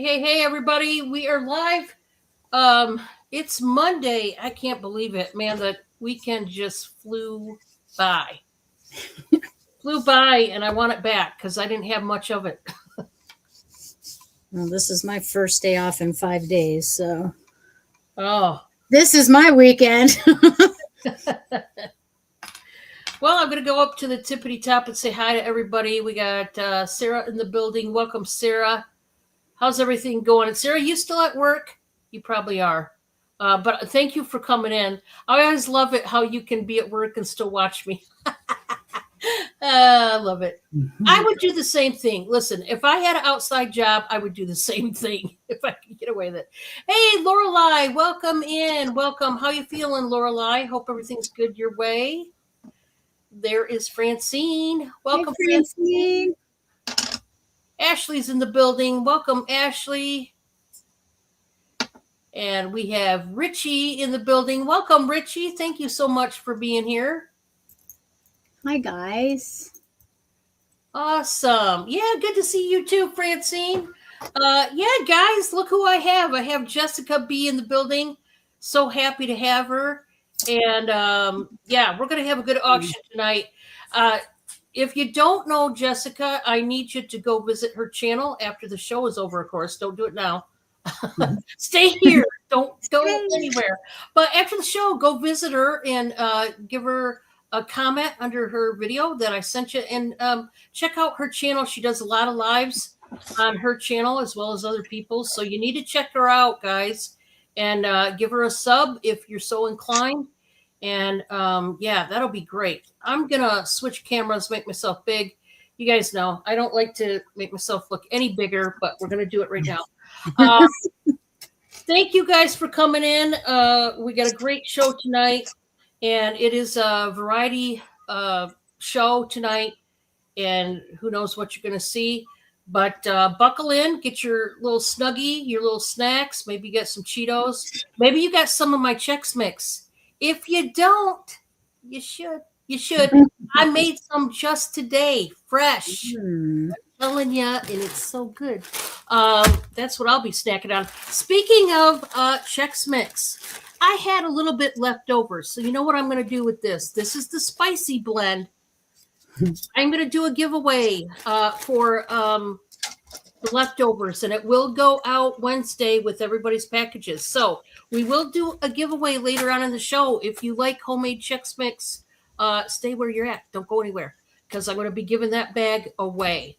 Hey, everybody. We are live. It's Monday. I can't believe it. Man, the weekend just flew by. And I want it back because I didn't have much of it. Well, this is my first day off in 5 days, so. Oh. This is my weekend. Well, I'm going to go up to the tippity top and say hi to everybody. We got Sarah in the building. Welcome, Sarah. How's everything going? And Sarah, you still at work? You probably are. But thank you for coming in. I always love it how you can be at work and still watch me. I love it. I would do the same thing. Listen, if I had an outside job, I would do the same thing if I could get away with it. Hey, Lorelei, welcome in. Welcome. How you feeling, Lorelei? Hope everything's good your way. There is Francine. Welcome, Hi, Francine. Ashley's in the building. Welcome, Ashley. And we have Richie in the building. Welcome, Richie. Thank you so much for being here. Hi, guys. Awesome. Yeah, good to see you too, Francine. Yeah, guys, look who I have. I have Jessica B in the building. So happy to have her. And yeah, we're going to have a good auction tonight. If you don't know Jessica, I need you to go visit her channel after the show is over, of course. Don't do it now. Stay here. Don't go anywhere. But after the show, go visit her and give her a comment under her video that I sent you. And check out her channel. She does a lot of lives on her channel as well as other people's. So you need to check her out, guys. And give her a sub if you're so inclined. And yeah, that'll be great. I'm going to switch cameras, make myself big. You guys know I don't like to make myself look any bigger, but we're going to do it right now. Thank you guys for coming in. We got a great show tonight, and it is a variety show tonight, and who knows what you're going to see. But buckle in, get your little Snuggie, your little snacks. Maybe you got some Cheetos. Maybe you got some of my Chex Mix. If you don't, you should. You should. I made some just today, fresh. I'm telling you, and it's so good. That's what I'll be snacking on. Speaking of Chex Mix, I had a little bit left over. So you know what I'm going to do with this? This is the spicy blend. I'm going to do a giveaway for the leftovers, and it will go out Wednesday with everybody's packages. So we will do a giveaway later on in the show. If you like homemade Chex Mix, stay where you're at. Don't go anywhere because I'm going to be giving that bag away.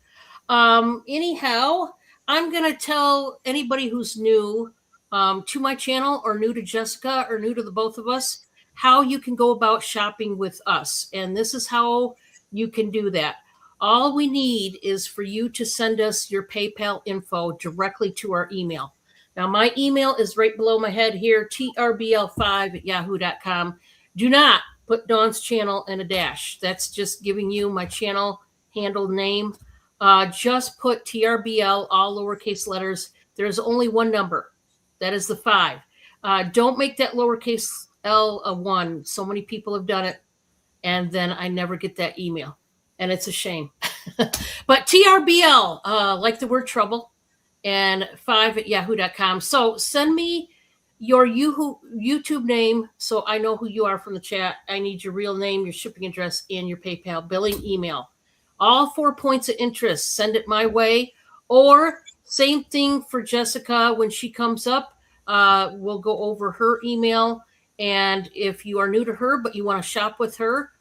Anyhow, I'm going to tell anybody who's new to my channel or new to Jessica or new to the both of us how you can go about shopping with us. And this is how you can do that. All we need is for you to send us your PayPal info directly to our email. Now, my email is right below my head here, trbl5@yahoo.com. Do not put Dawn's channel in a dash. That's just giving you my channel handle name. Just put TRBL, all lowercase letters. There's only one number. That is the 5. Don't make that lowercase L a 1. So many people have done it, and then I never get that email. And it's a shame. But TRBL, like the word trouble, and 5@yahoo.com. So send me your YouTube name so I know who you are from the chat. I need your real name, your shipping address, and your PayPal billing email. All 4 points of interest. Send it my way. Or same thing for Jessica when she comes up. We'll go over her email. And if you are new to her but you want to shop with her,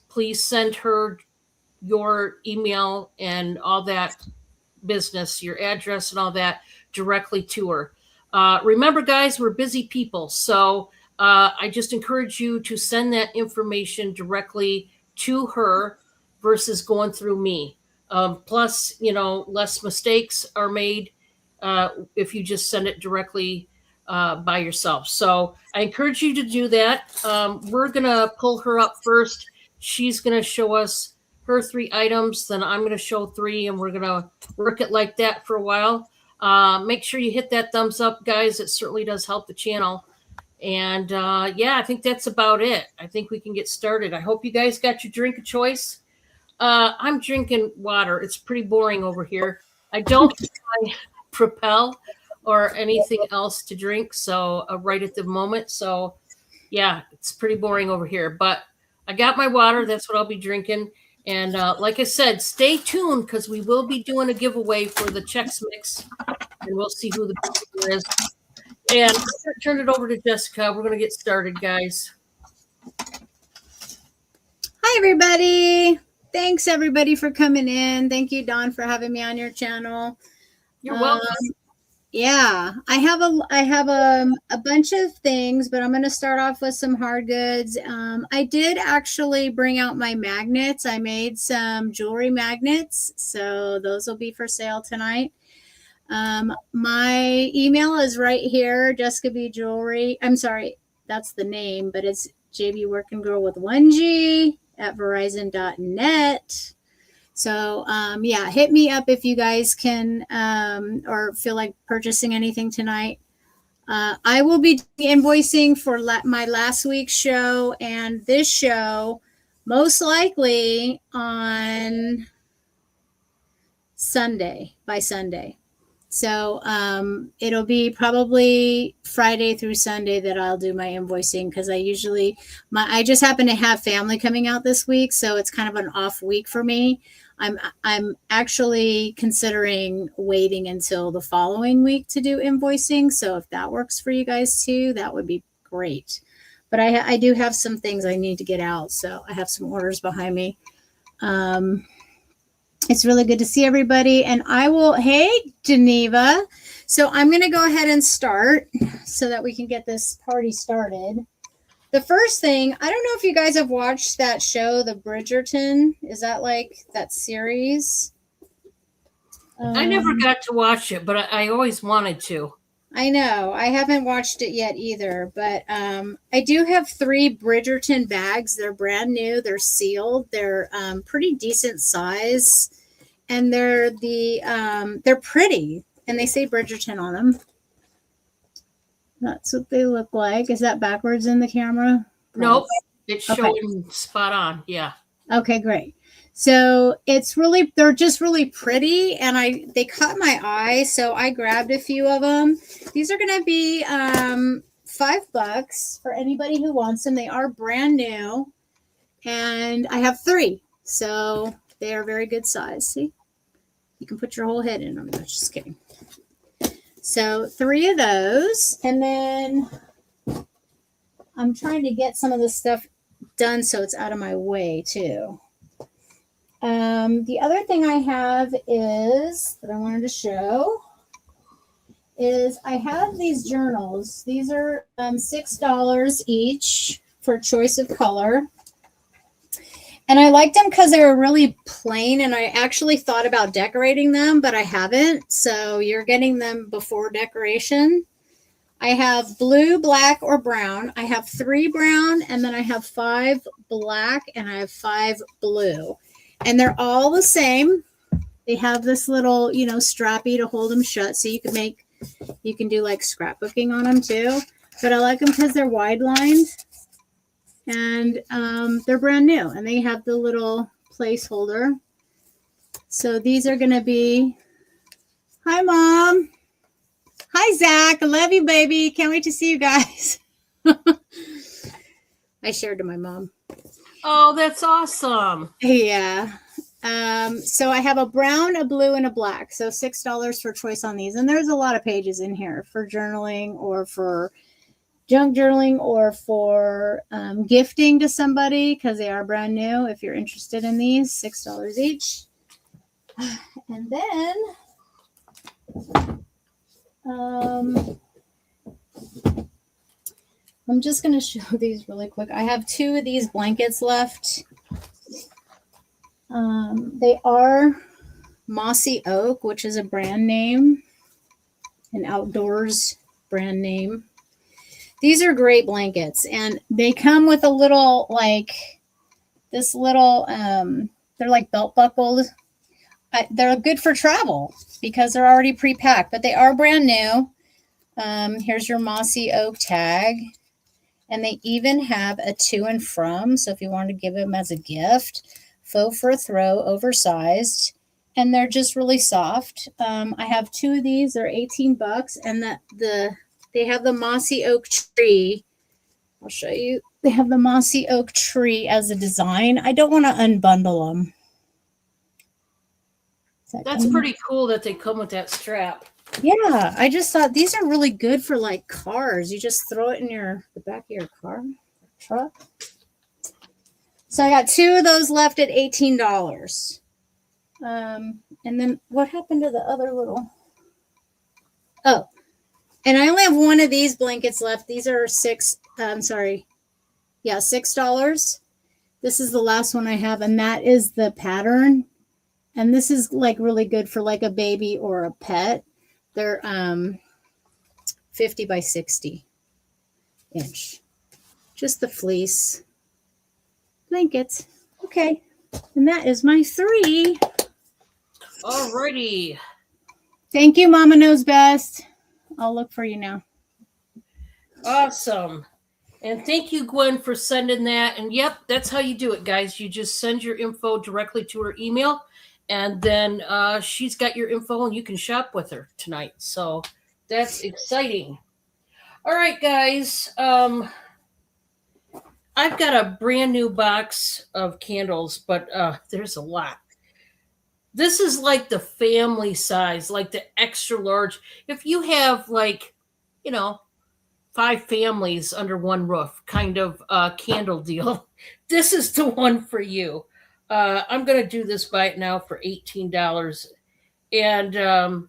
please send her your email and all that business, your address and all that directly to her. Remember, guys, we're busy people. So I just encourage you to send that information directly to her versus going through me. Plus, less mistakes are made if you just send it directly by yourself. So I encourage you to do that. We're going to pull her up first. She's going to show us her 3 items. Then I'm going to show 3, and we're going to work it like that for a while. Make sure you hit that thumbs up, guys. It certainly does help the channel. And yeah, I think that's about it. I think we can get started. I hope you guys got your drink of choice. I'm drinking water. It's pretty boring over here. I don't Propel or anything else to drink. So right at the moment. So yeah, it's pretty boring over here. But I got my water. That's what I'll be drinking. And like I said, stay tuned because we will be doing a giveaway for the Chex Mix, and we'll see who the winner is. And I'm going to turn it over to Jessica. We're going to get started, guys. Hi, everybody. Thanks, everybody, for coming in. Thank you, Dawn, for having me on your channel. You're welcome. Yeah, I have a bunch of things, but I'm going to start off with some hard goods. I did actually bring out my magnets. I made some jewelry magnets, so those will be for sale tonight. My email is right here, Jessica B Jewelry. I'm sorry, that's the name, but it's JB Working Girl with 1G at Verizon.net. So, yeah, hit me up if you guys can or feel like purchasing anything tonight. I will be invoicing for my last week's show and this show, most likely on Sunday, by Sunday. So it'll be probably Friday through Sunday that I'll do my invoicing because I just happen to have family coming out this week, so it's kind of an off week for me. I'm actually considering waiting until the following week to do invoicing. So if that works for you guys too, that would be great. But I do have some things I need to get out, so I have some orders behind me. It's really good to see everybody. And hey, Geneva. So I'm going to go ahead and start so that we can get this party started. The first thing, I don't know if you guys have watched that show, The Bridgerton. Is that like that series? I never got to watch it, but I always wanted to. I know. I haven't watched it yet either, but I do have 3 Bridgerton bags. They're brand new. They're sealed. They're pretty decent size, and they're pretty, and they say Bridgerton on them. That's what they look like. Is that backwards in the camera? Nope. It's showing spot on. Yeah. Okay, great. So they're just really pretty, and they caught my eye, so I grabbed a few of them. These are going to be $5 for anybody who wants them. They are brand new, and I have 3, so they are very good size. See, you can put your whole head in them. No, just kidding. So 3 of those, and then I'm trying to get some of this stuff done so it's out of my way too. The other thing I have is that I wanted to show is I have these journals. These are $6 each for choice of color. And I liked them because they were really plain, and I actually thought about decorating them, but I haven't. So you're getting them before decoration. I have blue, black, or brown. I have 3 brown, and then I have 5 black, and I have 5 blue. And they're all the same. They have this little, strappy to hold them shut. So you can do like scrapbooking on them too. But I like them because they're wide lined. And they're brand new, and they have the little placeholder. So these are going to be, hi, Mom. Hi, Zach. I love you, baby. Can't wait to see you guys. I shared to my mom. Oh, that's awesome. Yeah. So I have a brown, a blue, and a black. So $6 for choice on these. And there's a lot of pages in here for journaling or for junk journaling or for gifting to somebody because they are brand new. If you're interested in these, $6 each. And then I'm just going to show these really quick. I have 2 of these blankets left. They are Mossy Oak, which is a brand name, an outdoors brand name. These are great blankets, and they come with a little like this little. They're like belt buckled. They're good for travel because they're already pre-packed, but they are brand new. Here's your mossy oak tag. And they even have a to and from. So if you want to give them as a gift, faux fur throw, oversized. And they're just really soft. I have two of these. They're $18, and they have the mossy oak tree. I'll show you. They have the mossy oak tree as a design. I don't want to unbundle them. That's pretty cool that they come with that strap. Yeah, I just thought these are really good for like cars. You just throw it in the back of your car truck. So I got two of those left at $18. And then what happened to the other little? Oh, and I only have one of these blankets left. These are $6. This is the last one I have, and that is the pattern. And this is like really good for like a baby or a pet. They're 50 by 60 inch. Just the fleece blankets. Okay. And that is my 3. Alrighty. Thank you, Mama Knows Best. I'll look for you now. Awesome. And thank you, Gwen, for sending that. And yep, that's how you do it, guys. You just send your info directly to her email, and then she's got your info, and you can shop with her tonight. So that's exciting. All right, guys. I've got a brand new box of candles, but there's a lot. This is like the family size, like the extra large. If you have like, 5 families under one roof kind of candle deal, this is the one for you. I'm going to do this by it now for $18. And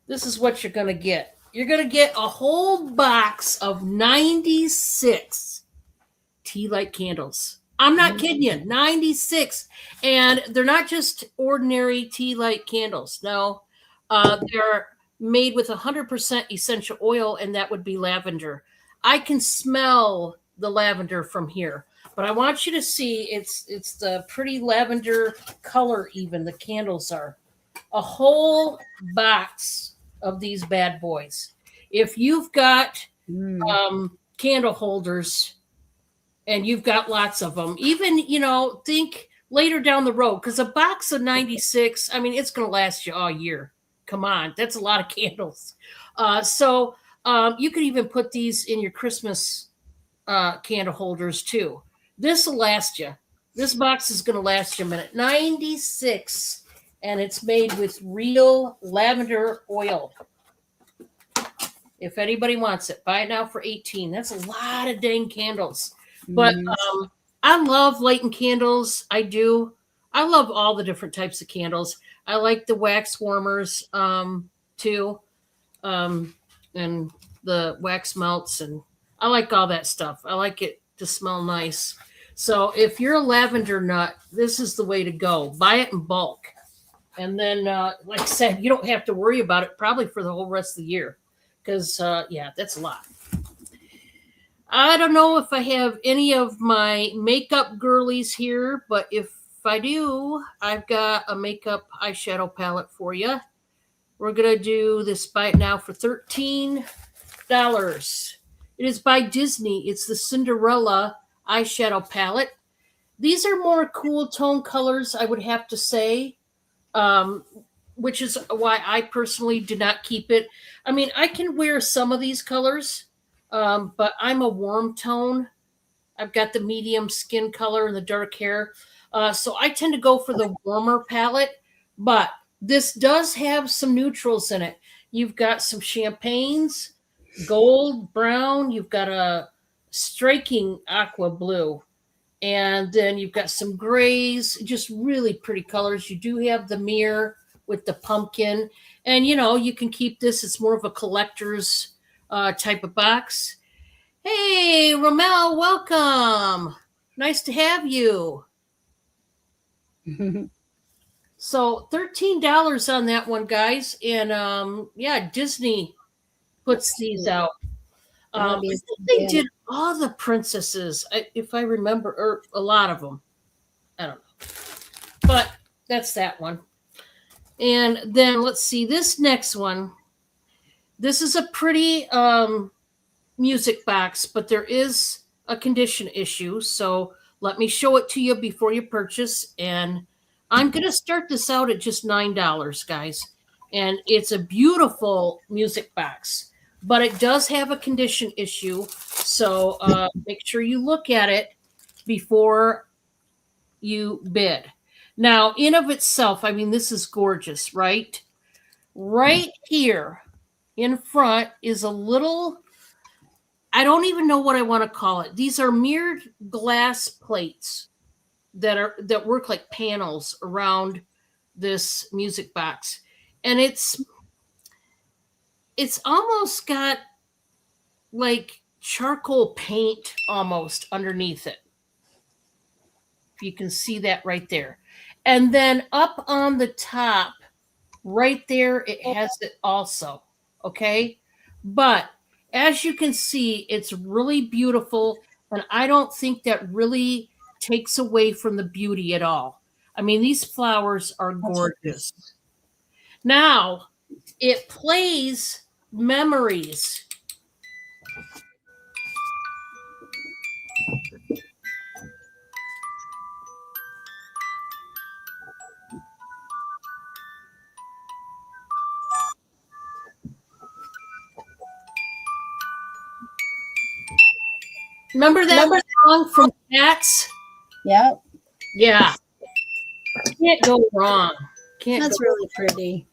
this is what you're going to get. You're going to get a whole box of 96 tea light candles. I'm not kidding you, 96. And they're not just ordinary tea light candles. No, they're made with 100% essential oil, and that would be lavender. I can smell the lavender from here, but I want you to see it's the pretty lavender color. Even the candles are a whole box of these bad boys. If you've got candle holders and you've got lots of them, even think later down the road, because a box of 96, I mean, it's going to last you all year. Come on, that's a lot of candles. So you could even put these in your Christmas candle holders too. This will last you. This box is going to last you a minute. 96, and it's made with real lavender oil. If anybody wants it, buy it now for 18. That's a lot of dang candles. But I love lighting candles. I do. I love all the different types of candles. I like the wax warmers too, and the wax melts, and I like all that stuff. I like it to smell nice. So if you're a lavender nut, this is the way to go. Buy it in bulk. And then, like I said, you don't have to worry about it probably for the whole rest of the year because, that's a lot. I don't know if I have any of my makeup girlies here, but if I do, I've got a makeup eyeshadow palette for you. We're going to do this buy it now for $13. It is by Disney. It's the Cinderella eyeshadow palette. These are more cool tone colors, I would have to say, which is why I personally did not keep it. I mean, I can wear some of these colors, but I'm a warm tone. I've got the medium skin color and the dark hair. So I tend to go for the warmer palette, but this does have some neutrals in it. You've got some champagnes, gold, brown. You've got a striking aqua blue. And then you've got some grays, just really pretty colors. You do have the mirror with the pumpkin. And, you can keep this. It's more of a collector's type of box. Hey, Romel, welcome. Nice to have you. So $13 on that one, guys. And Disney puts these out. That'd I be, think they yeah. did all the princesses, if I remember, or a lot of them. I don't know, but that's that one. And then let's see this next one. This is a pretty music box, but there is a condition issue. So let me show it to you before you purchase. And I'm going to start this out at just $9, guys. And it's a beautiful music box, but it does have a condition issue. So make sure you look at it before you bid. Now, in of itself, I mean, this is gorgeous, right? Right here in front is a little, I don't even know what I want to call it. These are mirrored glass plates that work like panels around this music box. And it's almost got like charcoal paint almost underneath it. If you can see that right there. And then up on the top, right there, it has it also. Okay. But as you can see, it's really beautiful. And I don't think that really takes away from the beauty at all. I mean, these flowers are gorgeous. Now, it plays memories. Remember that song from Cats? Yep. Yeah. Can't go wrong. Can't That's go really pretty.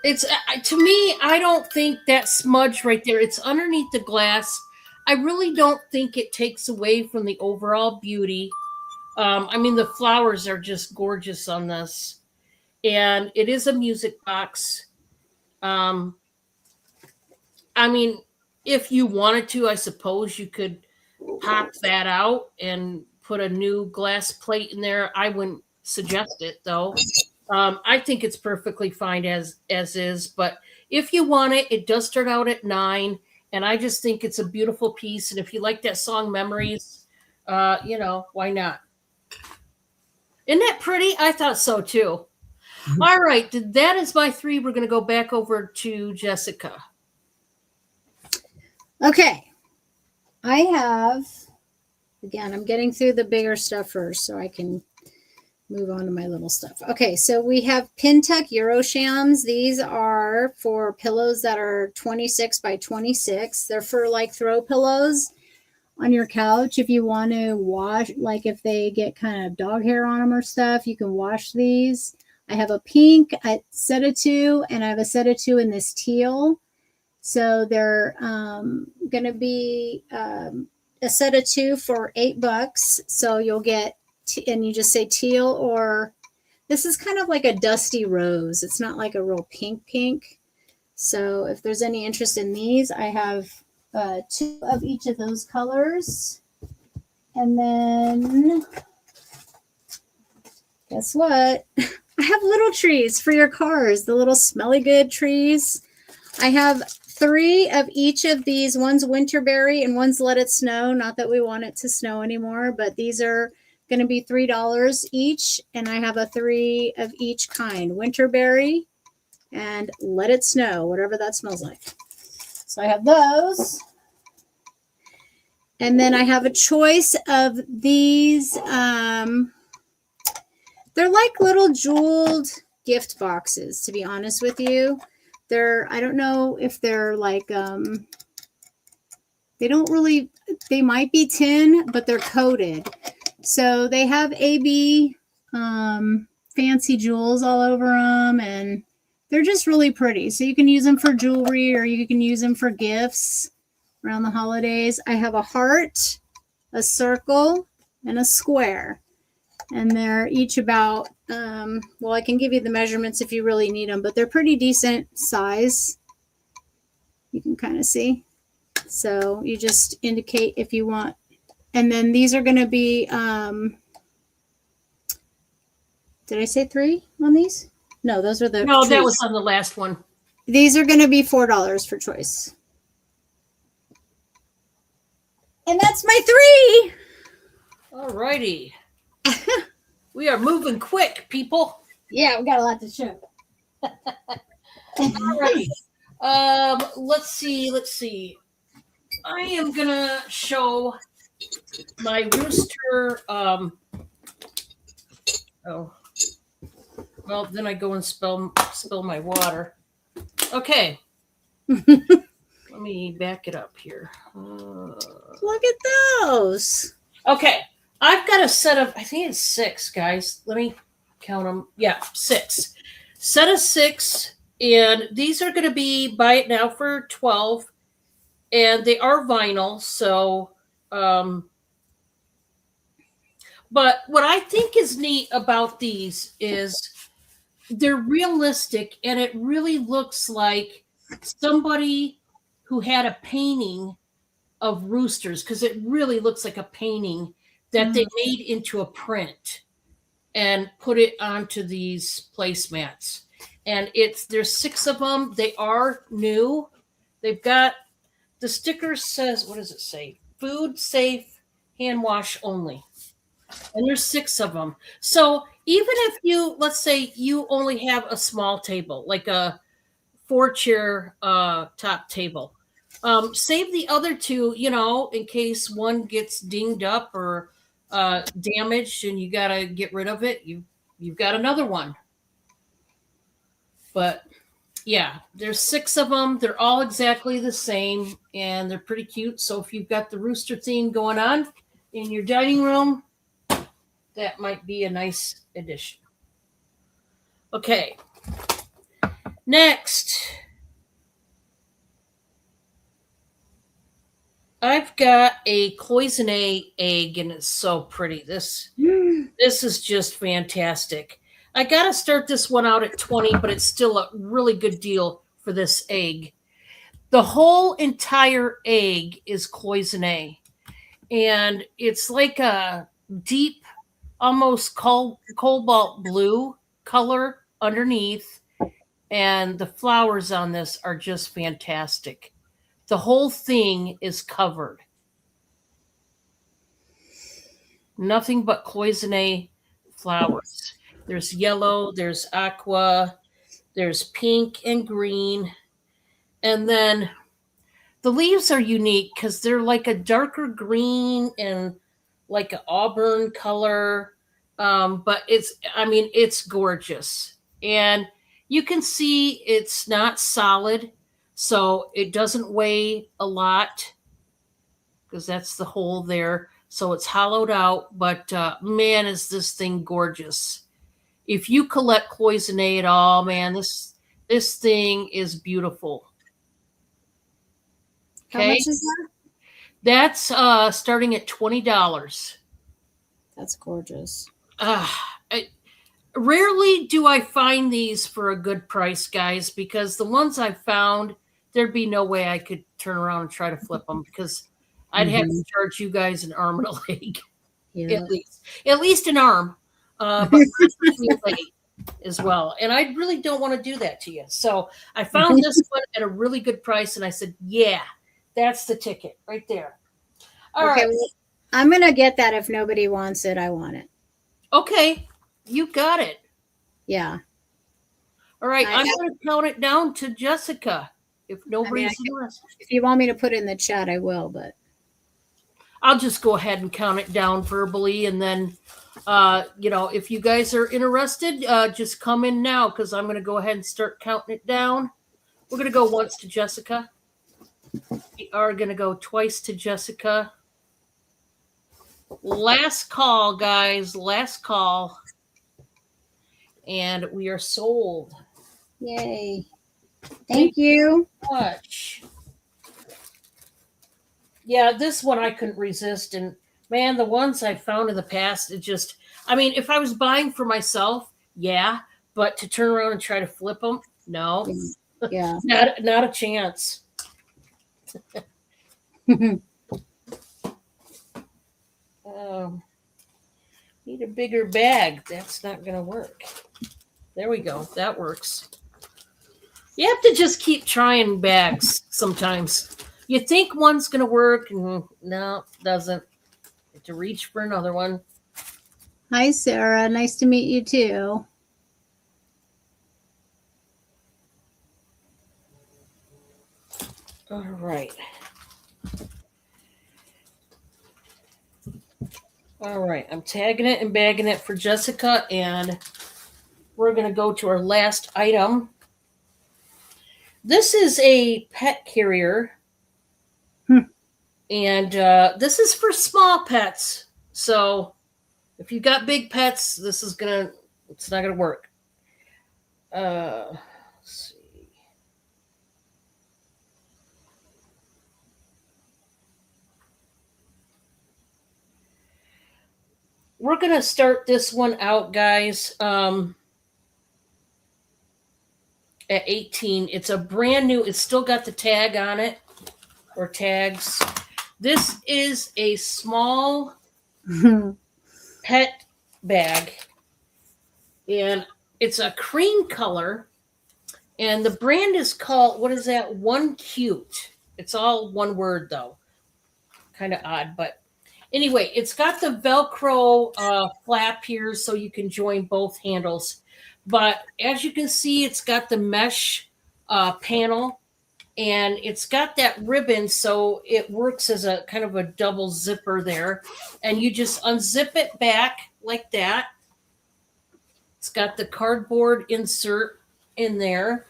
It's to me, I don't think that smudge right there, it's underneath the glass. I really don't think it takes away from the overall beauty. I mean, the flowers are just gorgeous on this. And it is a music box. Um, I mean, if you wanted to, I suppose you could pop that out and put a new glass plate in there. I wouldn't suggest it though. I think it's perfectly fine as is. But if you want it, it does start out at 9, and I just think it's a beautiful piece. And if you like that song "Memories," why not? Isn't that pretty? I thought so too. All right, that is my 3. We're going to go back over to Jessica. Okay. I have, again, I'm getting through the bigger stuff first so I can move on to my little stuff. Okay, so we have Pintuck Euroshams. These are for pillows that are 26 by 26. They're for like throw pillows on your couch. If you want to wash, like if they get kind of dog hair on them or stuff, you can wash these. I have a pink, a set of 2, and I have a set of 2 in this teal. So they're going to be a set of 2 for $8. So you'll get, and you just say teal, or this is kind of like a dusty rose. It's not like a real pink. So if there's any interest in these, I have 2 of each of those colors. And then guess what? I have little trees for your cars, the little smelly good trees. I have 3 of each of these. One's winterberry and one's let it snow. Not that we want it to snow anymore, but these are going to be $3 each. And I have a 3 of each kind, winterberry and let it snow, whatever that smells like. So I have those. And then I have a choice of these. They're like little jeweled gift boxes, to be honest with you. I don't know if they're like, they might be tin, but they're coated. So they have AB fancy jewels all over them, and they're just really pretty. So you can use them for jewelry, or you can use them for gifts around the holidays. I have a heart, a circle, and a square. And they're each about, I can give you the measurements if you really need them, but they're pretty decent size. You can kind of see. So you just indicate if you want. And then these are going to be, did I say 3 on these? No, those are the No, trees. that was on the last one. These are going to be $4 for choice. And that's my 3. All righty. We are moving quick, people. Yeah, we got a lot to show. All right. Let's see. I am gonna show my rooster. Oh, well, then I go and spill my water. Okay. Let me back it up here. Look at those. Okay. I've got a set of, I think it's 6, guys. Let me count them. Yeah, 6. Set of 6. And these are going to be, buy it now for 12. And they are vinyl. So, but what I think is neat about these is they're realistic, and it really looks like somebody who had a painting of roosters, because it really looks like a painting that they made into a print and put it onto these placemats. And there's 6 of them. They are new. They've got the sticker says, what does it say? Food safe, hand wash only. And there's 6 of them. So even if let's say you only have a small table, like a 4-chair top table, save the other 2, in case one gets dinged up or damaged and you got to get rid of it. You've got another one. But yeah, there's 6 of them. They're all exactly the same, and they're pretty cute. So if you've got the rooster theme going on in your dining room, that might be a nice addition. Okay. Next, I've got a cloisonne egg, and it's so pretty. This is just fantastic. I got to start this one out at 20, but it's still a really good deal for this egg. The whole entire egg is cloisonne, and it's like a deep, almost cobalt blue color underneath, and the flowers on this are just fantastic. The whole thing is covered. Nothing but cloisonne flowers. There's yellow, there's aqua, there's pink and green. And then the leaves are unique because they're like a darker green and like an auburn color. But it's gorgeous. And you can see it's not solid, so it doesn't weigh a lot because that's the hole there. So it's hollowed out, but man, is this thing gorgeous. If you collect cloisonne at all, man, this thing is beautiful. How Okay, much is that? that's starting at $20. That's gorgeous. Rarely do I find these for a good price, guys, because the ones I found, there'd be no way I could turn around and try to flip them because I'd have to charge you guys an arm and a leg, Yeah. at least an arm, but possibly a leg as well. And I really don't want to do that to you. So I found this one at a really good price, and I said, yeah, that's the ticket right there. All right. Well, I'm going to get that. If nobody wants it, I want it. Okay. You got it. Yeah. All right. I'm going to count it down to Jessica. If nobody's interested. If you want me to put it in the chat, I will, but I'll just go ahead and count it down verbally. And then, if you guys are interested, just come in now because I'm going to go ahead and start counting it down. We're going to go once to Jessica. We are going to go twice to Jessica. Last call, guys. Last call. And we are sold. yay. Thank you. Much. Yeah, this one I couldn't resist. And man, the ones I found in the past, if I was buying for myself, yeah, but to turn around and try to flip them, no. Yeah. Not a chance. Need a bigger bag. That's not going to work. There we go. That works. You have to just keep trying bags sometimes. You think one's going to work, and no, it doesn't. You have to reach for another one. Hi, Sarah. Nice to meet you too. All right. All right. I'm tagging it and bagging it for Jessica, and we're going to go to our last item. This is a pet carrier, Hmm. and this is for small pets. So if you've got big pets, it's not gonna work. Let's see. We're gonna start this one out, guys. At 18, it's a brand new. It's still got the tag on it or tags. This is a small pet bag, and it's a cream color. And the brand is called, what is that? One Cute. It's all one word though. Kind of odd, but anyway, it's got the Velcro flap here so you can join both handles. But as you can see, it's got the mesh panel, and it's got that ribbon so it works as a kind of a double zipper there. And you just unzip it back like that. It's got the cardboard insert in there.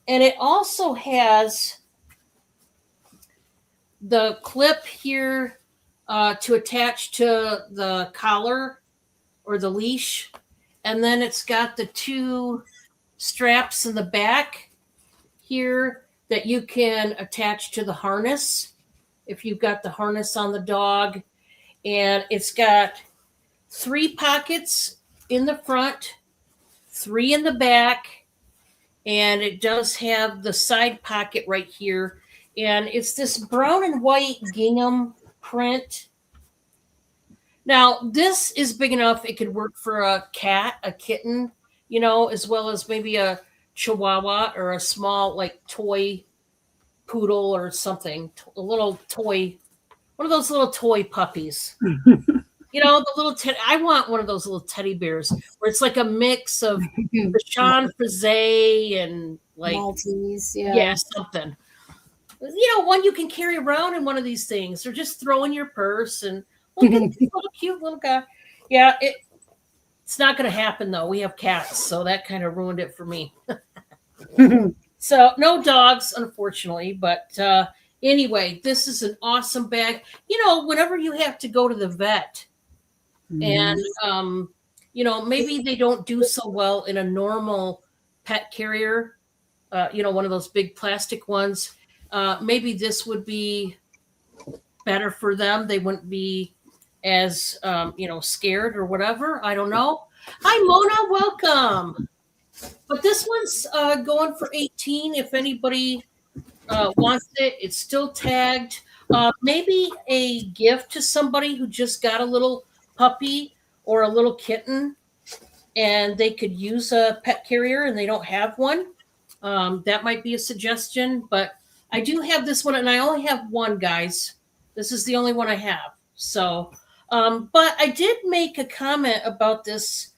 And it also has the clip here to attach to the collar or the leash. And then it's got the two straps in the back here that you can attach to the harness if you've got the harness on the dog. And it's got 3 pockets in the front, 3 in the back, and it does have the side pocket right here. And it's this brown and white gingham print. Now, this is big enough it could work for a cat, a kitten, as well as maybe a chihuahua or a small, like, toy poodle or something, a little toy, one of those little toy puppies. The little I want one of those little teddy bears where it's like a mix of the Sean Frizay and like Maltese, yeah, something. One you can carry around in one of these things, or just throw in your purse and look at this little cute little guy. Yeah, it's not going to happen though. We have cats, so that kind of ruined it for me. So no dogs, unfortunately. But anyway, this is an awesome bag. Whenever you have to go to the vet, and maybe they don't do so well in a normal pet carrier, one of those big plastic ones. Maybe this would be better for them. They wouldn't be as scared or whatever. I don't know. Hi, Mona, welcome. But this one's going for 18. If anybody wants it, it's still tagged. Maybe a gift to somebody who just got a little puppy or a little kitten, and they could use a pet carrier and they don't have one. That might be a suggestion. But I do have this one, and I only have one, guys. This is the only one I have. So, but I did make a comment about this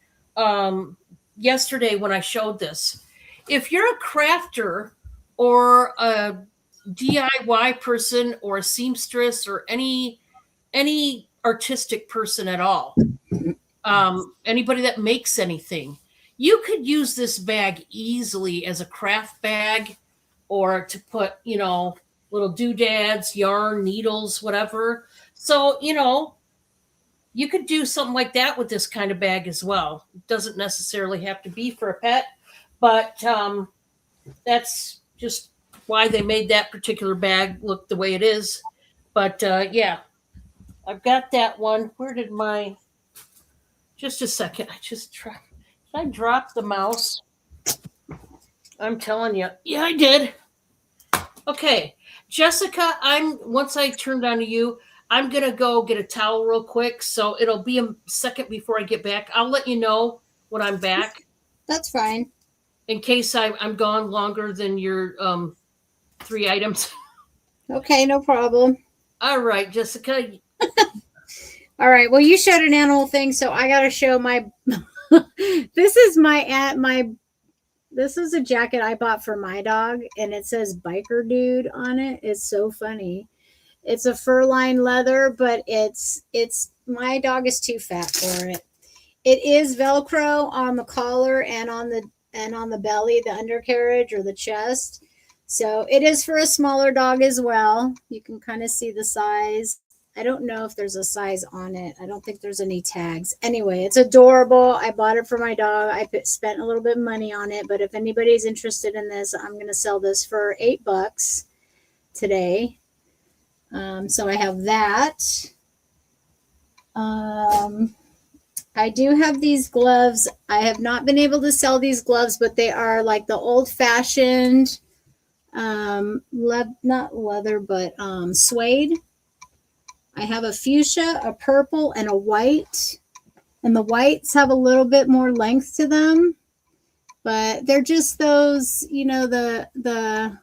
yesterday when I showed this. If you're a crafter or a DIY person or a seamstress or any artistic person at all, anybody that makes anything, you could use this bag easily as a craft bag, or to put little doodads, yarn, needles, whatever. So you could do something like that with this kind of bag as well. It doesn't necessarily have to be for a pet, but that's just why they made that particular bag look the way it is. But yeah, I've got that one. Where did my? Just a second. I dropped the mouse. I'm telling you. Yeah, I did. Okay, Jessica. Once I turn down to you, I'm gonna go get a towel real quick. So it'll be a second before I get back. I'll let you know when I'm back. That's fine. in case I'm gone longer than your 3 items. Okay, no problem. All right, Jessica. All right. Well, you showed an animal thing, so I got to show my. This is my. This is a jacket I bought for my dog, and it says "biker dude" on it. It's so funny. It's a fur-lined leather, but it's my dog is too fat for it. It is Velcro on the collar and on the belly, the undercarriage or the chest. So it is for a smaller dog as well. You can kind of see the size. I don't know if there's a size on it. I don't think there's any tags. Anyway, it's adorable. I bought it for my dog. Spent a little bit of money on it, but if anybody's interested in this, I'm going to sell this for $8 today. So I have that. I do have these gloves. I have not been able to sell these gloves, but they are like the old-fashioned, not leather, but suede. I have a fuchsia, a purple, and a white. And the whites have a little bit more length to them, but they're just those, the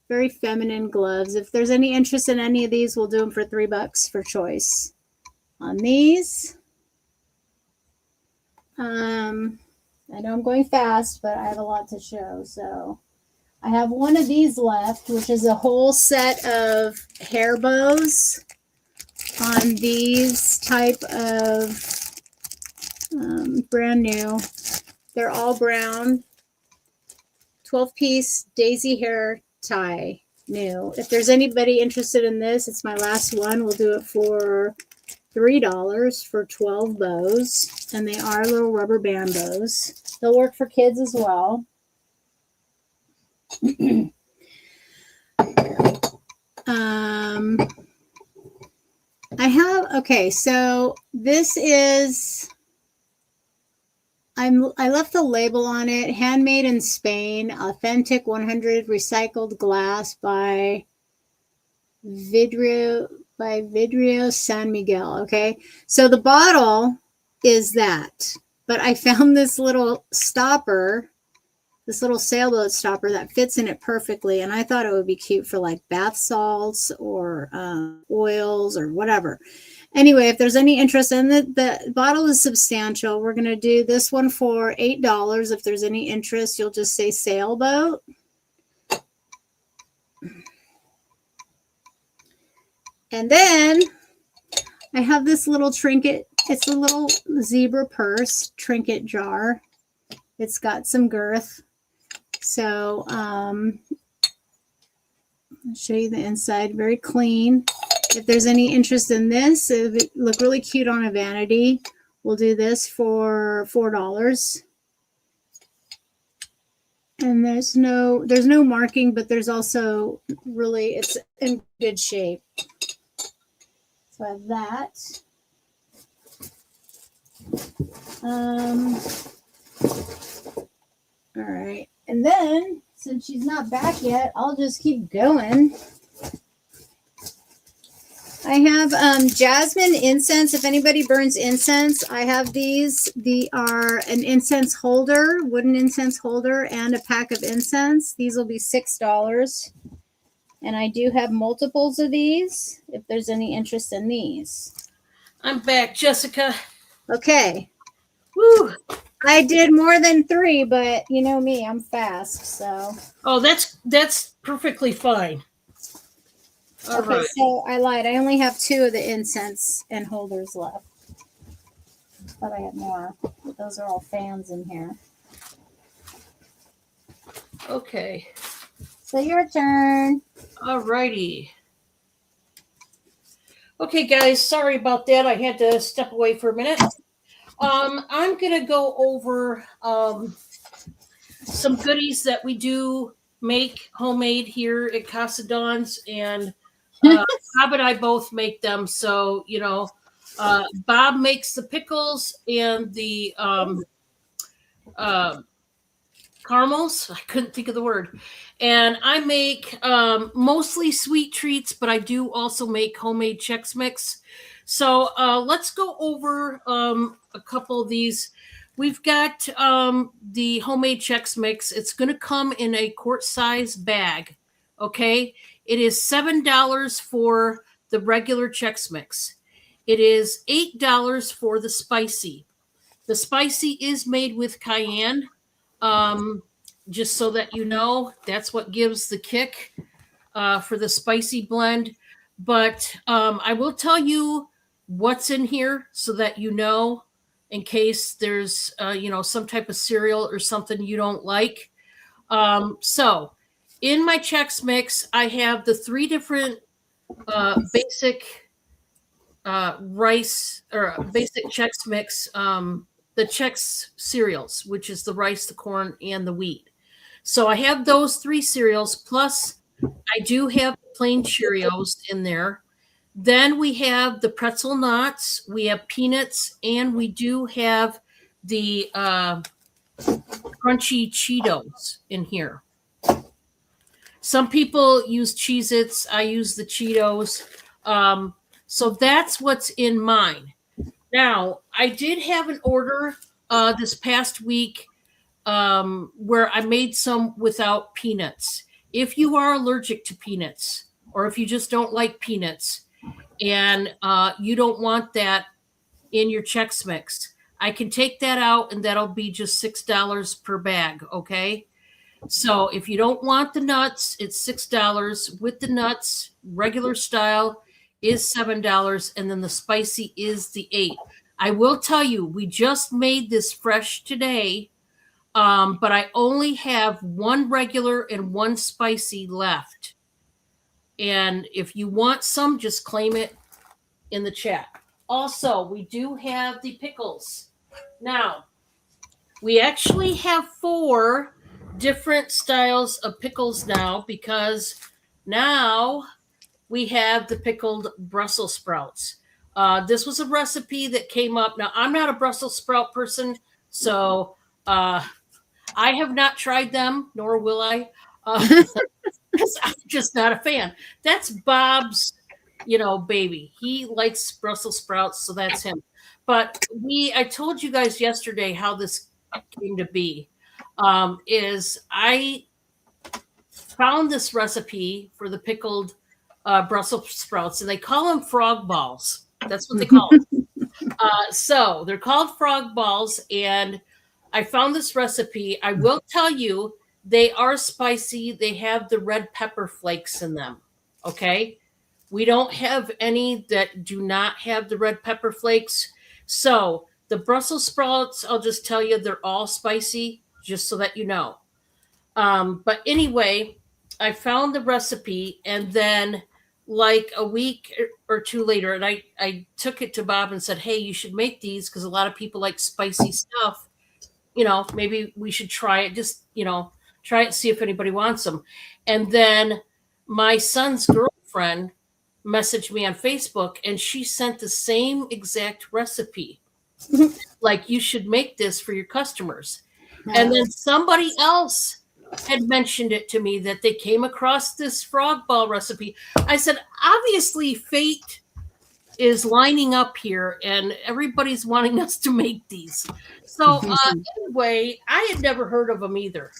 very feminine gloves. If there's any interest in any of these, we'll do them for $3 for choice. On these, I know I'm going fast, but I have a lot to show. So I have one of these left, which is a whole set of hair bows on these type of brand new. They're all brown, 12-piece daisy hair tie, new. If there's anybody interested in this, it's my last one. We'll do it for $3 for 12 bows, and they are little rubber band bows. They'll work for kids as well. So this is, I left the label on it, handmade in Spain, authentic 100 recycled glass by Vidrio San Miguel. Okay, so the bottle is that, but I found this little stopper, this little sailboat stopper that fits in it perfectly, and I thought it would be cute for like bath salts or oils or whatever. Anyway, if there's any interest in it, the bottle is substantial. We're going to do this one for $8. If there's any interest, you'll just say sailboat. And then I have this little trinket. It's a little zebra purse trinket jar. It's got some girth. So I'll show you the inside. Very clean. If there's any interest in this, it would look really cute on a vanity. We'll do this for $4. And there's no marking, but there's also really, it's in good shape. So I have that. All right. And then, since she's not back yet, I'll just keep going. I have jasmine incense. If anybody burns incense, I have these. They are an incense holder, wooden incense holder, and a pack of incense. These will be $6. And I do have multiples of these, if there's any interest in these. I'm back, Jessica. Okay. Woo! I did more than 3, but you know me, I'm fast, so. Oh, that's perfectly fine. All okay, right. So I lied. I only have 2 of the incense and holders left. Thought I had more, but those are all fans in here. Okay. So your turn. All righty. Okay, guys, sorry about that. I had to step away for a minute. I'm gonna go over some goodies that we do make homemade here at Casa Dawn's, and Bob and I both make them. So Bob makes the pickles and the caramels. I couldn't think of the word. And I make mostly sweet treats, but I do also make homemade Chex Mix. So let's go over a couple of these. we've got the homemade Chex Mix. It's going to come in a quart size bag. Okay. It is $7 for the regular Chex Mix. It is $8 for the spicy. The spicy is made with cayenne. Um, just so that you know, that's what gives the kick for the spicy blend. But I will tell you what's in here so that you know, in case there's some type of cereal or something you don't like. So in my Chex Mix, I have the three different basic rice or basic Chex Mix, the Chex cereals, which is the rice, the corn, and the wheat. So I have those three cereals, plus I do have plain Cheerios in there. Then we have the pretzel knots, we have peanuts, and we do have the crunchy Cheetos in here. Some people use Cheez Its, I use the Cheetos. So that's what's in mine. Now, I did have an order this past week where I made some without peanuts. If you are allergic to peanuts, or if you just don't like peanuts, and you don't want that in your Chex Mix, I can take that out, and that'll be just $6 per bag. Okay. So if you don't want the nuts, it's $6. With the nuts, regular style is $7, and then the spicy is the 8. I will tell you, we just made this fresh today, but I only have one regular and one spicy left. And if you want some, just claim it in the chat. Also, we do have the pickles. Now, we actually have 4 different styles of pickles now, because now we have the pickled Brussels sprouts. This was a recipe that came up. Now, I'm not a Brussels sprout person, so I have not tried them, nor will I, because I'm just not a fan. That's Bob's, baby. He likes Brussels sprouts, so that's him. But I told you guys yesterday how this came to be. Is I found this recipe for the pickled Brussels sprouts, and they call them frog balls. That's what they call them. So they're called frog balls, and I found this recipe. I will tell you, they are spicy. They have the red pepper flakes in them. Okay. We don't have any that do not have the red pepper flakes. So the Brussels sprouts, I'll just tell you, they're all spicy, just so that you know. But anyway, I found the recipe, and then like a week or 2 later, and I took it to Bob and said, hey, you should make these because a lot of people like spicy stuff. Maybe we should try it. Just, try it and see if anybody wants them. And then my son's girlfriend messaged me on Facebook, and she sent the same exact recipe. Like, you should make this for your customers. And then somebody else had mentioned it to me that they came across this frog ball recipe. I said, obviously fate is lining up here and everybody's wanting us to make these. So anyway, I had never heard of them either.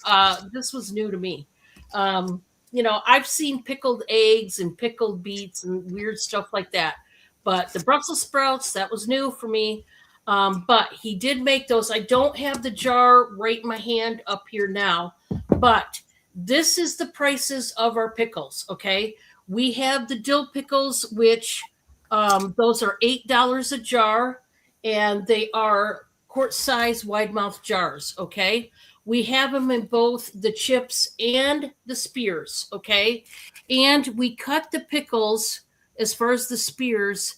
This was new to me. I've seen pickled eggs and pickled beets and weird stuff like that. But the Brussels sprouts, that was new for me. But he did make those. I don't have the jar right in my hand up here now, but this is the prices of our pickles. Okay. We have the dill pickles, which those are $8 a jar, and they are quart size wide mouth jars. Okay. We have them in both the chips and the spears. Okay. And we cut the pickles, as far as the spears,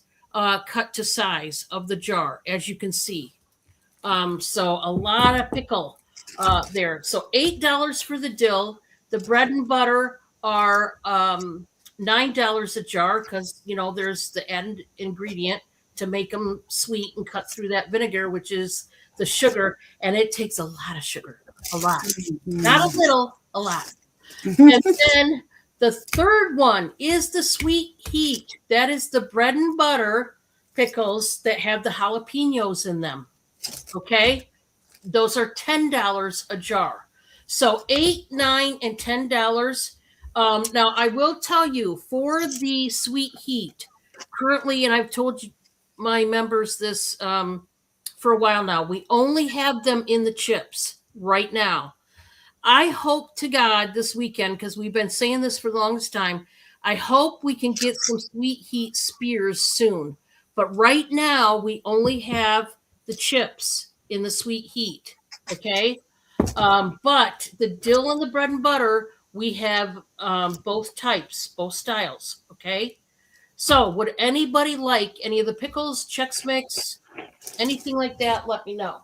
cut to size of the jar, as you can see. So a lot of pickle there. So $8 for the dill. The bread and butter are $9 a jar because, there's the end ingredient to make them sweet and cut through that vinegar, which is the sugar. And it takes a lot of sugar, a lot. Not a little, a lot. And then the third one is the sweet heat. That is the bread and butter pickles that have the jalapenos in them. Okay. those are $10 a jar. So $8, $9, and $10. Now I will tell you for the sweet heat currently, and I've told you my members this for a while now. We only have them in the chips right now. I hope to God this weekend, because we've been saying this for the longest time, I hope we can get some sweet heat spears soon. But right now, we only have the chips in the sweet heat. Okay. But the dill and the bread and butter, we have both types, both styles. Okay. So, would anybody like any of the pickles, Chex Mix, anything like that? Let me know.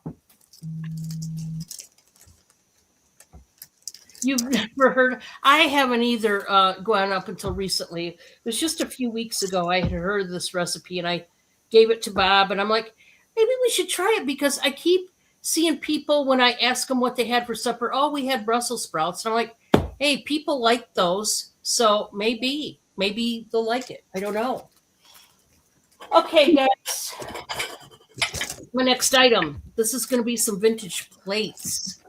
You've never heard? I haven't either. Gone up until recently. It was just a few weeks ago. I had heard this recipe, and I gave it to Bob, and I'm like, maybe we should try it because I keep seeing people when I ask them what they had for supper. Oh, we had Brussels sprouts, and I'm like, hey, people like those, so maybe they'll like it. I don't know. Okay, guys. My next item. This is going to be some vintage plates.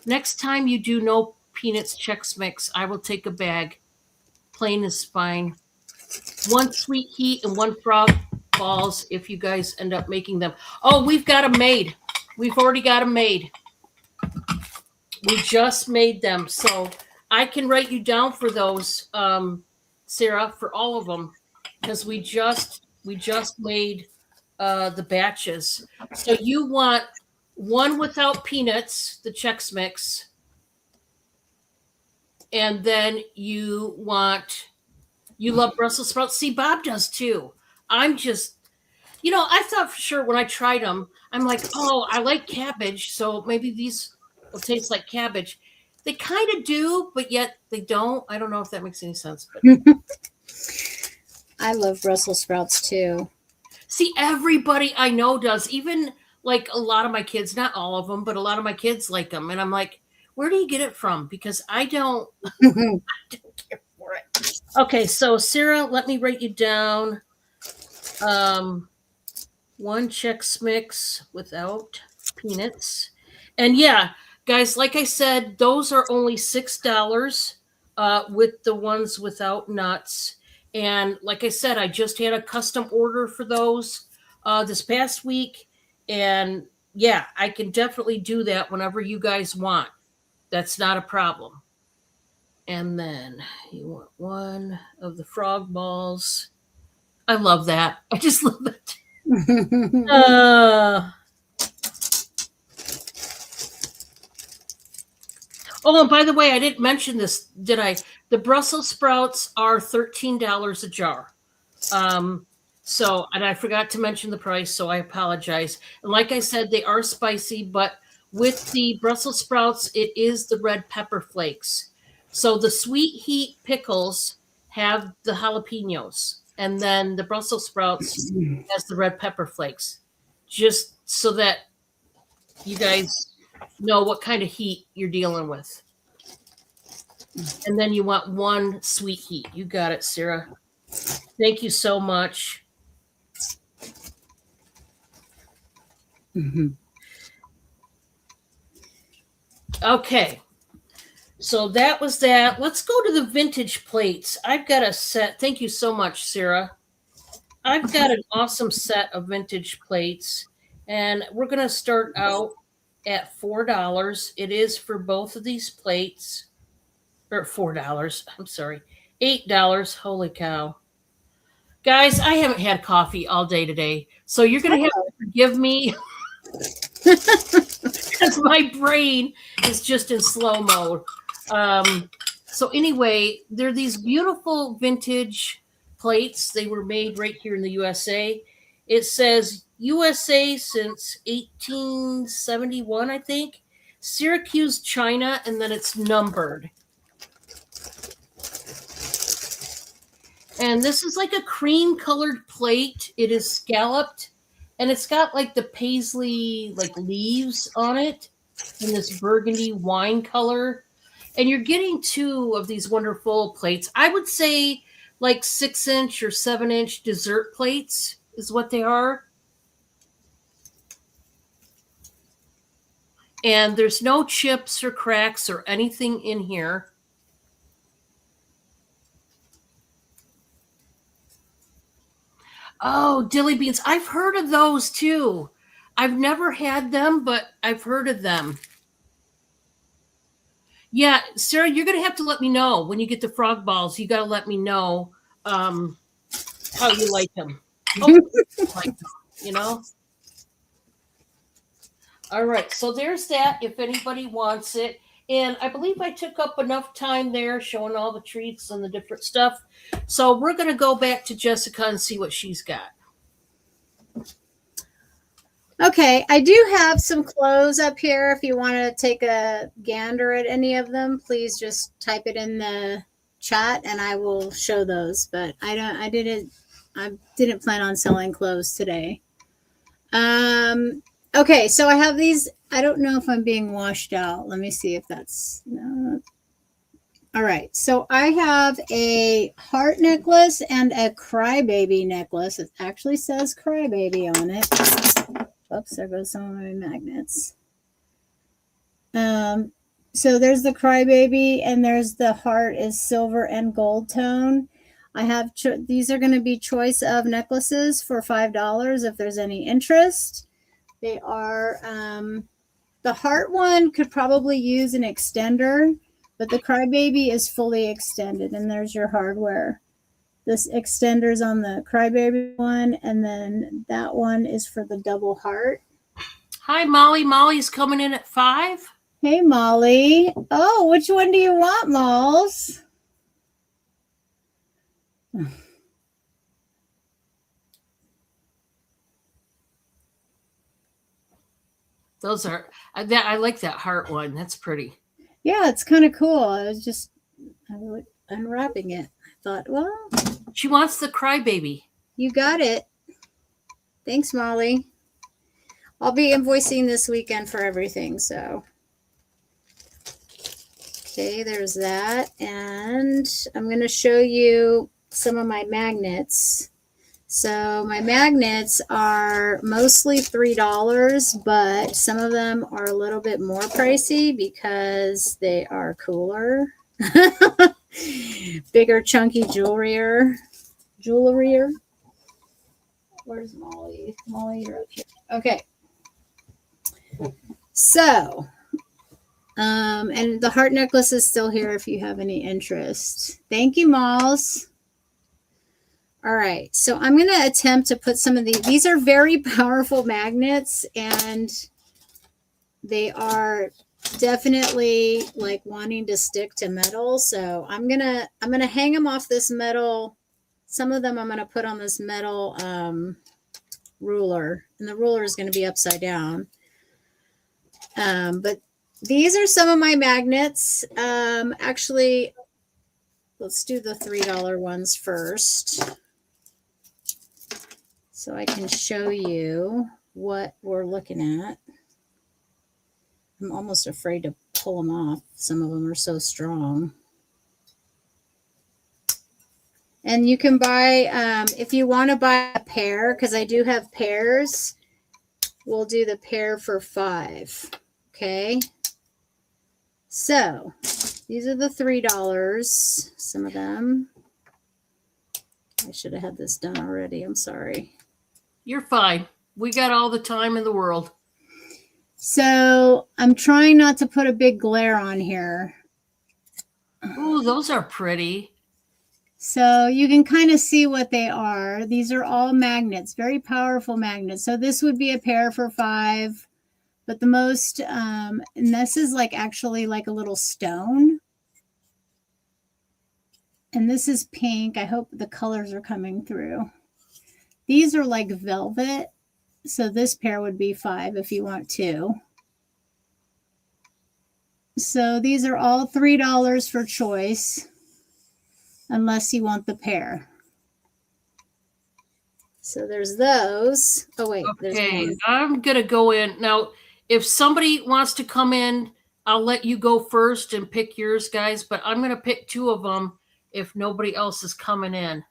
Next time you do no peanuts Chex Mix, I will take a bag. Plain is fine. One sweet heat and one frog balls if you guys end up making them. Oh, we've got them made. We've already got them made. We just made them. So I can write you down for those, Sarah, for all of them. Because we just made the batches. So you want one without peanuts, the Chex Mix, and then you love Brussels sprouts. See, Bob does too. I'm just, I thought for sure when I tried them, I'm like, oh, I like cabbage, so maybe these will taste like cabbage. They kind of do, but yet they don't. I don't know if that makes any sense. But I love Brussels sprouts too. see, everybody I know does. Even like a lot of my kids, not all of them, but a lot of my kids like them. And I'm like, where do you get it from? Because I don't care for it. Okay, so Sarah, let me write you down. One Chex Mix without peanuts. And yeah, guys, like I said, those are only $6 with the ones without nuts. And like I said, I just had a custom order for those this past week. And yeah, I can definitely do that whenever you guys want. That's not a problem. And then you want one of the frog balls. I love that. I just love it. Oh, and by the way, I didn't mention this, did I? The Brussels sprouts are $13 a jar. And I forgot to mention the price, so I apologize. And like I said, they are spicy, but with the Brussels sprouts, it is the red pepper flakes. So the sweet heat pickles have the jalapenos, and then the Brussels sprouts has the red pepper flakes. Just so that you guys know what kind of heat you're dealing with. And then you want one sweet heat. You got it, Sarah. Thank you so much. Mm-hmm. Okay. So that was that. Let's go to the vintage plates. I've got a set. Thank you so much, Sarah. I've got an awesome set of vintage plates. And we're going to start out at $4. It is for both of these plates. Or $4. I'm sorry. $8. Holy cow. Guys, I haven't had coffee all day today. So you're going to have to forgive me because my brain is just in slow mode. So anyway, they're these beautiful vintage plates. They were made right here in the USA. It says USA since 1871, I think. Syracuse, China, and then it's numbered. And this is like a cream colored plate. It is scalloped and it's got like the paisley like leaves on it in this burgundy wine color. And you're getting two of these wonderful plates. I would say like 6-inch or 7-inch dessert plates is what they are. And there's no chips or cracks or anything in here. Oh, dilly beans. I've heard of those too. I've never had them, but I've heard of them. Yeah, Sarah, you're going to have to let me know when you get the frog balls. You got to let me know how you like them. Hopefully you like them, you know? All right, so there's that if anybody wants it. And I believe I took up enough time there showing all the treats and the different stuff. So we're going to go back to Jessica and see what she's got. Okay, I do have some clothes up here. If you want to take a gander at any of them, please just type it in the chat and I will show those. But I didn't plan on selling clothes today. Okay, so I have these. I don't know if I'm being washed out. Let me see if that's no. All right, so I have a heart necklace and a crybaby necklace. It actually says crybaby on it. Oops, there goes some of my magnets. So there's the crybaby, and there's the heart is silver and gold tone. I have these are going to be choice of necklaces for $5 if there's any interest. They are the heart one could probably use an extender, but the crybaby is fully extended, and there's your hardware. This extender's on the crybaby one, and then that one is for the double heart. Hi, Molly. Molly's coming in at 5. Hey, Molly. Oh, which one do you want, Malls? Those are I like that heart one. That's pretty. Yeah, it's kind of cool. I was unwrapping it. I thought, well, she wants the crybaby. You got it. Thanks, Molly. I'll be invoicing this weekend for everything, so. Okay, there's that. And I'm going to show you some of my magnets. So my magnets are mostly $3, but some of them are a little bit more pricey because they are cooler. Bigger, chunky jewelry. Where's Molly? Molly, you're up here. Okay. So, and the heart necklace is still here if you have any interest. Thank you, Malls. All right, so I'm going to attempt to put some of these are very powerful magnets, and they are definitely like wanting to stick to metal. So I'm going to hang them off this metal. Some of them I'm going to put on this metal ruler, and the ruler is going to be upside down. But these are some of my magnets. Actually, let's do the $3 ones first, so I can show you what we're looking at. I'm almost afraid to pull them off. Some of them are so strong. And you can buy, if you want to buy a pair, because I do have pairs, we'll do the pair for $5. Okay. So these are the $3. Some of them. I should have had this done already. I'm sorry. You're fine. We got all the time in the world. So I'm trying not to put a big glare on here. Ooh, those are pretty. So you can kind of see what they are. These are all magnets, very powerful magnets. So this would be a pair for $5. But the most, and this is like actually like a little stone. And this is pink. I hope the colors are coming through. These are like velvet. So this pair would be $5 if you want 2. So these are all $3 for choice, unless you want the pair. So there's those. Oh, wait. Okay, I'm going to go in. Now, if somebody wants to come in, I'll let you go first and pick yours, guys. But I'm going to pick 2 of them if nobody else is coming in.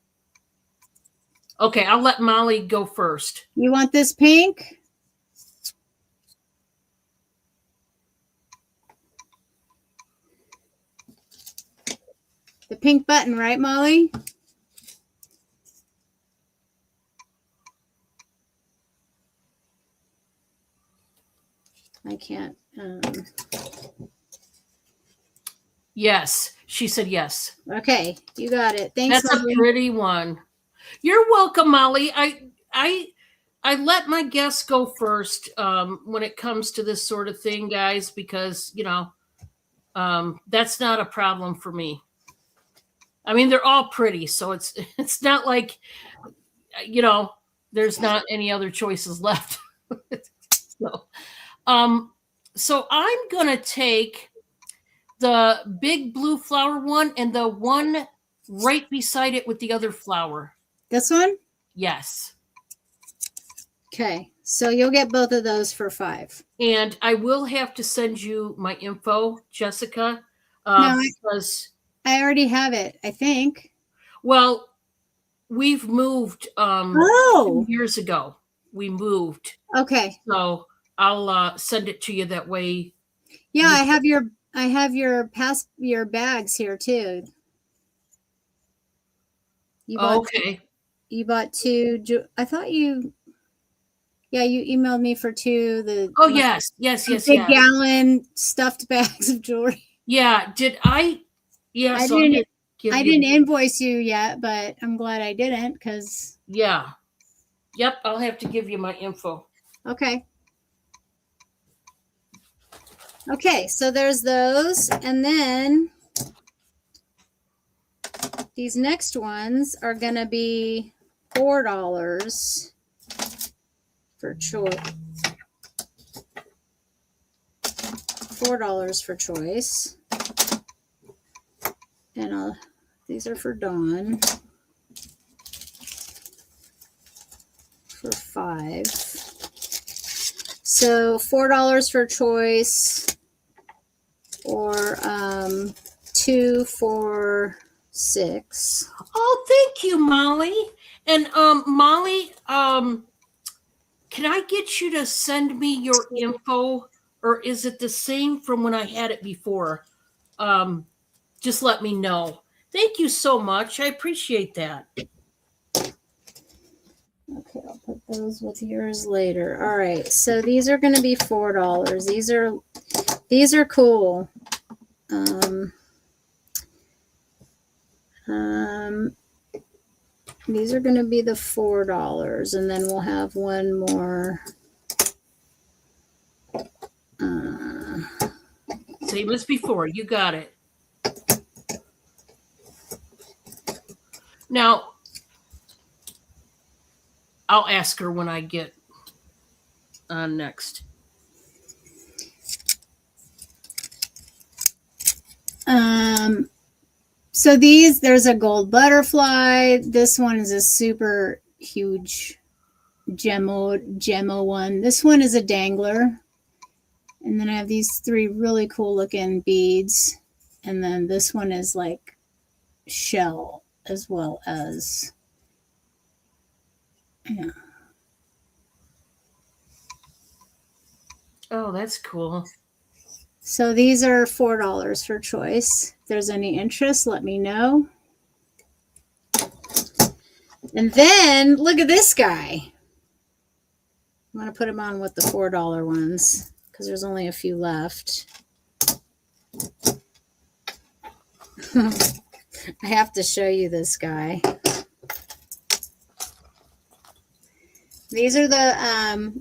Okay, I'll let Molly go first. You want this pink? The pink button, right, Molly? I can't. Yes, she said yes. Okay, you got it. Thanks, That's Molly. a pretty one. You're welcome, Molly. I let my guests go first when it comes to this sort of thing, guys, because that's not a problem for me. I mean, they're all pretty, so it's not like there's not any other choices left. so, um, so I'm gonna take the big blue flower one and the one right beside it with the other flower. This one? Yes. Okay, so you'll get both of those for $5. And I will have to send you my info, Jessica, No, because I already have it, I think. well, we've moved Oh, 2 years ago. We moved. okay. So I'll send it to you that way. Yeah, I have your bags here too. Okay. You bought two. I thought you. Yeah, you emailed me for two. Oh yes. Big gallon stuffed bags of jewelry. Yeah. Did I? Yeah. I So didn't. give I you didn't invoice you yet, but I'm glad I didn't because. Yeah. Yep. I'll have to give you my info. Okay. Okay, so there's those, and then these next ones are gonna be $4 for choice. $4 for choice, and these are for Dawn for $5. So $4 for choice, or 2 for $6. Oh, thank you, Molly. And Molly, can I get you to send me your info, or is it the same from when I had it before? Just let me know. Thank you so much. I appreciate that. Okay, I'll put those with yours later. All right, so these are going to be $4. These are cool. These are going to be the $4, and then we'll have one more. Same as before. You got it. Now, I'll ask her when I get on next. So there's a gold butterfly. This one is a super huge gemmo one. This one is a dangler. And then I have these 3 really cool looking beads. And then this one is like shell as well as, yeah. Oh, that's cool. So these are $4 for choice. If there's any interest, let me know. And then look at this guy. I'm going to put him on with the $4 ones because there's only a few left. I have to show you this guy. These are the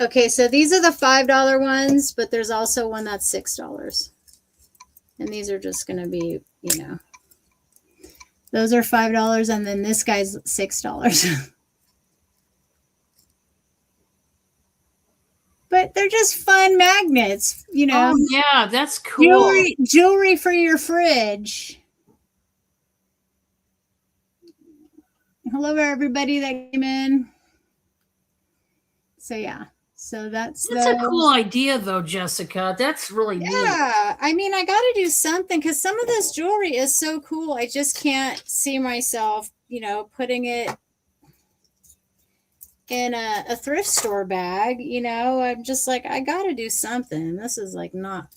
okay, so these are the $5 ones, but there's also one that's $6. And these are just going to be, those are $5, and then this guy's $6. But they're just fun magnets, Oh, yeah, that's cool. Jewelry for your fridge. Hello, everybody that came in. So, yeah. So that's a cool idea, though, Jessica. That's really neat. Yeah, I mean, I got to do something because some of this jewelry is so cool. I just can't see myself, putting it in a thrift store bag. I'm just like, I got to do something. This is like not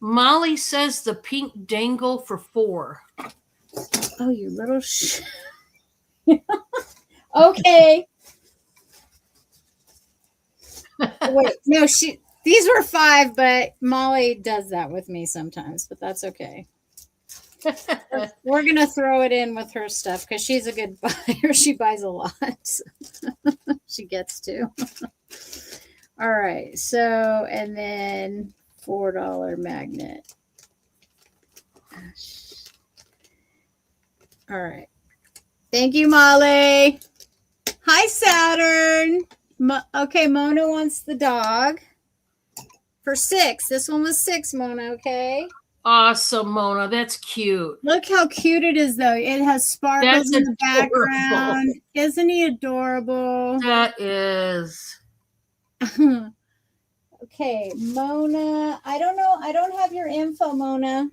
Molly says the pink dangle for 4. Oh, you little Okay. Wait, no, these were 5, but Molly does that with me sometimes, but that's okay. We're gonna throw it in with her stuff because she's a good buyer. She buys a lot. She gets to. All right, so and then $4 magnet. All right. Thank you, Molly. Hi, Saturn. Okay, Mona wants the dog for 6. This one was 6, Mona. Okay. Awesome, Mona. That's cute. Look how cute it is, though. It has sparkles That's in the adorable. background. Isn't he adorable? That is. Okay, Mona. I don't know. I don't have your info, Mona.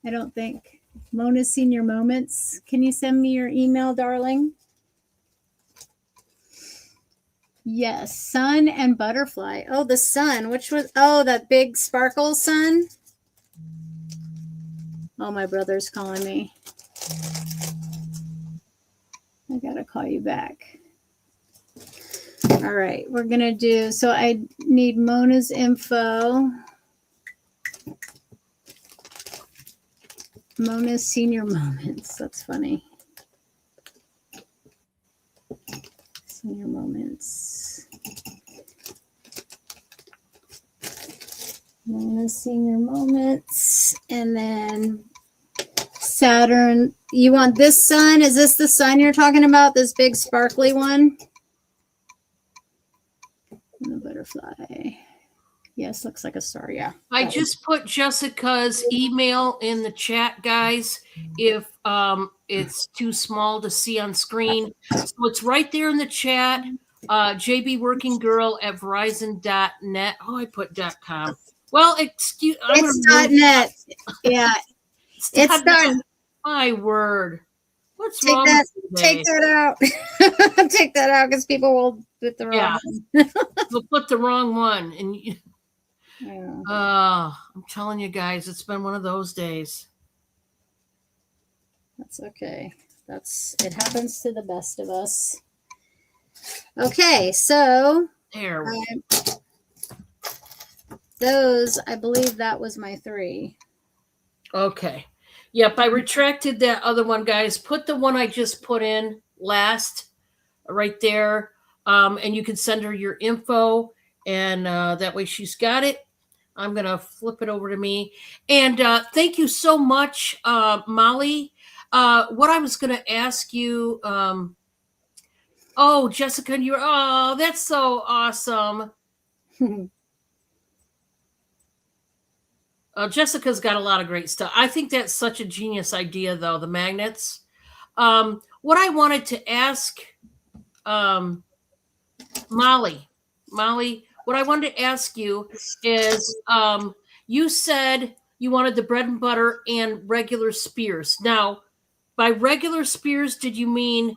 I don't think. Mona's Senior Moments. Can you send me your email, darling? Yes, sun and butterfly. Oh, the sun. Which was, oh, that big sparkle sun. Oh, my brother's calling me. I gotta call you back. All right, we're gonna do, so I need Mona's info. Mona's Senior Moments. That's funny. Senior Moments. Mona's Senior Moments. And then Saturn. You want this sun? Is this the sun you're talking about? This big sparkly one? And the butterfly. Yes, looks like a star. Yeah. I just put Jessica's email in the chat, guys. If it's too small to see on screen, so it's right there in the chat. jbworkinggirl@verizon.net. Oh, I put .com. Well, excuse. It's .net. Yeah, it's done. My word. What's take wrong that, with you today? Take that out. Take that out because people will put the wrong one. We'll put the wrong one. And Yeah. I'm telling you guys, it's been one of those days. That's okay. It happens to the best of us. Okay, so there those, I believe that was my 3. Okay. Yep, I retracted that other one, guys. Put the one I just put in last right there. And you can send her your info, and that way she's got it. I'm going to flip it over to me. And thank you so much, Molly. What I was going to ask you, Jessica, that's so awesome. Jessica's got a lot of great stuff. I think that's such a genius idea, though, the magnets. What I wanted to ask Molly, what I wanted to ask you is you said you wanted the bread and butter and regular spears. Now, by regular spears, did you mean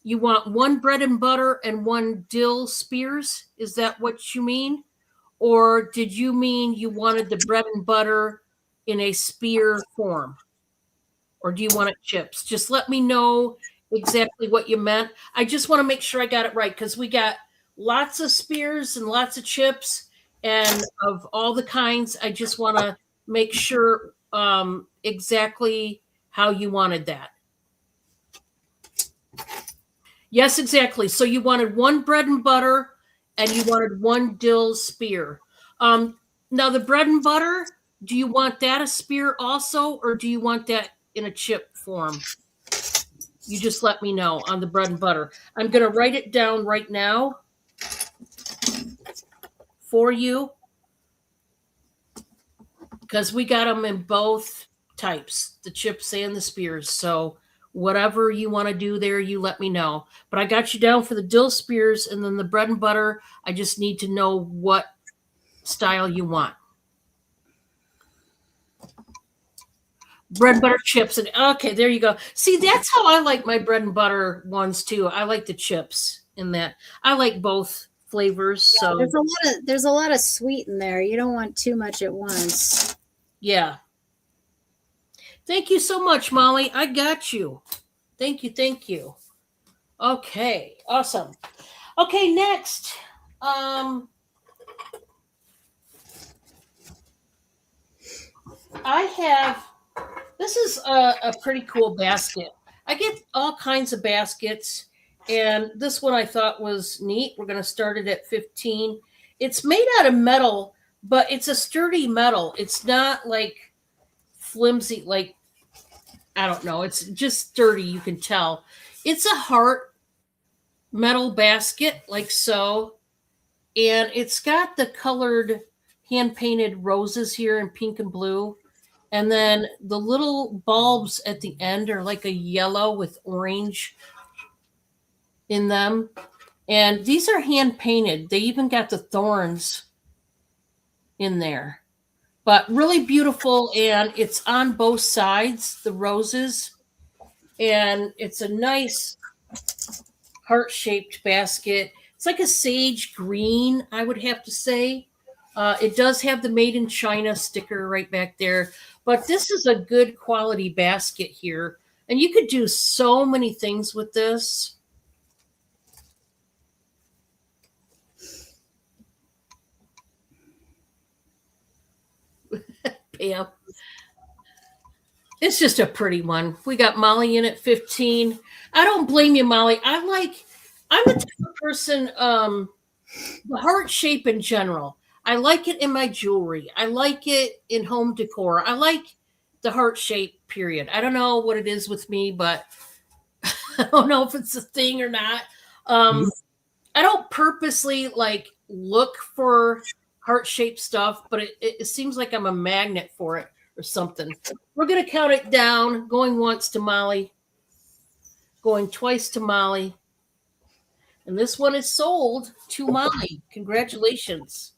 you want one bread and butter and one dill spears? Is that what you mean? Or did you mean you wanted the bread and butter in a spear form? Or do you want it chips? Just let me know exactly what you meant. I just want to make sure I got it right because we got lots of spears and lots of chips and of all the kinds. I just want to make sure exactly how you wanted that. Yes, exactly. So you wanted one bread and butter and you wanted one dill spear. Now the bread and butter, do you want that a spear also, or do you want that in a chip form? You just let me know on the bread and butter. I'm going to write it down right now for you because we got them in both types, the chips and the spears. So whatever you want to do there, you let me know. But I got you down for the dill spears, and then the bread and butter, I just need to know what style you want. Bread, butter, chips. And okay, there you go. See, that's how I like my bread and butter ones too. I like the chips in that. I like both flavors. Yeah, So there's a lot of sweet in there. You don't want too much at once. yeah. Thank you so much, Molly. I got you. Thank you. Thank you. Okay. Awesome. Okay, next. Um, I have this is a pretty cool basket. I get all kinds of baskets, and this one I thought was neat. We're going to start it at 15. It's made out of metal, but it's a sturdy metal. It's not like flimsy, like, I don't know. It's just sturdy, you can tell. It's a heart metal basket, like so. And it's got the colored hand painted roses here in pink and blue. And then the little bulbs at the end are like a yellow with orange in them. And these are hand painted. They even got the thorns in there. But really beautiful. And it's on both sides, the roses. And it's a nice heart shaped basket. It's like a sage green, I would have to say. It does have the made in China sticker right back there, but this is a good quality basket here. And you could do so many things with this. Pam. It's just a pretty one. We got Molly in at 15. I don't blame you, Molly. I'm the type of person, the heart shape in general. I like it in my jewelry. I like it in home decor. I like the heart shape, period. I don't know what it is with me, but I don't know if it's a thing or not. I don't purposely like look for heart shaped stuff, but it seems like I'm a magnet for it or something. We're going to count it down, going once to Molly, going twice to Molly. And this one is sold to Molly. Congratulations.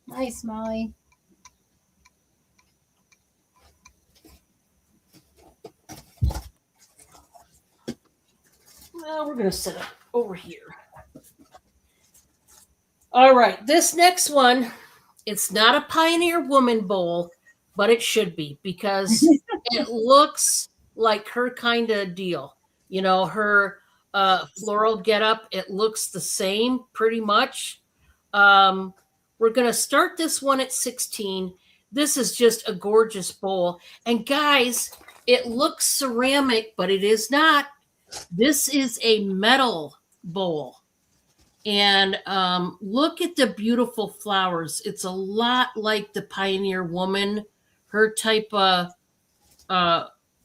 Nice, Molly. Well, we're going to set it over here. All right. This next one, it's not a Pioneer Woman bowl, but it should be because it looks like her kind of deal. You know, her floral getup, it looks the same pretty much. Um, we're going to start this one at 16. This is just a gorgeous bowl. And guys, it looks ceramic, but it is not. This is a metal bowl. And look at the beautiful flowers. It's a lot like the Pioneer Woman, her type of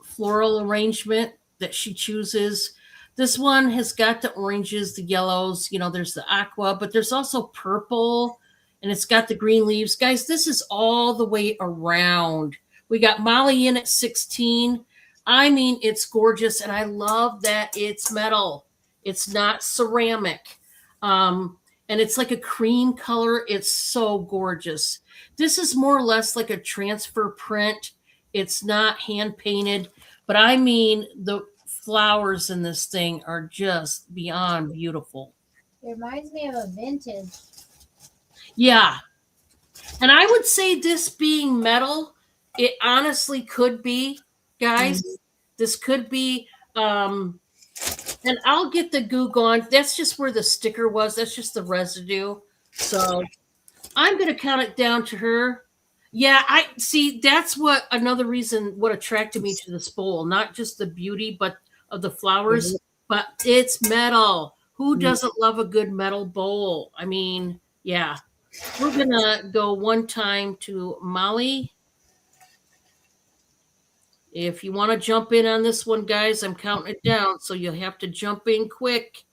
floral arrangement that she chooses. This one has got the oranges, the yellows, you know, there's the aqua, but there's also purple and it's got the green leaves. Guys, this is all the way around. We got Molly in at 16. I mean, it's gorgeous and I love that it's metal. It's not ceramic. And it's like a cream color. It's so gorgeous. This is more or less like a transfer print. It's not hand painted, but I mean, the flowers in this thing are just beyond beautiful. It reminds me of a vintage. Yeah. And I would say this being metal, it honestly could be, guys. This could be, and I'll get the goo gone. That's just where the sticker was. That's just the residue. So I'm going to count it down to her. Yeah, I see. That's what another reason what attracted me to this bowl, not just the beauty, but of the flowers, but it's metal. Who doesn't love a good metal bowl? I mean, yeah. We're going to go one time to Molly. If you want to jump in on this one, guys, I'm counting it down, so you'll have to jump in quick.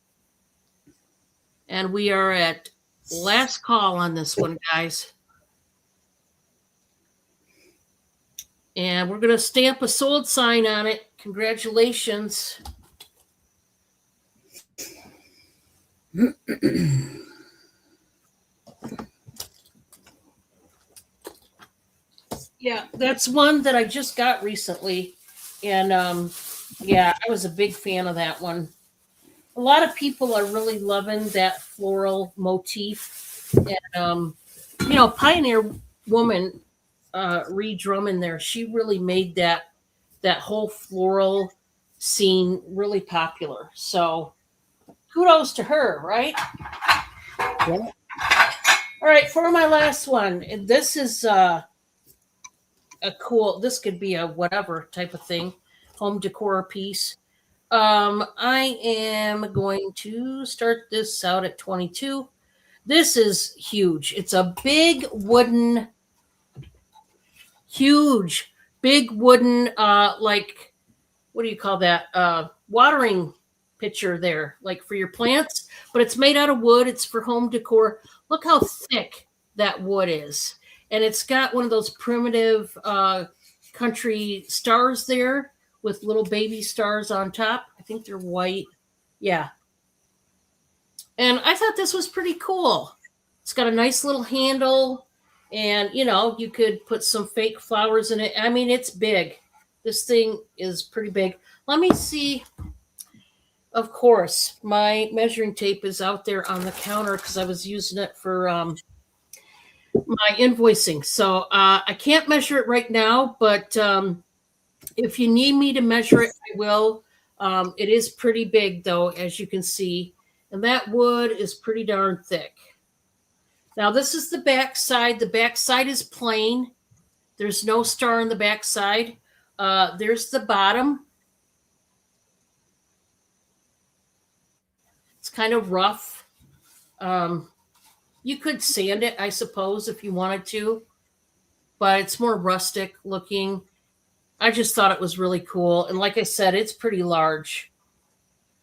And we are at last call on this one, guys. And we're going to stamp a sold sign on it. Congratulations. Yeah, that's one that I just got recently. And yeah, I was a big fan of that one. a lot of people are really loving that floral motif. And, Pioneer Woman, Ree Drummond there, she really made that whole floral scene really popular. So kudos to her, right? Yeah. All right, for my last one, and this is a cool. This could be a whatever type of thing, home decor piece. I am going to start this out at 22. This is huge. It's a huge, big wooden, like, what do you call that? Watering pitcher there, like for your plants, but it's made out of wood. It's for home decor. Look how thick that wood is. And it's got one of those primitive country stars there with little baby stars on top. I think they're white. Yeah. And I thought this was pretty cool. It's got a nice little handle, and you could put some fake flowers in it. I mean, it's big. This thing is pretty big. Let me see. Of course, my measuring tape is out there on the counter because I was using it for my invoicing. So I can't measure it right now, but if you need me to measure it, I will. It is pretty big, though, as you can see. And that wood is pretty darn thick. Now, this is the back side. The back side is plain. There's no star on the back side. There's the bottom. It's kind of rough. You could sand it, I suppose, if you wanted to, but it's more rustic looking. I just thought it was really cool. And like I said, it's pretty large.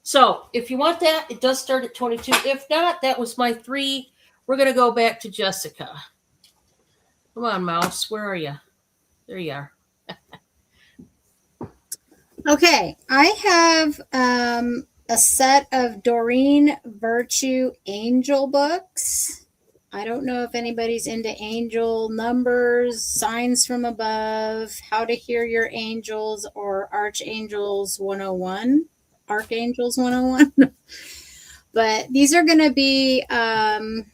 So if you want that, it does start at 22. If not, that was my 3. We're going to go back to Jessica. Come on, mouse. Where are you? There you are. Okay, I have a set of Doreen Virtue angel books. I don't know if anybody's into angel numbers, signs from above, how to hear your angels, or Archangels 101. Archangels 101. But these are going to be, they're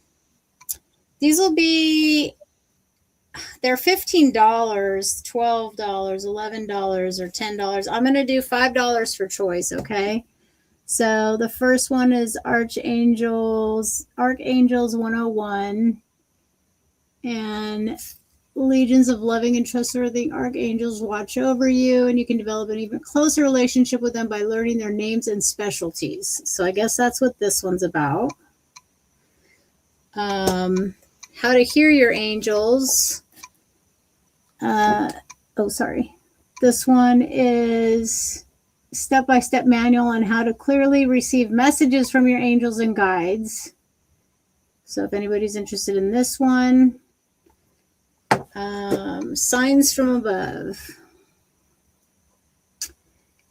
$15, $12, $11, or $10. I'm going to do $5 for choice, okay? So the first one is Archangels 101. And legions of loving and trustworthy archangels watch over you, and you can develop an even closer relationship with them by learning their names and specialties. So I guess that's what this one's about. How to hear your angels. This one is step-by-step manual on how to clearly receive messages from your angels and guides. So if anybody's interested in this one, signs from above.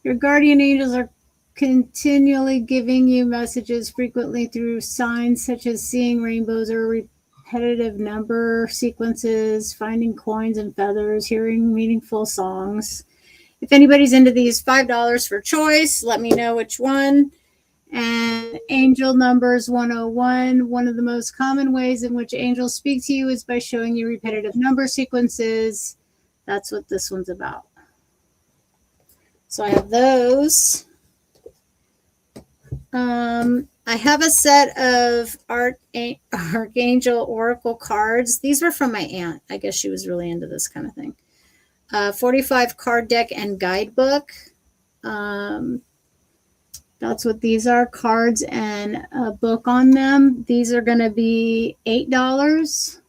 Your guardian angels are continually giving you messages frequently through signs such as seeing rainbows or repetitive number sequences, finding coins and feathers, hearing meaningful songs. If anybody's into these, $5 for choice. Let me know which one. And Angel Numbers 101. One of the most common ways in which angels speak to you is by showing you repetitive number sequences. That's what this one's about. So I have those. I have a set of Archangel Oracle cards. These were from my aunt. I guess she was really into this kind of thing. 45 card deck and guidebook. That's what these are, cards and a book on them. These are going to be $8.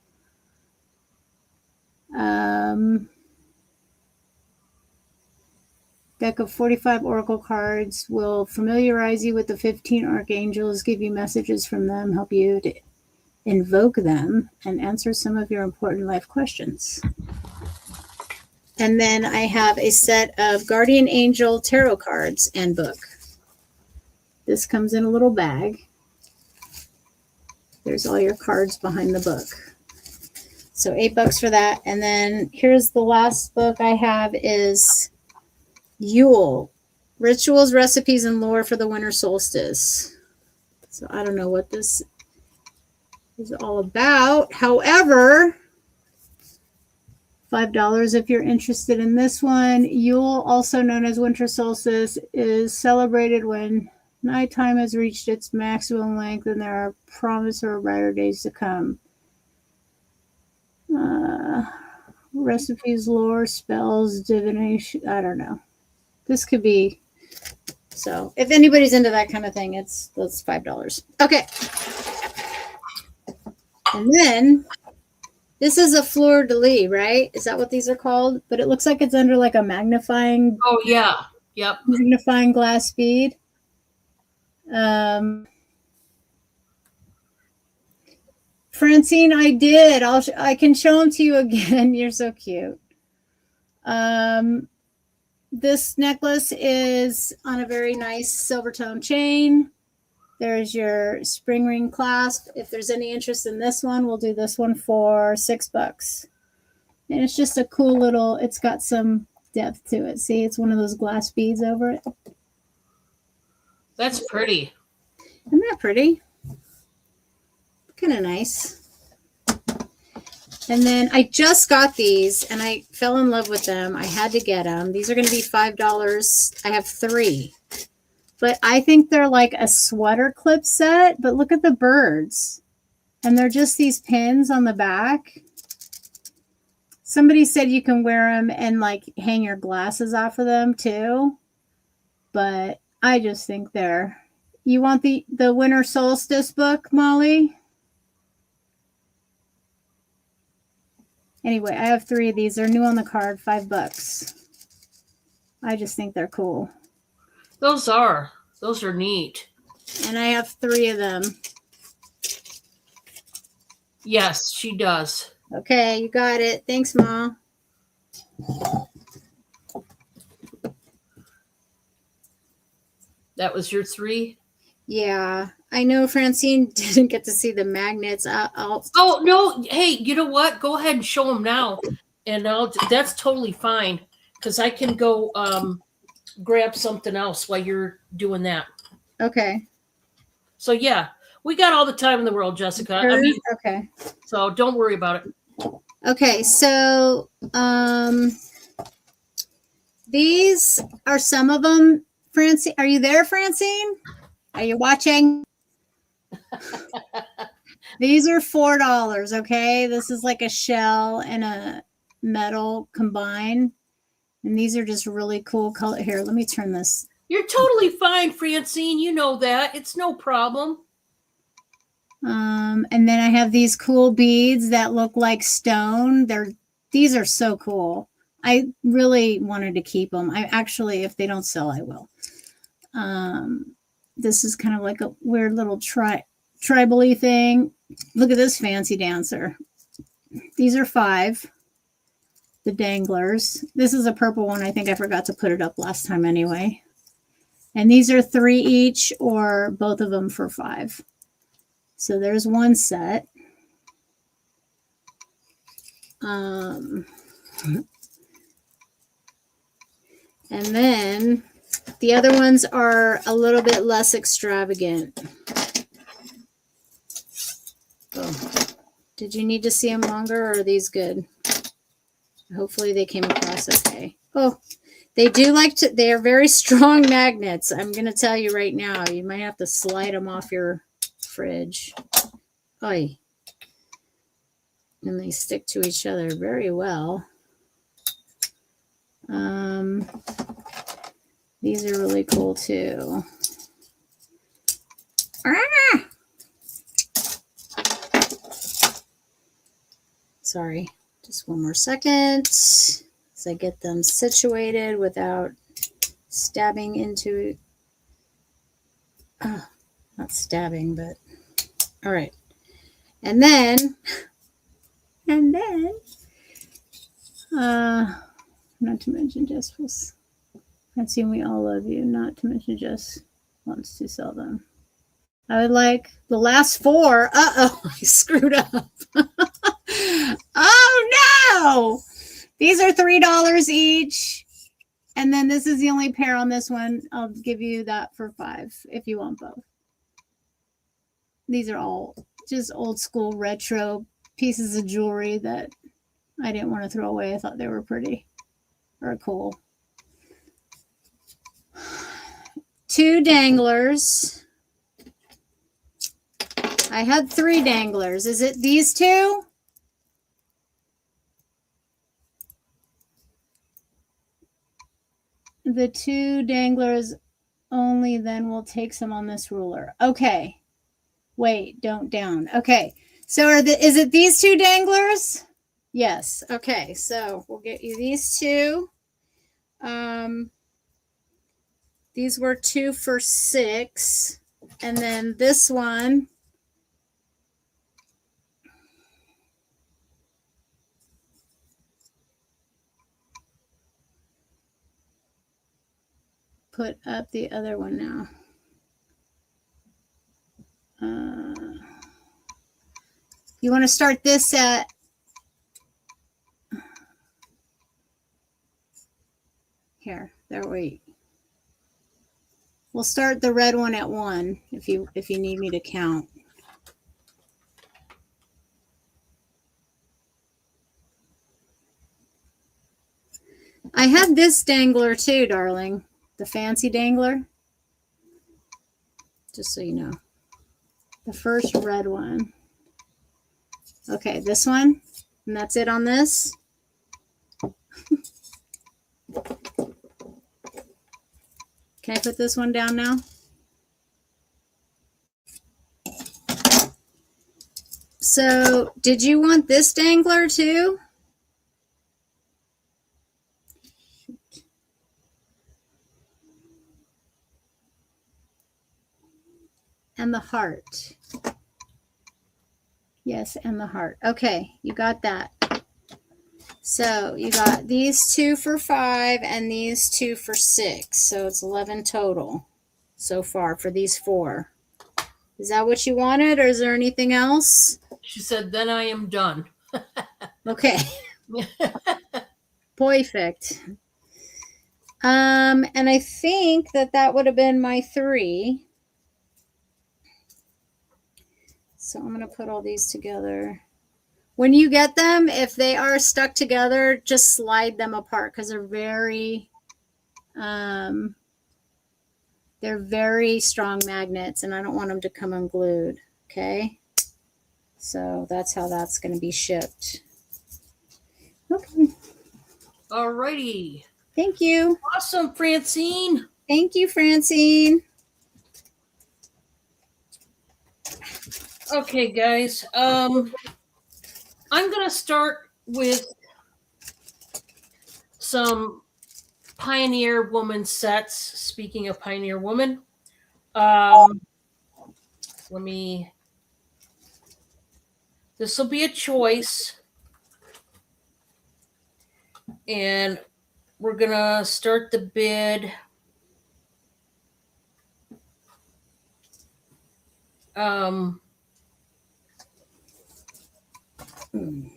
Deck of 45 oracle cards will familiarize you with the 15 archangels, give you messages from them, help you to invoke them, and answer some of your important life questions. And then I have a set of Guardian Angel tarot cards and book. This comes in a little bag. There's all your cards behind the book. So $8 for that. And then here's the last book I have is Yule Rituals, recipes, and lore for the winter solstice. So I don't know what this is all about. However, $5 if you're interested in this one. Yule, also known as winter solstice, is celebrated when nighttime has reached its maximum length and there are promise or brighter days to come. Recipes, lore, spells, divination. I don't know. This could be. So if anybody's into that kind of thing, that's $5. Okay. And then this is a fleur de lis, right? Is that what these are called? But it looks like it's under like a magnifying. Oh yeah. Yep. Magnifying glass bead. Francine, I did. I can show them to you again. You're so cute. This necklace is on a very nice silver tone chain. There's your spring ring clasp. If there's any interest in this one, we'll do this one for $6. And it's just a cool little, it's got some depth to it. See, it's one of those glass beads over it. That's pretty. Isn't that pretty? Kind of nice. And then I just got these and I fell in love with them. I had to get them. These are going to be $5. I have 3. But I think they're like a sweater clip set. But look at the birds. And they're just these pins on the back. Somebody said you can wear them and like hang your glasses off of them too. But I just think they're... You want the winter solstice book, Molly? Anyway, I have 3 of these. They're new on the card, $5. I just think they're cool. Those are neat. And I have 3 of them. Yes, she does. Okay, you got it. Thanks, Ma. That was your 3? Yeah. I know Francine didn't get to see the magnets. Oh, no. Hey, you know what? Go ahead and show them now. And that's totally fine. Because I can go grab something else while you're doing that. Okay. So, yeah. We got all the time in the world, Jessica. I mean, okay. So don't worry about it. Okay, so these are some of them. Francine, are you there, Francine? Are you watching? These are $4, okay? This is like a shell and a metal combined. And these are just really cool color. Here, let me turn this. You're totally fine, Francine. You know that. It's no problem. And then I have these cool beads that look like stone. These are so cool. I really wanted to keep them. I actually, if they don't sell, I will. This is kind of like a weird little tribal-y thing. Look at this fancy dancer. These are $5. The danglers. This is a purple one. I think I forgot to put it up last time anyway. And these are $3 each or both of them for $5. So there's one set. And then the other ones are a little bit less extravagant. Oh. Did you need to see them longer or are these good? Hopefully they came across okay. Oh, they do like to, they are very strong magnets. I'm going to tell you right now, you might have to slide them off your fridge. Oy. And they stick to each other very well. These are really cool too. Ah! Sorry, just one more second as I get them situated without stabbing into, not stabbing, but all right. And then, not to mention Jess was, Francine, we all love you. Not to mention Jess wants to sell them. I would like the last 4. Uh-oh, I screwed up. Oh, no. These are $3 each. And then this is the only pair on this one. I'll give you that for $5 if you want both. These are all just old school retro pieces of jewelry that I didn't want to throw away. I thought they were pretty or cool. 2 danglers. I had 3 danglers. Is it these 2? The 2 danglers only, then we'll take some on this ruler. Okay. Wait, don't down. Okay. So is it these 2 danglers? Yes. Okay. So we'll get you these 2. These were 2 for $6. And then this one, put up the other one now. You want to start this at here. There, wait. We'll start the red one at 1 if you need me to count. I had this dangler too, darling. The fancy dangler. Just so you know. The first red one. Okay, this one. And that's it on this. Can I put this one down now? So, did you want this dangler too? And the heart. Yes, and the heart. Okay, you got that. So you got these 2 for $5 and these 2 for $6. So it's 11 total so far for these 4. Is that what you wanted, or is there anything else? She said, then I am done. Okay. Perfect. And I think that would have been my 3. So I'm going to put all these together. When you get them, if they are stuck together, just slide them apart because they're very strong magnets, and I don't want them to come unglued. Okay. So that's how that's going to be shipped. Okay. All righty. Thank you. Awesome, Francine. Thank you, Francine. Okay, guys. I'm going to start with some Pioneer Woman sets. Speaking of Pioneer Woman, this will be a choice. And we're going to start the bid.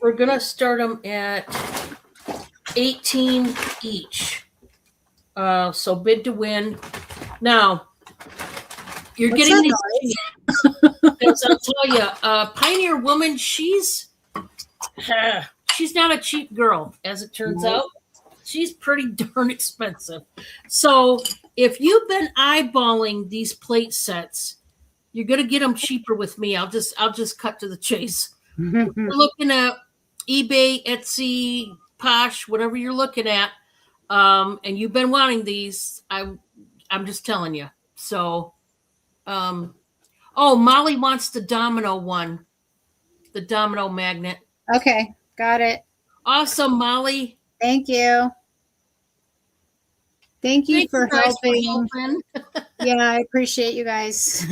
We're going to start them at 18 each. So bid to win. Now, you're What's getting that these. As I'll tell you, Pioneer Woman, she's not a cheap girl, as it turns out. She's pretty darn expensive. So if you've been eyeballing these plate sets, you're going to get them cheaper with me. I'll just cut to the chase. If you're looking at eBay, Etsy, Posh, whatever you're looking at, and you've been wanting these, I'm just telling you. So, Molly wants the domino one, the domino magnet. Okay, got it. Awesome, Molly. Thank you. Thank you for helping. Yeah, I appreciate you guys.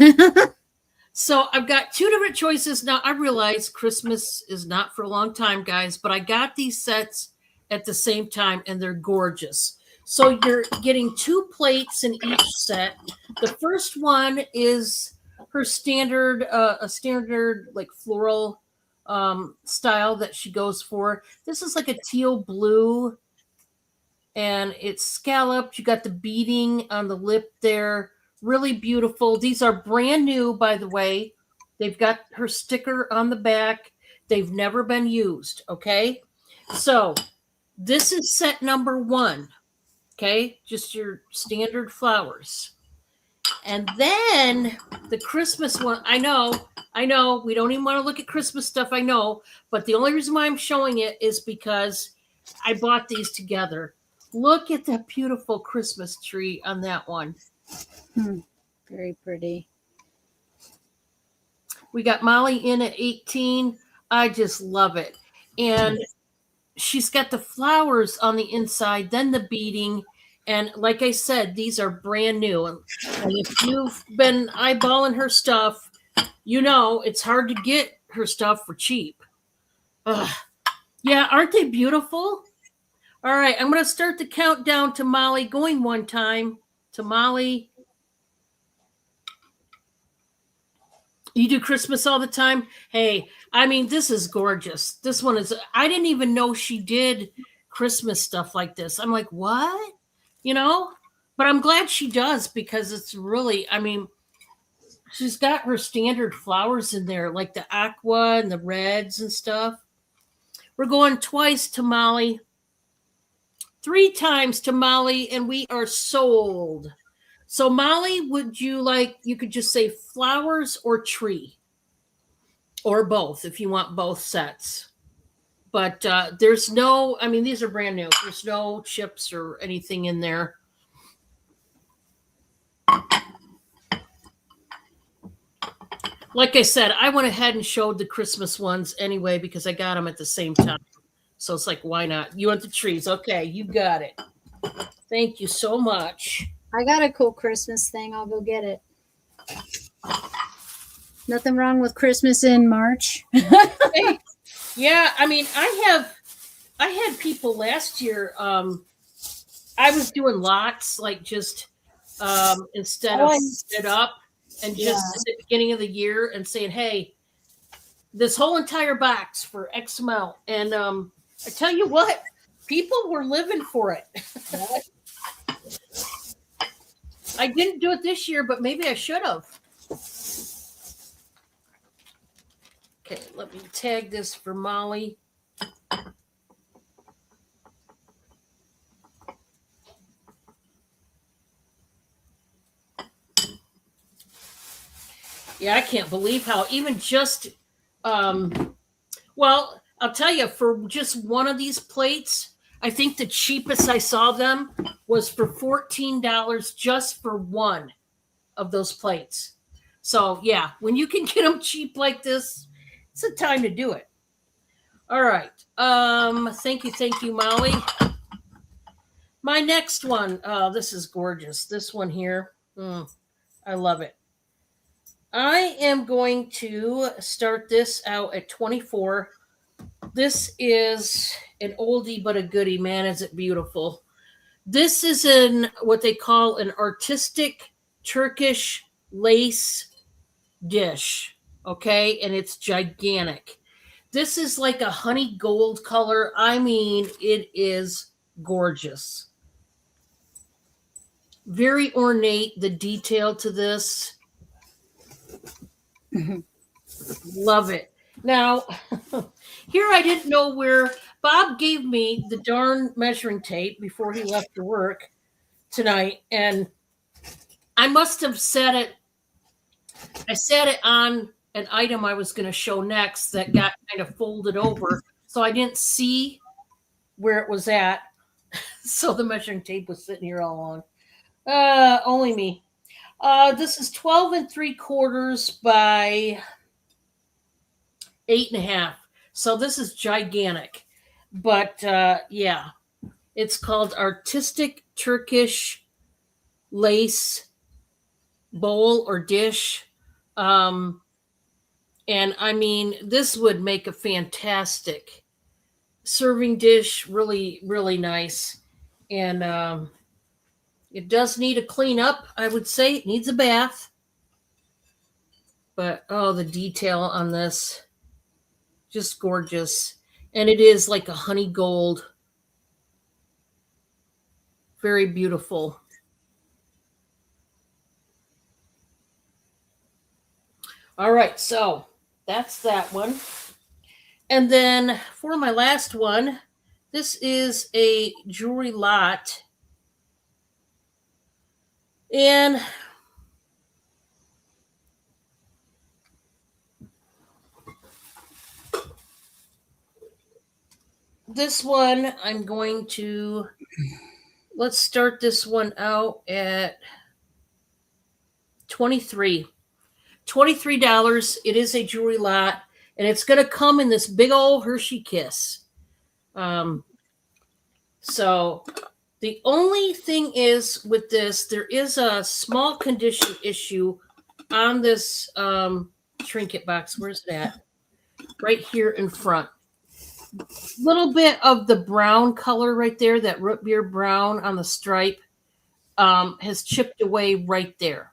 So I've got 2 different choices. Now, I realize Christmas is not for a long time, guys, but I got these sets at the same time, and they're gorgeous. So you're getting 2 plates in each set. The first one is her standard, a standard like floral style that she goes for. This is like a teal blue and it's scalloped. You got the beading on the lip there. Really beautiful. These are brand new, by the way. They've got her sticker on the back. They've never been used. Okay. So this is set number one. Okay. Just your standard flowers. And then the Christmas one, I know, we don't even want to look at Christmas stuff, I know, but the only reason why I'm showing it is because I bought these together. Look at that beautiful Christmas tree on that one. Very pretty. We got Molly in at 18. I just love it. And she's got the flowers on the inside, then the beading. And like I said, these are brand new. And if you've been eyeballing her stuff, you know it's hard to get her stuff for cheap. Ugh. Yeah, aren't they beautiful? All right, I'm going to start the countdown to Molly going one time. To Molly. You do Christmas all the time? Hey, I mean, this is gorgeous. This one is, I didn't even know she did Christmas stuff like this. I'm like, what? You know? But I'm glad she does because it's really, I mean, she's got her standard flowers in there, like the aqua and the reds and stuff. We're going twice to Molly, 3 times to Molly, and we are sold. So, Molly, would you like, you could just say flowers or tree? Or both if you want both sets. But there's no, I mean, these are brand new. There's no chips or anything in there. Like I said, I went ahead and showed the Christmas ones anyway because I got them at the same time. So it's like, why not? You want the trees? Okay, you got it. Thank you so much. I got a cool Christmas thing. I'll go get it. Nothing wrong with Christmas in March. Hey, yeah, I mean, I had people last year. I was doing lots, like just instead of it up and just at the beginning of the year and saying, hey, this whole entire box for X amount. And I tell you what, people were living for it. I didn't do it this year, but maybe I should have. Okay, let me tag this for Molly. Yeah, I can't believe how even just, well, I'll tell you, for just one of these plates, I think the cheapest I saw them was for $14 just for one of those plates. So, yeah, when you can get them cheap like this, it's a time to do it. All right. Thank you, Molly. My next one, this is gorgeous. This one here, I love it. I am going to start this out at 24. This is an oldie but a goodie. Man, is it beautiful. This is in what they call an artistic Turkish lace dish. Okay, and it's gigantic. This is like a honey gold color. I mean, it is gorgeous. Very ornate, the detail to this. Love it. Now, here I didn't know where Bob gave me the darn measuring tape before he left to work tonight, and I must have set it. I set it on an item I was going to show next that got kind of folded over, so I didn't see where it was at. So the measuring tape was sitting here all along. Only me. This is 12 3/4 by 8.5. So this is gigantic. But yeah, it's called Artistic Turkish Lace Bowl or Dish. And I mean, this would make a fantastic serving dish. Really, really nice. And it does need a cleanup, I would say. It needs a bath. But oh, the detail on this, just gorgeous. And it is like a honey gold. Very beautiful. All right, so that's that one. And then for my last one, this is a jewelry lot. And this one, I'm going to, let's start this one out at 23 $23. It is a jewelry lot, and it's going to come in this big old Hershey kiss. So the only thing is with this, there is a small condition issue on this trinket box. Where's it at? Right here in front. Little bit of the brown color right there, that root beer brown on the stripe, has chipped away right there.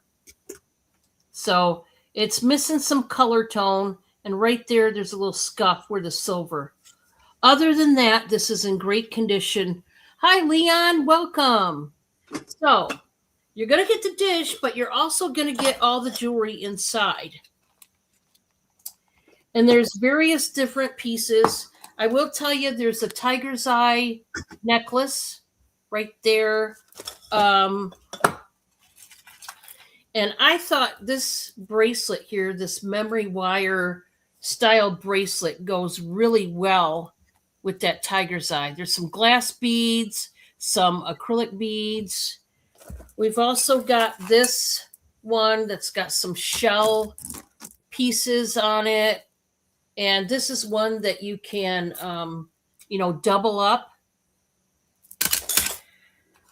So it's missing some color tone, and right there, there's a little scuff where the silver. Other than that, this is in great condition. Hi, Leon. Welcome. So you're going to get the dish, but you're also going to get all the jewelry inside. And there's various different pieces. I will tell you, there's a tiger's eye necklace right there. And I thought this bracelet here, this memory wire style bracelet, goes really well with that tiger's eye. There's some glass beads, some acrylic beads. We've also got this one that's got some shell pieces on it. And this is one that you can, double up.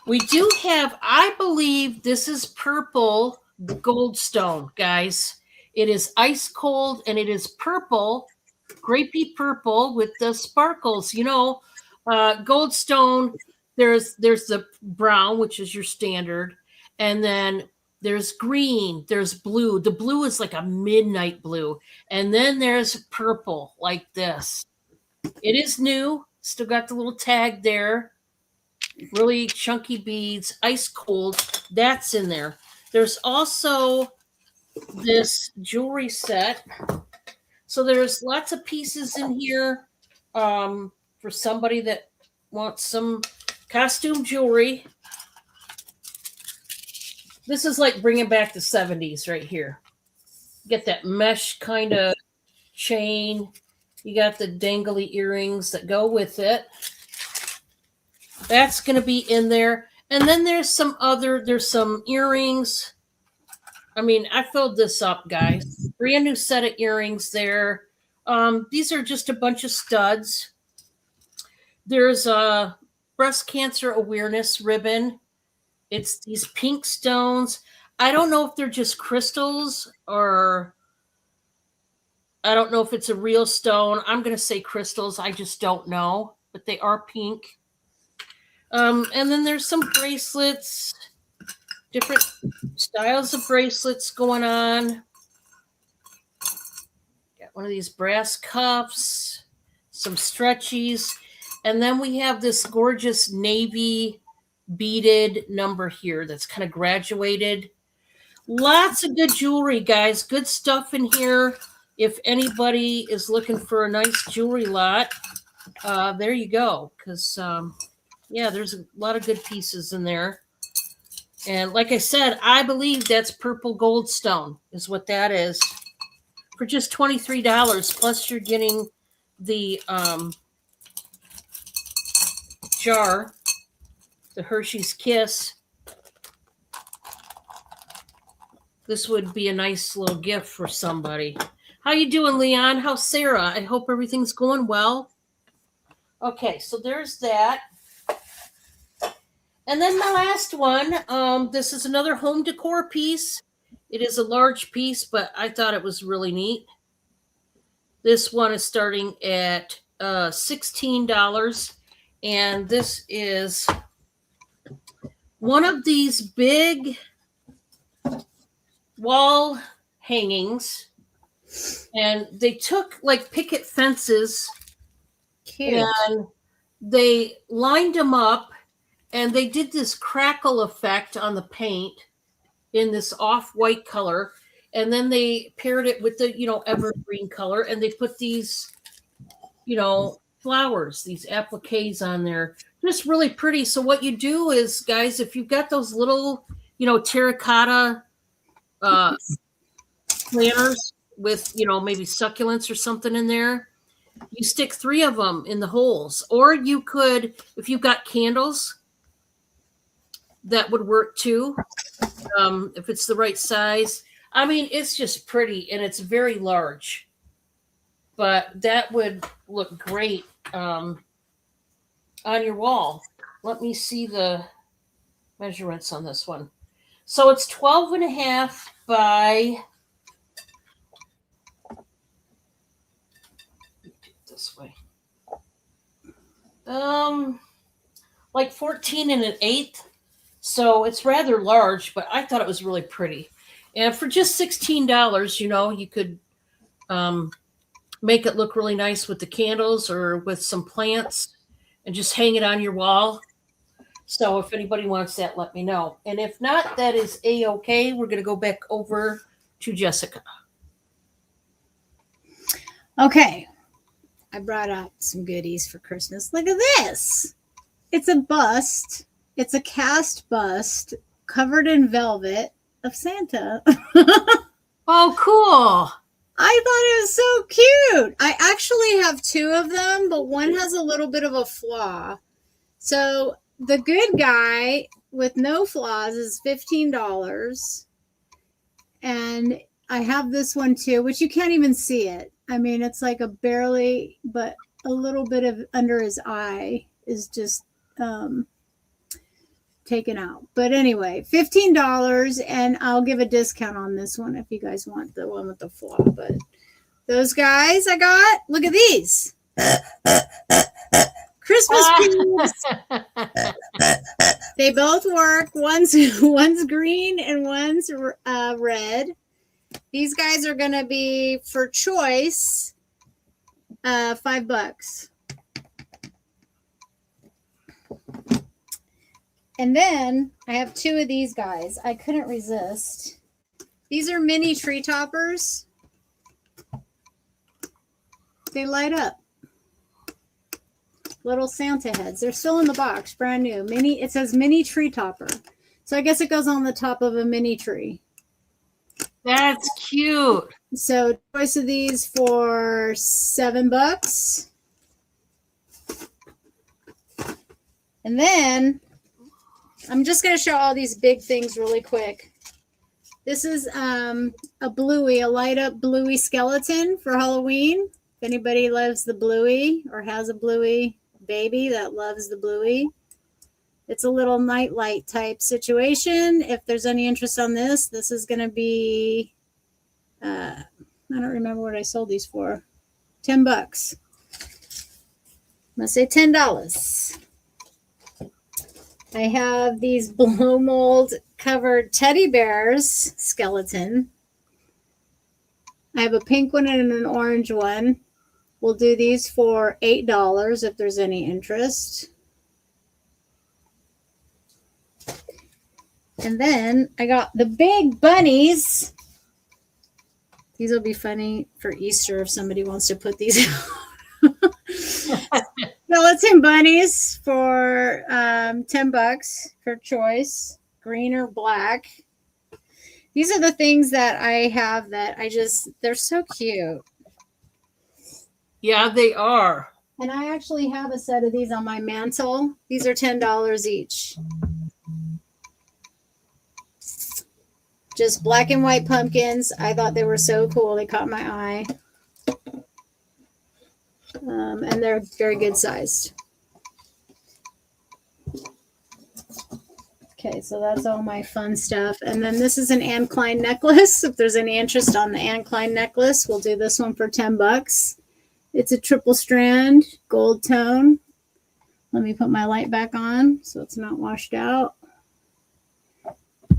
We do have, I believe this is purple goldstone, guys. It is ice cold, and it is purple, grapey purple with the sparkles. Goldstone, there's the brown, which is your standard, and then there's green, there's blue. The blue is like a midnight blue, and then there's purple like this. It is new, still got the little tag there. Really chunky beads, ice cold. That's in there. There's also this jewelry set. So there's lots of pieces in here for somebody that wants some costume jewelry. This is like bringing back the 70s right here. Get that mesh kind of chain. You got the dangly earrings that go with it. That's going to be in there. And then there's some earrings. I mean, I filled this up, guys. Brand new set of earrings there. These are just a bunch of studs. There's a breast cancer awareness ribbon. It's these pink stones. I don't know if they're just crystals, or I don't know if it's a real stone. I'm going to say crystals. I just don't know, but they are pink. And then there's some bracelets, different styles of bracelets going on. Got one of these brass cuffs, some stretchies, and then we have this gorgeous navy beaded number here that's kind of graduated. Lots of good jewelry, guys. Good stuff in here. If anybody is looking for a nice jewelry lot, there you go. Because there's a lot of good pieces in there. And like I said, I believe that's purple goldstone is what that is. For just $23, plus you're getting the jar, the Hershey's Kiss. This would be a nice little gift for somebody. How you doing, Leon? How's Sarah? I hope everything's going well. Okay, so there's that. And then my last one, this is another home decor piece. It is a large piece, but I thought it was really neat. This one is starting at $16, and this is one of these big wall hangings, and they took like picket fences. Cute. And they lined them up, and they did this crackle effect on the paint in this off-white color, and then they paired it with the evergreen color, and they put these flowers, these appliques on there, just really pretty. So what you do is, guys, if you've got those little terracotta planters with maybe succulents or something in there, you stick 3 of them in the holes. Or you could, if you've got candles, that would work too, if it's the right size. I mean, it's just pretty, and it's very large, but that would look great on your wall. Let me see the measurements on this one. So it's 12.5 by this way. Like 14 1/8. So it's rather large, but I thought it was really pretty. And for just $16, you could make it look really nice with the candles or with some plants and just hang it on your wall. So if anybody wants that, let me know. And if not, that is A-okay. We're going to go back over to Jessica. Okay. I brought out some goodies for Christmas. Look at this. It's a bust. It's a cast bust covered in velvet of Santa. Oh, cool. I thought it was so cute. I actually have 2 of them, but one has a little bit of a flaw. So the good guy with no flaws is $15. And I have this one too, which you can't even see it. I mean, it's like a barely, but a little bit of under his eye is just taken out. But anyway, $15, and I'll give a discount on this one if you guys want the one with the flaw. But those guys I got, look at these. Christmas trees. They both work. One's green and one's red. These guys are going to be, for choice, $5. And then I have 2 of these guys. I couldn't resist. These are mini tree toppers. They light up. Little Santa heads. They're still in the box, brand new. Mini. It says mini tree topper. So I guess it goes on the top of a mini tree. That's cute. So choice of these for $7. And then I'm just going to show all these big things really quick. This is a bluey, a light up bluey skeleton for Halloween. If anybody loves the bluey or has a bluey baby that loves the bluey, it's a little nightlight type situation. If there's any interest on this, this is going to be, I don't remember what I sold these for. $10. Let's say $10. I have these blow mold covered teddy bears skeleton. I have a pink one and an orange one. We'll do these for $8 if there's any interest. And then I got the big bunnies. These will be funny for Easter if somebody wants to put these out. Skeleton bunnies for $10 for choice, green or black. These are the things that I have that they're so cute. Yeah, they are. And I actually have a set of these on my mantle. These are $10 each. Just black and white pumpkins. I thought they were so cool. They caught my eye. And they're very good sized. Okay, so that's all my fun stuff. And then this is an Anne Klein necklace. If there's any interest on the Anne Klein necklace, we'll do this one for $10. It's a triple strand gold tone. Let me put my light back on so it's not washed out.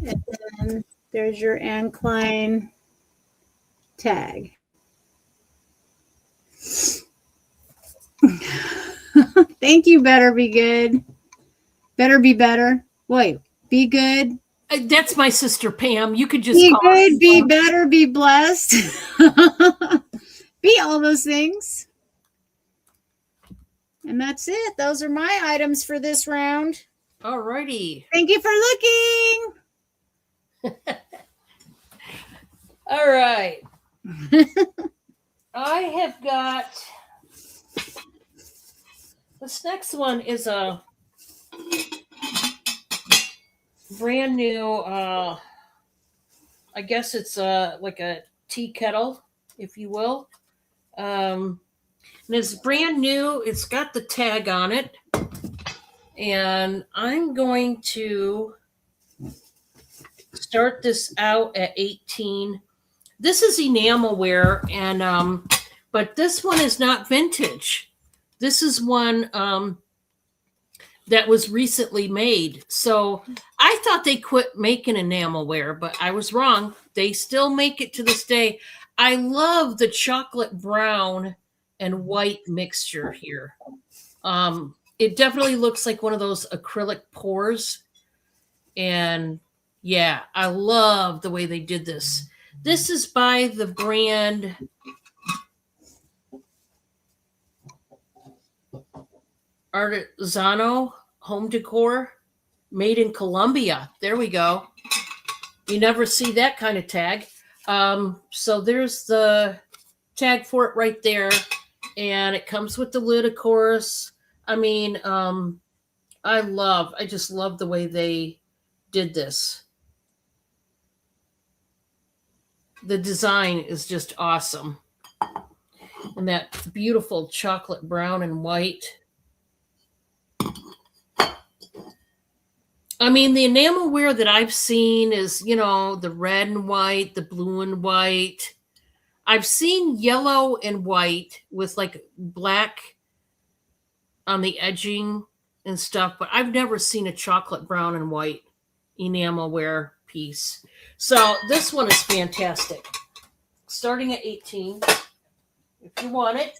And then there's your Anne Klein tag. Thank you, Better Be Good. Better be better. Wait, be good. That's my sister Pam. You could just Be call her good, be Pam. better, be blessed. Be all those things. And that's it. Those are my items for this round. Alrighty. Thank you for looking. All right. I have got this next one is a brand new I guess it's like a tea kettle, if you will. And it's brand new. It's got the tag on it. And I'm going to start this out at 18. This is enamelware, and but this one is not vintage. This is one that was recently made. So I thought they quit making enamelware, but I was wrong. They still make it to this day. I love the chocolate brown and white mixture here. It definitely looks like one of those acrylic pours. And yeah, I love the way they did this. This is by the brand Artisano Home Decor, made in Colombia. There we go. You never see that kind of tag. So there's the tag for it right there. And it comes with the lid, of course. I mean, I just love the way they did this. The design is just awesome. And that beautiful chocolate brown and white. I mean, the enamelware that I've seen is, the red and white, the blue and white. I've seen yellow and white with like black on the edging and stuff, but I've never seen a chocolate brown and white enamelware piece. So this one is fantastic. Starting at 18, if you want it.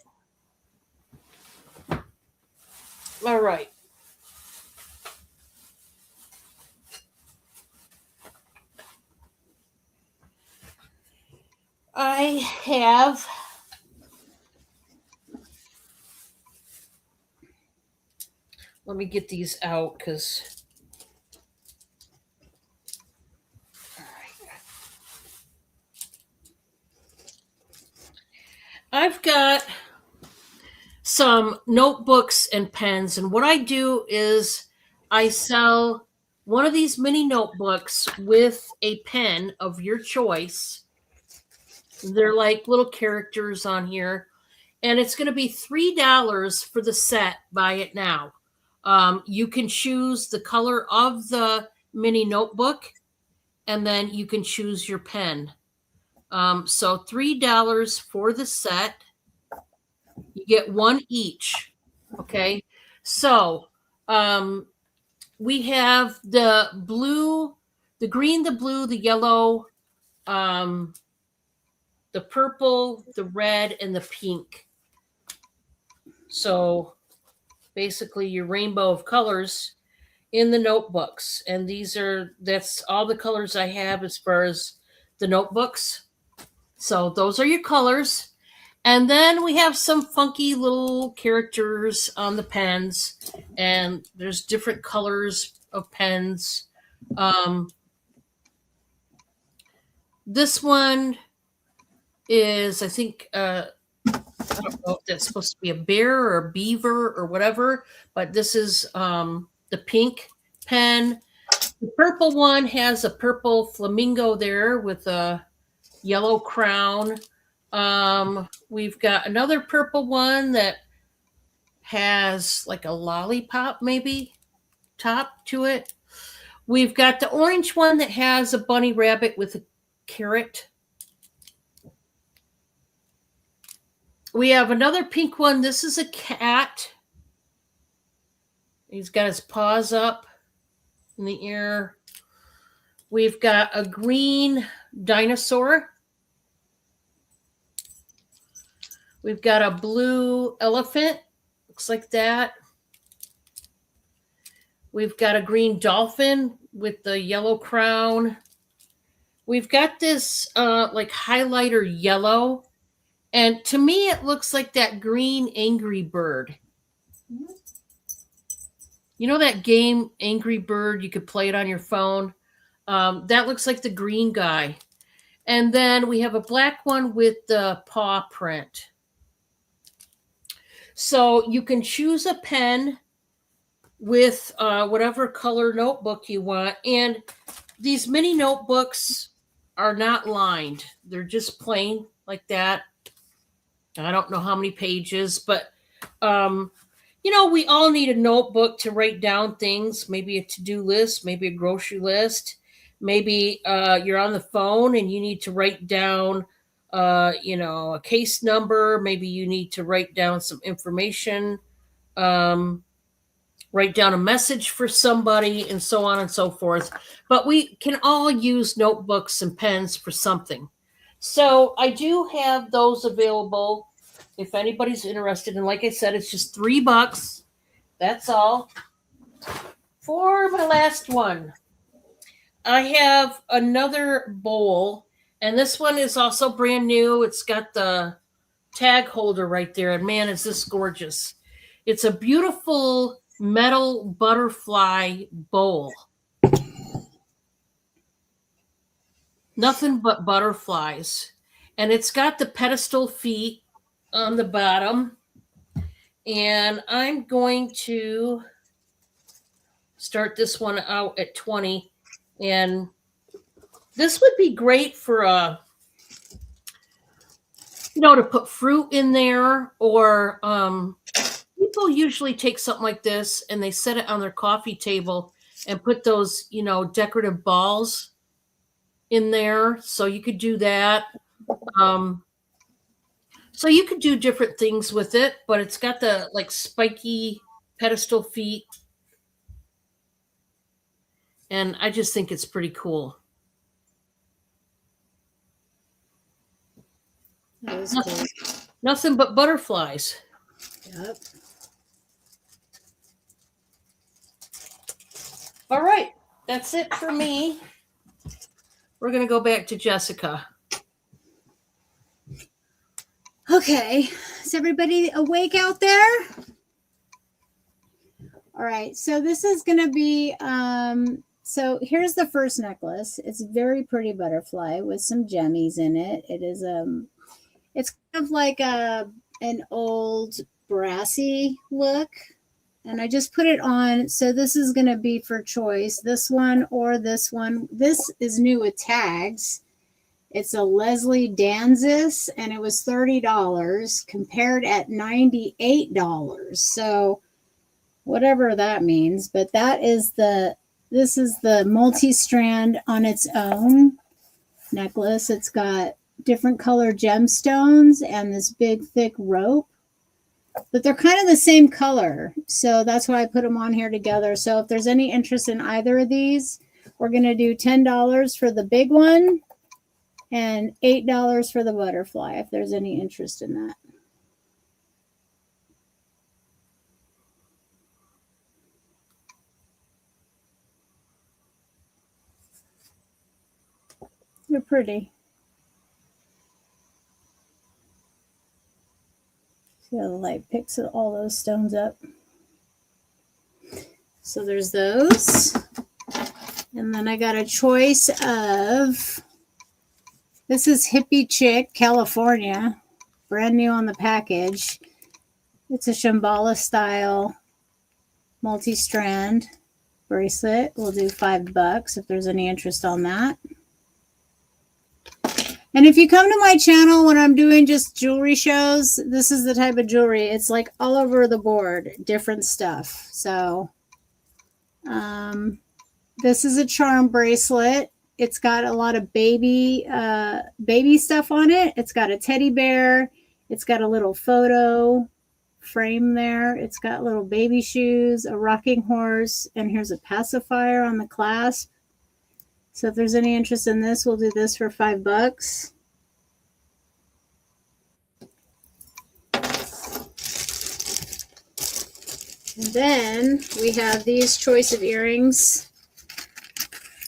All right. I have let me get these out because I've got some notebooks and pens, and what I do is I sell one of these mini notebooks with a pen of your choice. They're like little characters on here, and it's going to be $3 for the set. Buy it now. You can choose the color of the mini notebook, and then you can choose your pen. So $3 for the set. You get one each. Okay. So we have the blue, the green, the blue, the yellow, the purple, the red, and the pink. So basically your rainbow of colors in the notebooks. And that's all the colors I have as far as the notebooks. So those are your colors. And then we have some funky little characters on the pens, and there's different colors of pens. This one is, I think, I don't know if that's supposed to be a bear or a beaver or whatever, but this is the pink pen. The purple one has a purple flamingo there with a yellow crown. We've got another purple one that has like a lollipop maybe top to it. We've got the orange one that has a bunny rabbit with a carrot. We have another pink one. This is a cat. He's got his paws up in the air. We've got a green dinosaur. We've got a blue elephant. Looks like that. We've got a green dolphin with the yellow crown. We've got this like highlighter yellow. And to me, it looks like that green Angry Bird. You know that game Angry Bird? You could play it on your phone. That looks like the green guy. And then we have a black one with the paw print. So you can choose a pen with whatever color notebook you want. And these mini notebooks are not lined, they're just plain like that. I don't know how many pages, but we all need a notebook to write down things, maybe a to-do list, maybe a grocery list, maybe you're on the phone and you need to write down a case number, maybe you need to write down some information, write down a message for somebody, and so on and so forth. But we can all use notebooks and pens for something. So I do have those available if anybody's interested. And like I said, it's just $3. That's all. For my last one, I have another bowl, and this one is also brand new. It's got the tag holder right there, and man, is this gorgeous. It's a beautiful metal butterfly bowl. Nothing but butterflies. And it's got the pedestal feet on the bottom. And I'm going to start this one out at 20. And this would be great for to put fruit in there, or people usually take something like this and they set it on their coffee table and put those, decorative balls in there. So you could do that. So you could do different things with it, but it's got the like spiky pedestal feet. And I just think it's pretty cool. That was cool. Nothing but butterflies. Yep. All right. That's it for me. We're going to go back to Jessica. Okay. Is everybody awake out there? All right. So this is going to be, so here's the first necklace. It's a very pretty butterfly with some gemmies in it. It is, it's kind of like an old brassy look. And I just put it on. So this is going to be for choice, this one or this one. This is new with tags. It's a Leslie Danzis, and it was $30 compared at $98. So whatever that means, but this is the multi-strand on its own necklace. It's got different color gemstones and this big thick rope, but they're kind of the same color. So that's why I put them on here together. So if there's any interest in either of these, we're going to do $10 for the big one and $8 for the butterfly, if there's any interest in that. They're pretty. See how the light picks all those stones up. So there's those. And then I got a choice of, this is Hippie Chick, California. Brand new on the package. It's a Shambhala style multi-strand bracelet. We'll do $5 if there's any interest on that. And if you come to my channel when I'm doing just jewelry shows, this is the type of jewelry. It's like all over the board, different stuff. So this is a charm bracelet. It's got a lot of baby stuff on it. It's got a teddy bear. It's got a little photo frame there. It's got little baby shoes, a rocking horse, and here's a pacifier on the clasp. So if there's any interest in this, we'll do this for $5. And then we have these choice of earrings.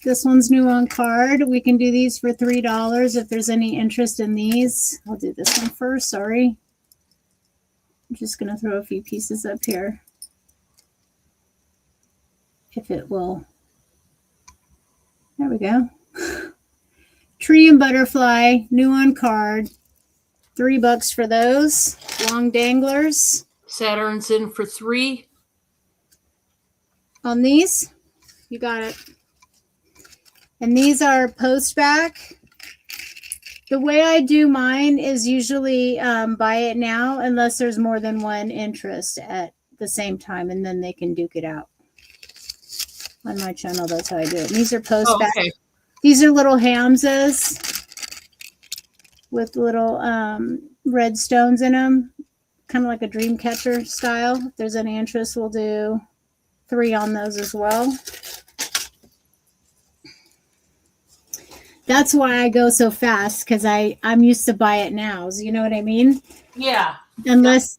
This one's new on card. We can do these for $3 if there's any interest in these. I'll do this one first. Sorry. I'm just going to throw a few pieces up here. If it will. There we go. Tree and butterfly, new on card. $3 for those. Long danglers. Saturn's in for $3. On these, you got it. And these are post back. The way I do mine is usually buy it now unless there's more than one interest at the same time, and then they can duke it out. On my channel, that's how I do it. And these are post back. Okay. These are little Hamzas with little red stones in them, kind of like a dream catcher style. If there's any interest, we'll do 3 on those as well. That's why I go so fast, because I'm used to buy it nows. You know what I mean? Yeah. Unless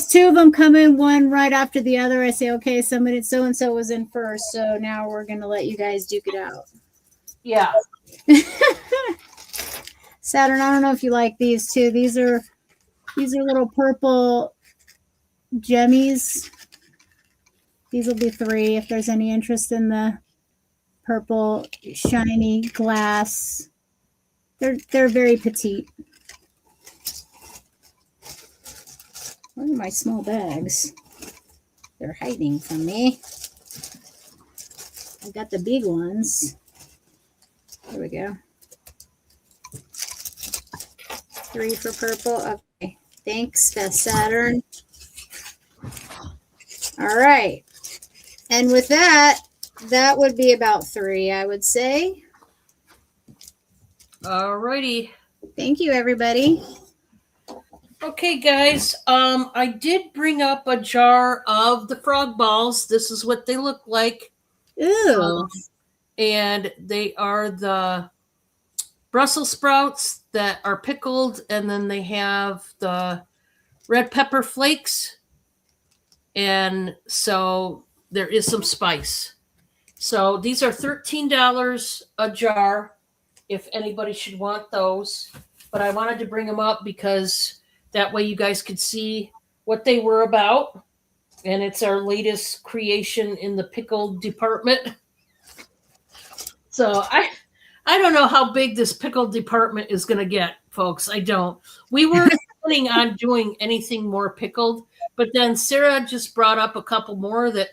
2 of them come in one right after the other, I say, okay, somebody so and so was in first, so now we're gonna let you guys duke it out. Yeah. Saturn, I don't know if you like these too. These are little purple gemmies. These will be 3 if there's any interest in the purple shiny glass. They're very petite. Where are my small bags? They're hiding from me. I got the big ones. There we go. 3 for purple. Okay. Thanks, Saturn. All right. And with that would be about 3, I would say. Alrighty. Thank you, everybody. Okay, guys. I did bring up a jar of the frog balls. This is what they look like. Ooh. And they are the Brussels sprouts that are pickled, and then they have the red pepper flakes. And so there is some spice. So these are $13 a jar if anybody should want those. But I wanted to bring them up because that way you guys could see what they were about. And it's our latest creation in the pickle department. So I don't know how big this pickle department is going to get, folks. I don't. We weren't planning on doing anything more pickled, but then Sarah just brought up a couple more that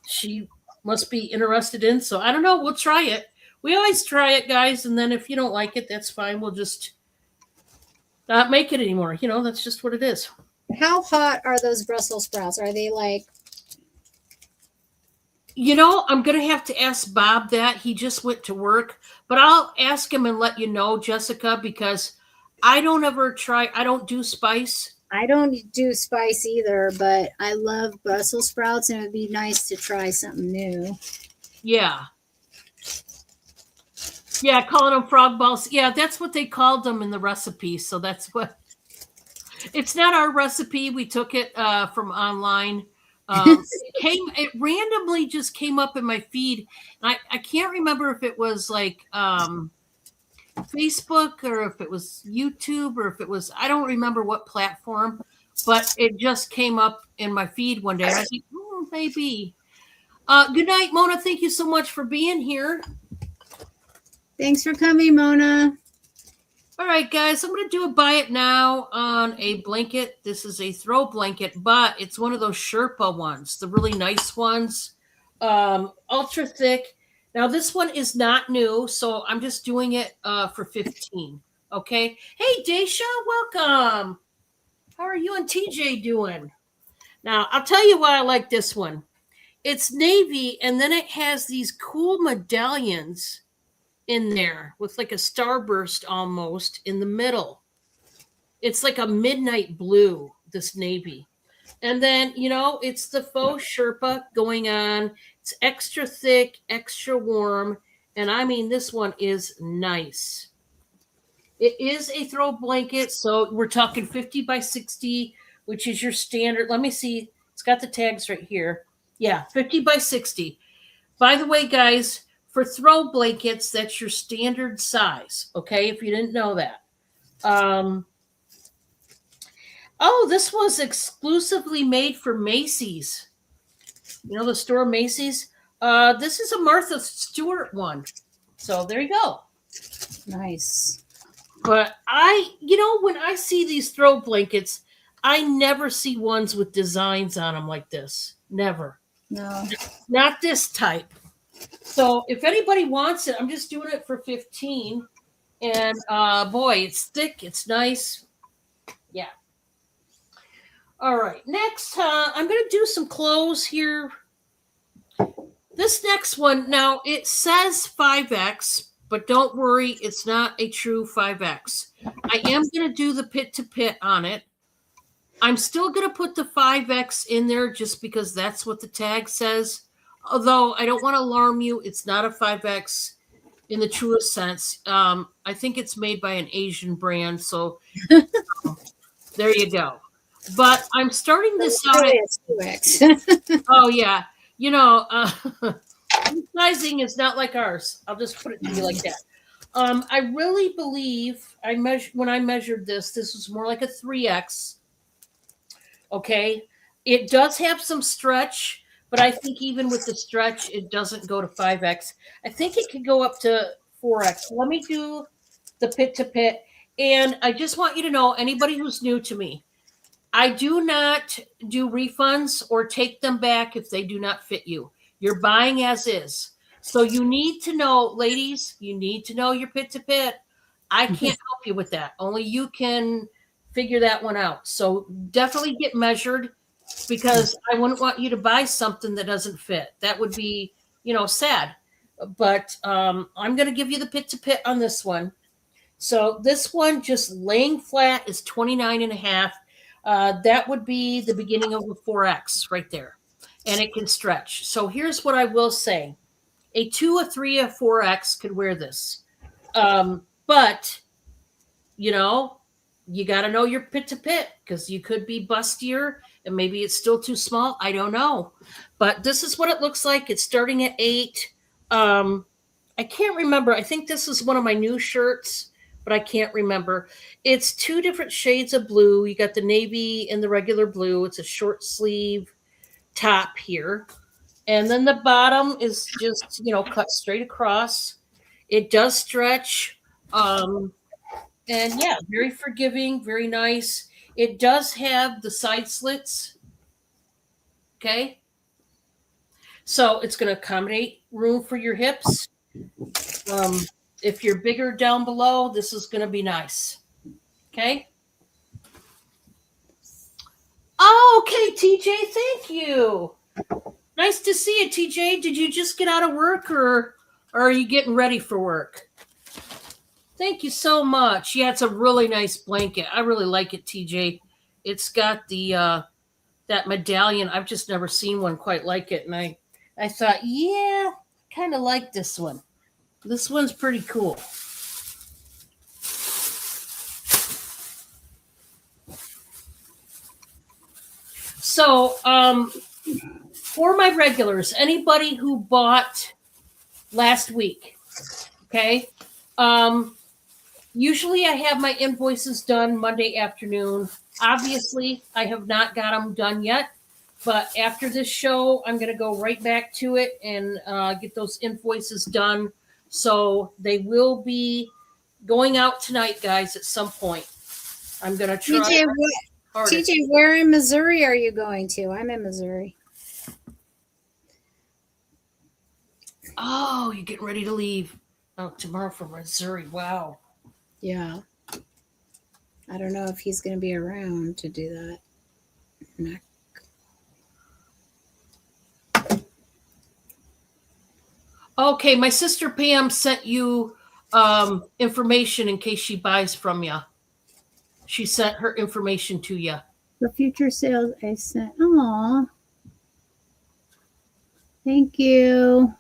she must be interested in. So I don't know. We'll try it. We always try it, guys. And then if you don't like it, that's fine. We'll just not make it anymore. You know, that's just what it is. How hot are those Brussels sprouts? Are they like... You know, I'm going to have to ask Bob that. He just went to work. But I'll ask him and let you know, Jessica, because I don't do spice. I don't do spice either, but I love Brussels sprouts, and it would be nice to try something new. Yeah. Yeah, calling them frog balls. Yeah, that's what they called them in the recipe. So that's what. It's not our recipe. We took it from online. It randomly just came up in my feed. I can't remember if it was like Facebook or if it was YouTube or if it was, I don't remember what platform, but it just came up in my feed one day. I think, maybe. Good night, Mona. Thank you so much for being here. Thanks for coming, Mona. All right, guys, I'm going to do a buy it now on a blanket. This is a throw blanket, but it's one of those Sherpa ones, the really nice ones, ultra thick. Now, this one is not new, so I'm just doing it for $15. Okay. Hey, Daisha, welcome. How are you and TJ doing? Now, I'll tell you why I like this one. It's navy, and then it has these cool medallions in there with like a starburst almost in the middle. It's like a midnight blue, this navy. And then, you know, it's the faux Sherpa going on. It's extra thick, extra warm. And I mean, this one is nice. It is a throw blanket. So we're talking 50 by 60, which is your standard. Let me see. It's got the tags right here. Yeah, 50 by 60. By the way, guys, for throw blankets, that's your standard size. Okay, if you didn't know that. Oh, this was exclusively made for Macy's. You know the store Macy's? This is a Martha Stewart one. So there you go. Nice. But when I see these throw blankets, I never see ones with designs on them like this. Never. No. Not this type. So if anybody wants it, I'm just doing it for 15. And boy, it's thick, it's nice. Yeah. All right. Next, I'm going to do some clothes here. This next one, now it says 5X, but don't worry, it's not a true 5X. I am going to do the pit to pit on it. I'm still going to put the 5X in there just because that's what the tag says. Although I don't want to alarm you, it's not a 5X in the truest sense. I think it's made by an Asian brand. So there you go. But I'm starting this out at, oh, yeah. Sizing is not like ours. I'll just put it to you like that. I really believe when I measured this was more like a 3X. Okay. It does have some stretch, but I think even with the stretch, it doesn't go to 5X. I think it could go up to 4X. Let me do the pit to pit. And I just want you to know, anybody who's new to me, I do not do refunds or take them back if they do not fit you. You're buying as is. So you need to know, ladies, you need to know your pit to pit. I can't help you with that. Only you can figure that one out. So definitely get measured, because I wouldn't want you to buy something that doesn't fit. That would be, sad. But I'm going to give you the pit to pit on this one. So this one just laying flat is 29 and a half. That would be the beginning of a 4X right there. And it can stretch. So here's what I will say. A 2, a 3, a 4X could wear this. But, you got to know your pit to pit, because you could be bustier and maybe it's still too small. I don't know. But this is what it looks like. It's starting at 8. I can't remember. I think this is one of my new shirts, but I can't remember. It's 2 different shades of blue. You got the navy and the regular blue. It's a short sleeve top here. And then the bottom is just, cut straight across. It does stretch. And yeah, very forgiving, very nice. It does have the side slits. Okay. So it's going to accommodate room for your hips. If you're bigger down below, this is going to be nice. Okay. Oh, okay, TJ, thank you. Nice to see you, TJ. Did you just get out of work, or are you getting ready for work? Thank you so much. Yeah, it's a really nice blanket. I really like it, TJ. It's got the that medallion. I've just never seen one quite like it, and I thought, yeah, kind of like this one. This one's pretty cool. So, for my regulars, anybody who bought last week, okay, usually I have my invoices done Monday afternoon. Obviously, I have not got them done yet, but after this show, I'm going to go right back to it and get those invoices done. So they will be going out tonight, guys, at some point. I'm going to try. TJ, where in Missouri are you going to? I'm in Missouri. Oh, you're getting ready to leave. Oh, tomorrow for Missouri. Wow. Yeah. I don't know if he's going to be around to do that. Mac. Okay, my sister Pam sent you information in case she buys from you. She sent her information to you. For future sales, I sent. Aw. Thank you.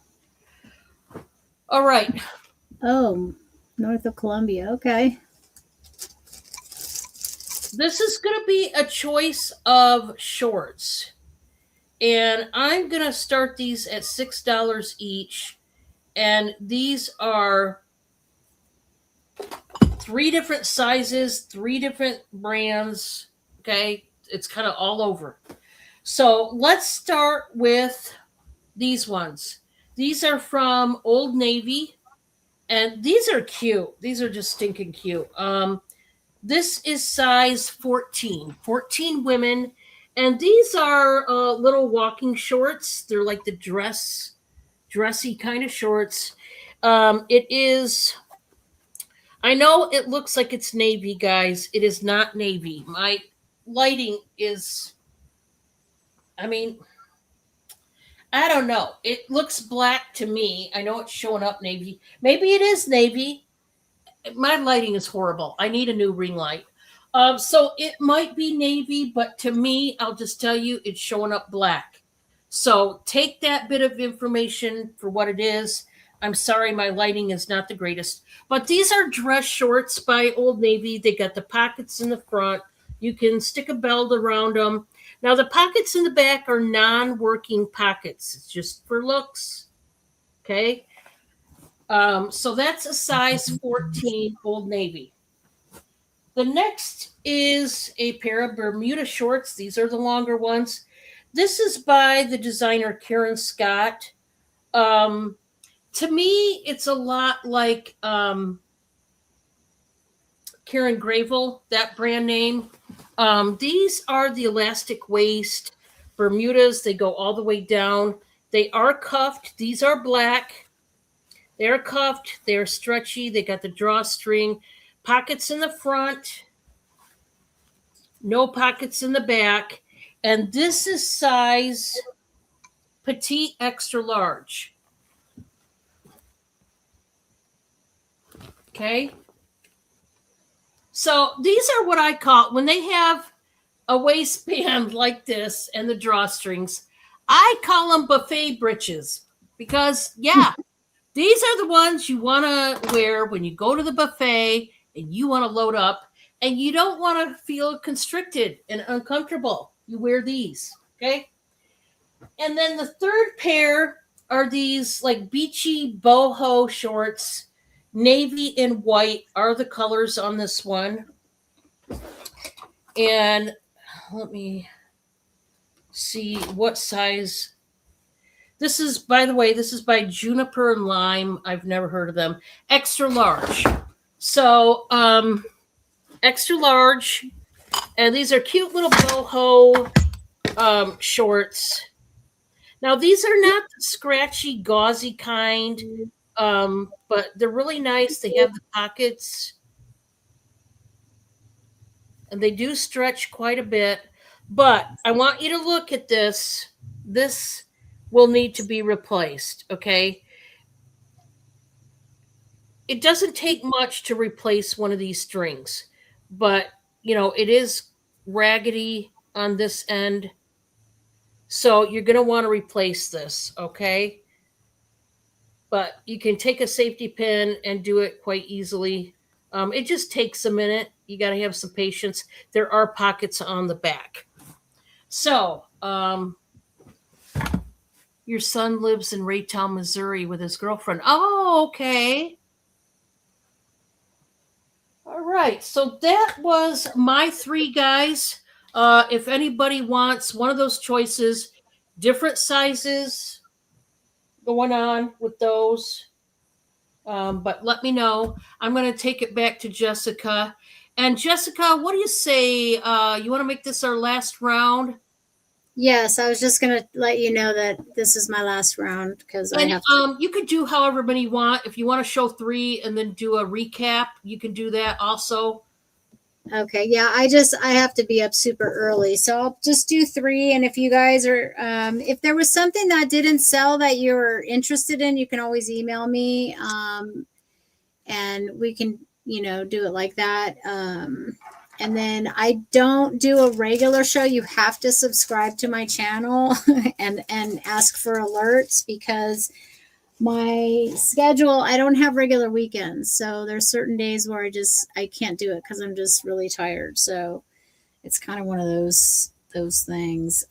All right. Oh, north of Columbia. Okay. This is going to be a choice of shorts. And I'm going to start these at $6 each. And these are 3 different sizes, 3 different brands. Okay. It's kind of all over. So let's start with these ones. These are from Old Navy, and these are cute. These are just stinking cute. This is size 14, 14 women, and these are little walking shorts. They're like the dressy kind of shorts. It is. I know it looks like it's navy, guys. It is not navy. My lighting is. I mean, I don't know. It looks black to me. I know it's showing up navy. Maybe it is navy. My lighting is horrible. I need a new ring light. So it might be navy, but to me, I'll just tell you, it's showing up black. So take that bit of information for what it is. I'm sorry, my lighting is not the greatest. But these are dress shorts by Old Navy. They got the pockets in the front. You can stick a belt around them. Now, the pockets in the back are non working pockets, it's just for looks. Okay. So that's a size 14 Old Navy. The next is a pair of Bermuda shorts. These are the longer ones. This is by the designer Karen Scott. Um, to me, it's a lot like Karen Gravel, that brand name. These are the elastic waist Bermudas. They go all the way down. They are cuffed. These are black. They're cuffed. They're stretchy. They got the drawstring. Pockets in the front. No pockets in the back. And this is size petite extra large. Okay. So these are what I call when they have a waistband like this and the drawstrings. I call them buffet breeches because, yeah, these are the ones you want to wear when you go to the buffet and you want to load up and you don't want to feel constricted and uncomfortable. You wear these, okay? And then the third pair are these like beachy boho shorts. Navy and white are the colors on this one. And let me see what size. This is, by the way, this is by Juniper and Lime. I've never heard of them. Extra large. So, extra large. And these are cute little boho shorts. Now, these are not the scratchy, gauzy kind, but they're really nice. They have the pockets, and they do stretch quite a bit. But I want you to look at this. This will need to be replaced, okay? It doesn't take much to replace one of these strings, but it is raggedy on this end. So you're going to want to replace this, okay? But you can take a safety pin and do it quite easily. It just takes a minute. You got to have some patience. There are pockets on the back. So, your son lives in Raytown, Missouri with his girlfriend. Oh, okay. All right. So that was my 3 guys. If anybody wants one of those choices, different sizes going on with those. But let me know. I'm going to take it back to Jessica. And Jessica, what do you say? You want to make this our last round? Yes, I was just gonna let you know that this is my last round because I And have to. you could do however many you want. If you want to show 3 and then do a recap, you can do that also. Okay, yeah, I have to be up super early, so I'll just do 3. And if you guys are, if there was something that didn't sell that you're interested in, you can always email me, and we can, do it like that. And then I don't do a regular show. You have to subscribe to my channel and ask for alerts because my schedule, I don't have regular weekends. So there's certain days where I can't do it because I'm just really tired. So it's kind of one of those things.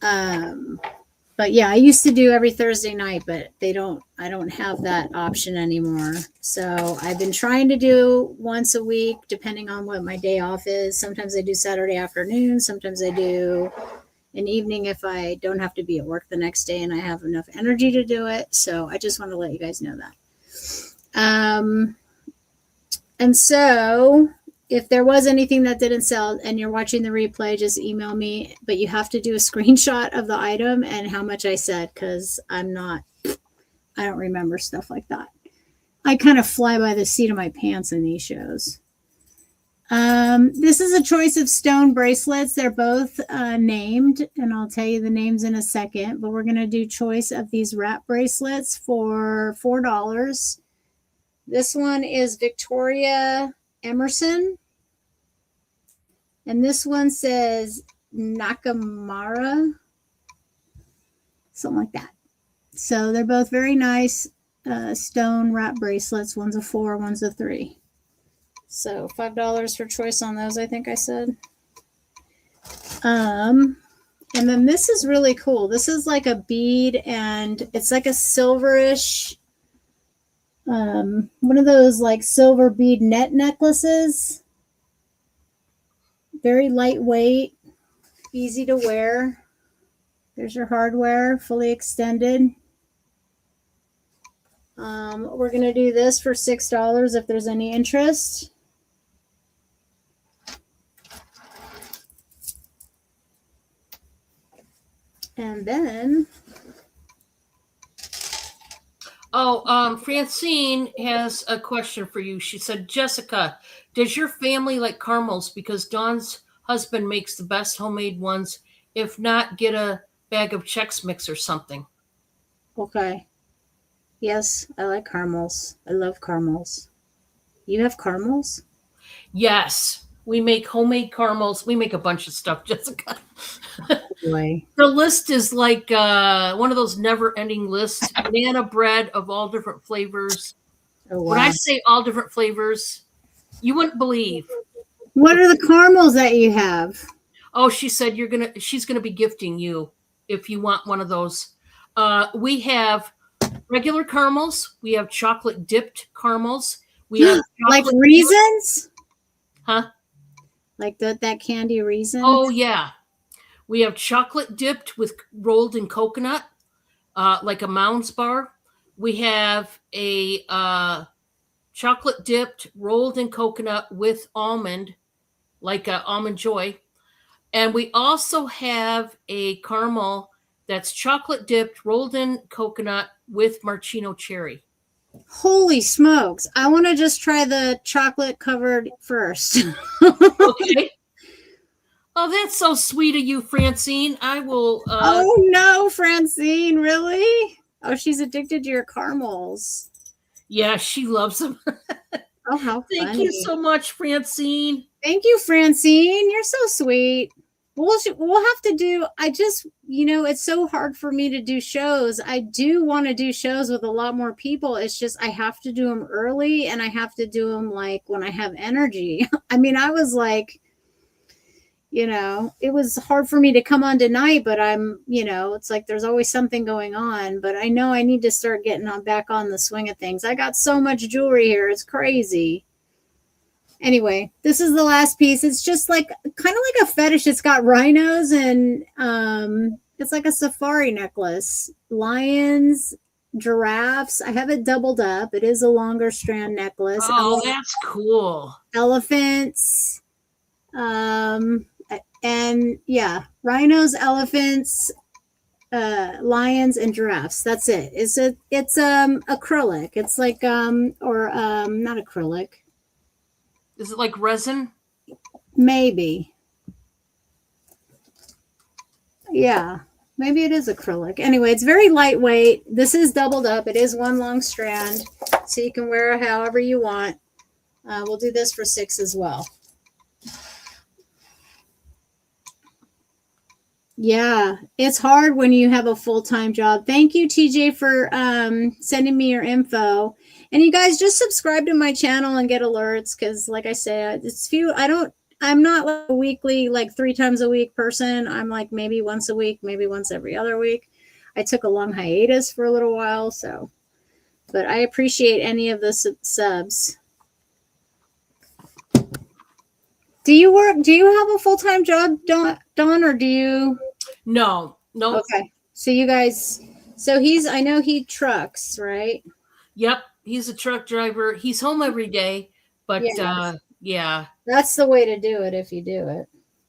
But yeah, I used to do every Thursday night, but I don't have that option anymore. So I've been trying to do once a week, depending on what my day off is. Sometimes I do Saturday afternoon. Sometimes I do an evening if I don't have to be at work the next day and I have enough energy to do it. So I just want to let you guys know that. And so if there was anything that didn't sell and you're watching the replay, just email me. But you have to do a screenshot of the item and how much I said, because I don't remember stuff like that. I kind of fly by the seat of my pants in these shows. This is a choice of stone bracelets. They're both named, and I'll tell you the names in a second. But we're going to do choice of these wrap bracelets for $4. This one is Victoria Emerson. And this one says Nakamura. Something like that. So they're both very nice stone wrap bracelets. One's a 4, one's a 3. So $5 for choice on those, I think I said. And then this is really cool. This is like a bead, and it's like a silverish, one of those like silver bead net necklaces. Very lightweight, easy to wear. There's your hardware, fully extended. We're going to do this for $6 if there's any interest. And then... Francine has a question for you. She said, Jessica, does your family like caramels? Because Dawn's husband makes the best homemade ones. If not, get a bag of Chex Mix or something. Okay. Yes, I like caramels. I love caramels. You have caramels? Yes. We make homemade caramels. We make a bunch of stuff, Jessica. Boy. The list is like one of those never-ending lists. Banana bread of all different flavors. Oh, wow. When I say all different flavors, you wouldn't believe. What are the caramels that you have? Oh, she said she's gonna be gifting you if you want one of those. We have regular caramels. We have chocolate dipped caramels. We have like Reasons? Huh? Like that candy Reasons? Oh yeah. We have chocolate dipped with rolled in coconut, like a Mounds bar. We have a chocolate dipped rolled in coconut with almond, like a Almond Joy. And we also have a caramel that's chocolate dipped, rolled in coconut with Marcino cherry. Holy smokes. I want to just try the chocolate covered first. Okay. Oh, that's so sweet of you, Francine. I will. Oh, no, Francine. Really? Oh, she's addicted to your caramels. Yeah, she loves them. Oh, how funny. Thank you so much, Francine. Thank you, Francine. You're so sweet. We'll have to do, it's so hard for me to do shows. I do want to do shows with a lot more people. It's just I have to do them early, and I have to do them like when I have energy. I mean, I was like, it was hard for me to come on tonight, but it's like there's always something going on. But I know I need to start getting back on the swing of things. I got so much jewelry here. It's crazy. Anyway, this is the last piece. It's just like kind of like a fetish. It's got rhinos and it's like a safari necklace. Lions, giraffes. I have it doubled up. It is a longer strand necklace. Oh, that's cool. Elephants. And yeah, rhinos, elephants, lions, and giraffes. That's it. It's acrylic. It's like not acrylic. Is it like resin? Maybe. Yeah, maybe it is acrylic. Anyway, it's very lightweight. This is doubled up. It is one long strand, so you can wear it however you want. We'll do this for $6 as well. Yeah, it's hard when you have a full-time job. Thank you, TJ, for sending me your info. And you guys just subscribe to my channel and get alerts because, like I say, it's few. I'm not like a weekly, like 3 times a week person. I'm like maybe once a week, maybe once every other week. I took a long hiatus for a little while, so but I appreciate any of the subs. Do you work? Do you have a full time job, Dawn, or do you? No. Okay, so you guys, so he's. I know he trucks, right? Yep, he's a truck driver. He's home every day, but Yes. yeah, That's the way to do it if you do it,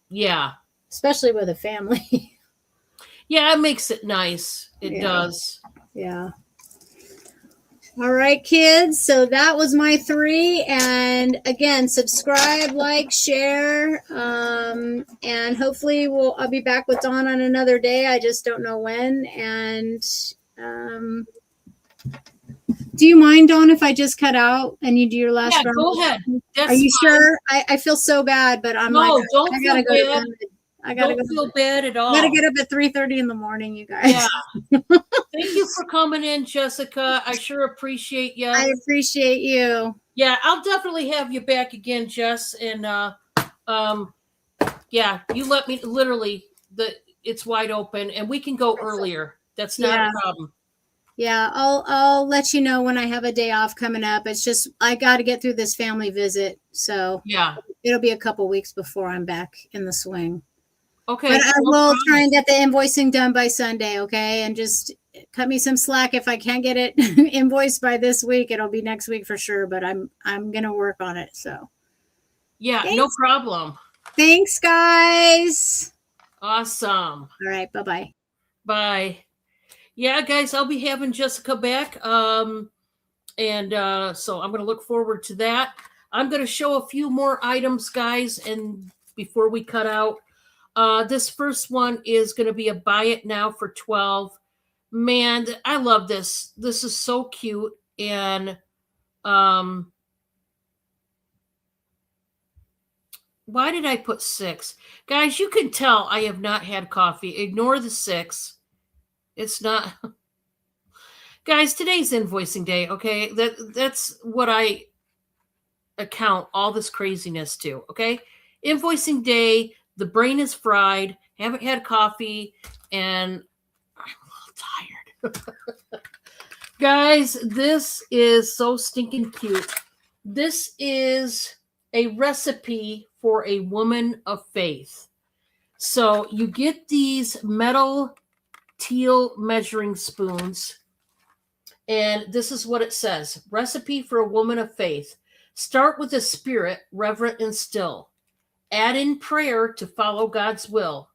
yeah, especially with a family. yeah. It makes it nice. It Yeah. does. Yeah. All right, kids. So that was my 3. And again, subscribe, like, share. And hopefully I'll be back with Dawn on another day. I just don't know when. And do you mind, Dawn, if I just cut out and you do your last Yeah, round? go ahead. That's Are you fine. sure? I feel so bad, but I'm like, don't I feel gotta go to bad. bed. I gotta Don't feel bad at all. gotta get up at 3:30 in the morning, you guys. Yeah. Thank you for coming in, Jessica. I sure appreciate you. I appreciate you. Yeah, I'll definitely have you back again, Jess. And yeah, you let me literally it's wide open and we can go earlier. That's not a problem. Yeah, I'll let you know when I have a day off coming up. It's just I got to get through this family visit, so yeah, it'll be a couple weeks before I'm back in the swing. Okay, but I will try and get the invoicing done by Sunday, okay? And just cut me some slack if I can't get it invoiced by this week. It'll be next week for sure, but I'm gonna work on it. So yeah, thanks. No problem. Thanks, guys. Awesome. All right, bye-bye. Bye. Yeah, guys, I'll be having Jessica back. And so I'm going to look forward to that. I'm going to show a few more items, guys, and before we cut out. This first one is going to be a buy it now for $12. Man, I love this. This is so cute. And why did I put 6? Guys, you can tell I have not had coffee. Ignore the 6. It's not. Guys, today's invoicing day, okay? That's what I account all this craziness to, okay? Invoicing day, the brain is fried, haven't had coffee, and I'm a little tired. Guys, this is so stinking cute. This is a recipe for a woman of faith. So you get these metal teal measuring spoons. And this is what it says. Recipe for a woman of faith. Start with a spirit reverent and still. Add in prayer to follow God's will.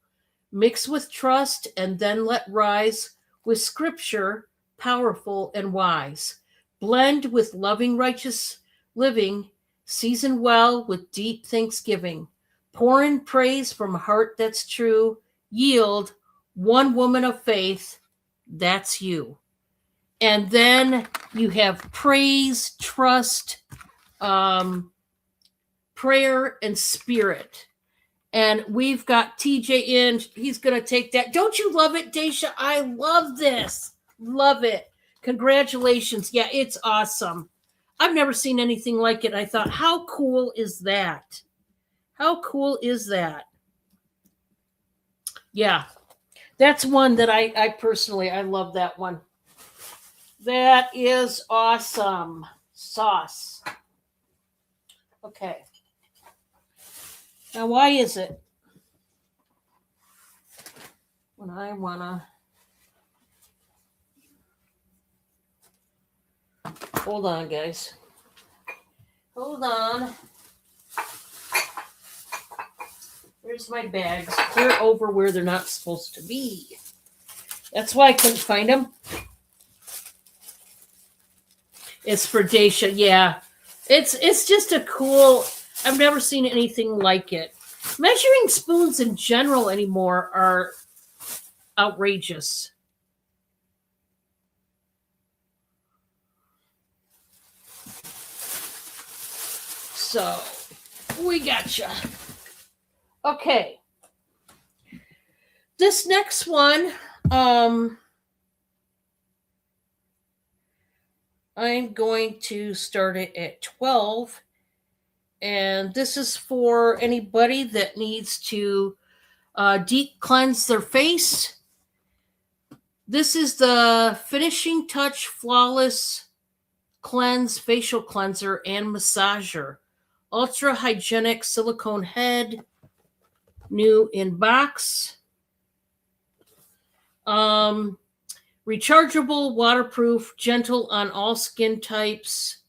Mix with trust and then let rise with scripture, powerful and wise. Blend with loving righteous living. Season well with deep thanksgiving. Pour in praise from a heart that's true. Yield one woman of faith. That's you. And then you have praise, trust, prayer, and spirit. And we've got TJ in. He's going to take that. Don't you love it, Daisha? I love this. Love it. Congratulations. Yeah, it's awesome. I've never seen anything like it. I thought, how cool is that? How cool is that? Yeah, that's one that I personally, I love that one. That is awesome. Sauce. Okay. Now, why is it when I want to... Hold on, guys. Hold on. Where's my bags? They're over where they're not supposed to be. That's why I couldn't find them. It's for Daisha. Yeah. It's just a cool... I've never seen anything like it. Measuring spoons in general anymore are outrageous. So, we gotcha. Okay. This next one, I'm going to start it at 12. And this is for anybody that needs to deep cleanse their face. This is the Finishing Touch Flawless Cleanse Facial Cleanser and Massager. Ultra hygienic silicone head, new in box. Rechargeable, waterproof, gentle on all skin types.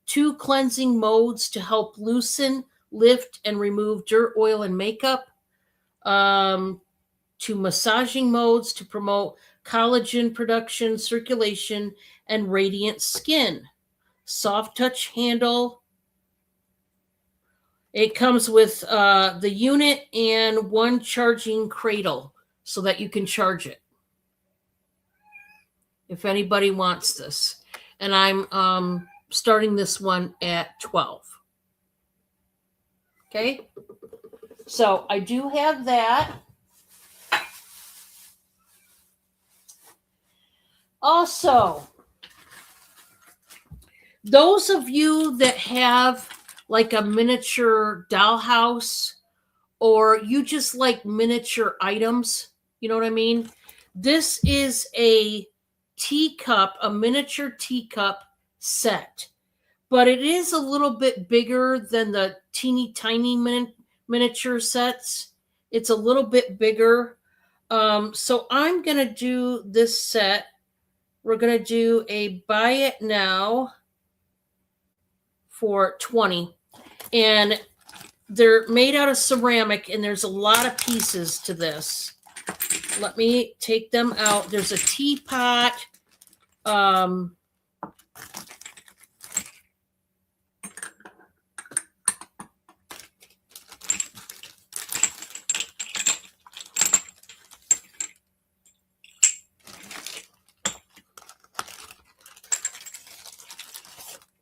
2 cleansing modes to help loosen, lift, and remove dirt, oil, and makeup. 2 massaging modes to promote collagen production, circulation, and radiant skin. Soft touch handle. It comes with the unit and 1 charging cradle so that you can charge it if anybody wants this. And I'm starting this one at 12. Okay, so I do have that. Also, those of you that have like a miniature dollhouse, or you just like miniature items, you know what I mean? This is a teacup, a miniature teacup set, but it is a little bit bigger than the teeny tiny miniature sets. It's a little bit bigger. So I'm going to do this set. We're going to do a buy it now for $20. And they're made out of ceramic, and there's a lot of pieces to this. Let me take them out. There's a teapot.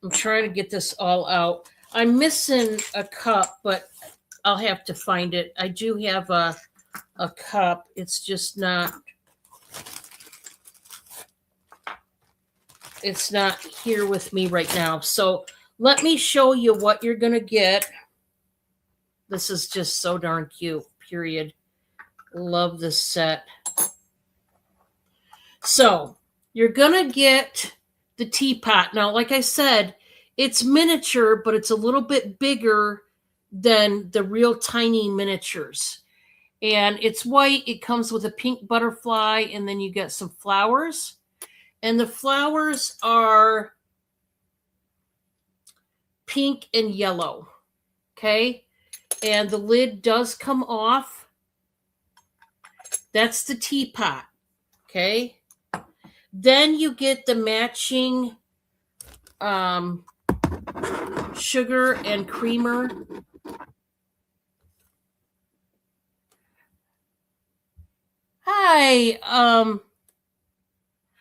I'm trying to get this all out. I'm missing a cup, but I'll have to find it. I do have a cup. It's just not, it's not here with me right now. So let me show you what you're going to get. This is just so darn cute, period. Love this set. So you're going to get the teapot. Now, like I said, it's miniature, but it's a little bit bigger than the real tiny miniatures. And it's white. It comes with a pink butterfly, and then you get some flowers. And the flowers are pink and yellow. Okay? And the lid does come off. That's the teapot. Okay? Then you get the matching sugar and creamer. Hi,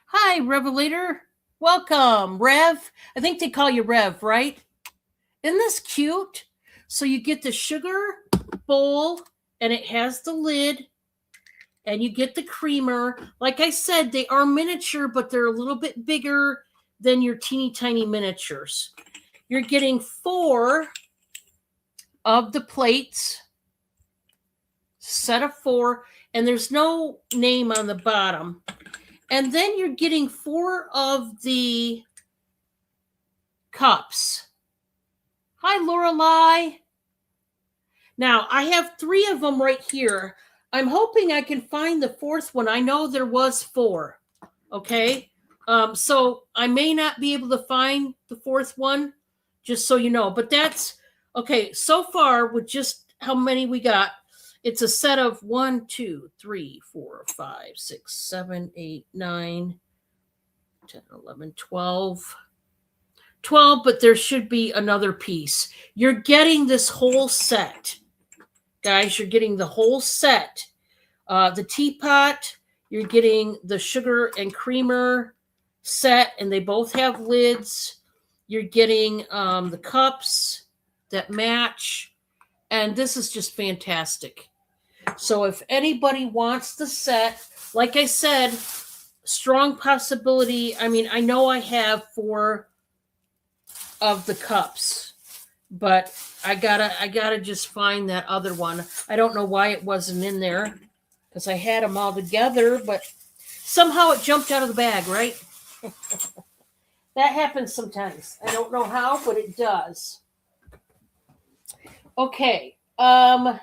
hi, Revelator. Welcome, Rev. I think they call you Rev, right? Isn't this cute? So you get the sugar bowl, and it has the lid, and you get the creamer. Like I said, they are miniature, but they're a little bit bigger than your teeny tiny miniatures. You're getting 4 of the plates, set of 4, and there's no name on the bottom. And then you're getting 4 of the cups. Hi, Lorelei. Now, I have 3 of them right here. I'm hoping I can find the 4th one. I know there was 4. Okay. So I may not be able to find the 4th one, just so you know. But that's okay. So far, with just how many we got, it's a set of 1, 2, 3, 4, 5, 6, 7, 8, 9, 10, 11, 12. 12, but there should be another piece. You're getting this whole set. Guys, you're getting the whole set. The teapot, you're getting the sugar and creamer set, and they both have lids. You're getting the cups that match, and this is just fantastic. So if anybody wants the set, like I said, strong possibility. I mean, I know I have 4 of the cups. but I gotta just find that other one. I don't know why it wasn't in there because I had them all together, but somehow it jumped out of the bag, right? That happens sometimes. I don't know how, but it does. Okay. And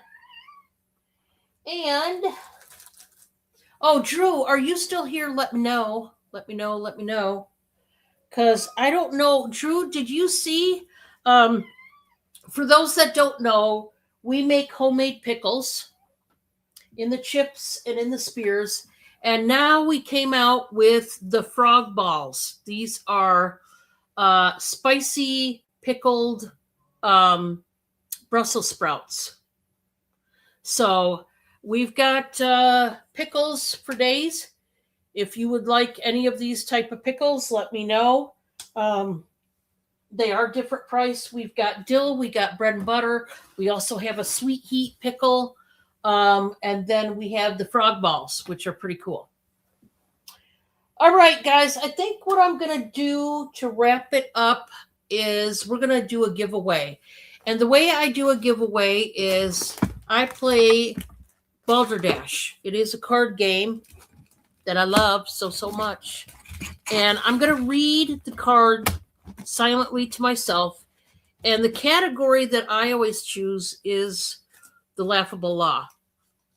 oh, Drew, are you still here? Let me know. Let me know. Let me know. Cause I don't know. Drew, did you see? Um, for those that don't know, we make homemade pickles in the chips and in the spears. And now we came out with the frog balls. These are spicy pickled um, Brussels sprouts. So we've got pickles for days. If you would like any of these type of pickles, let me know. Um, they are different price. We've got dill, we got bread and butter. We also have a sweet heat pickle. And then we have the frog balls, which are pretty cool. All right, guys, I think what I'm going to do to wrap it up is we're going to do a giveaway. And the way I do a giveaway is I play Balderdash. It is a card game that I love so much. And I'm going to read the card silently to myself. And the category that I always choose is the laughable law.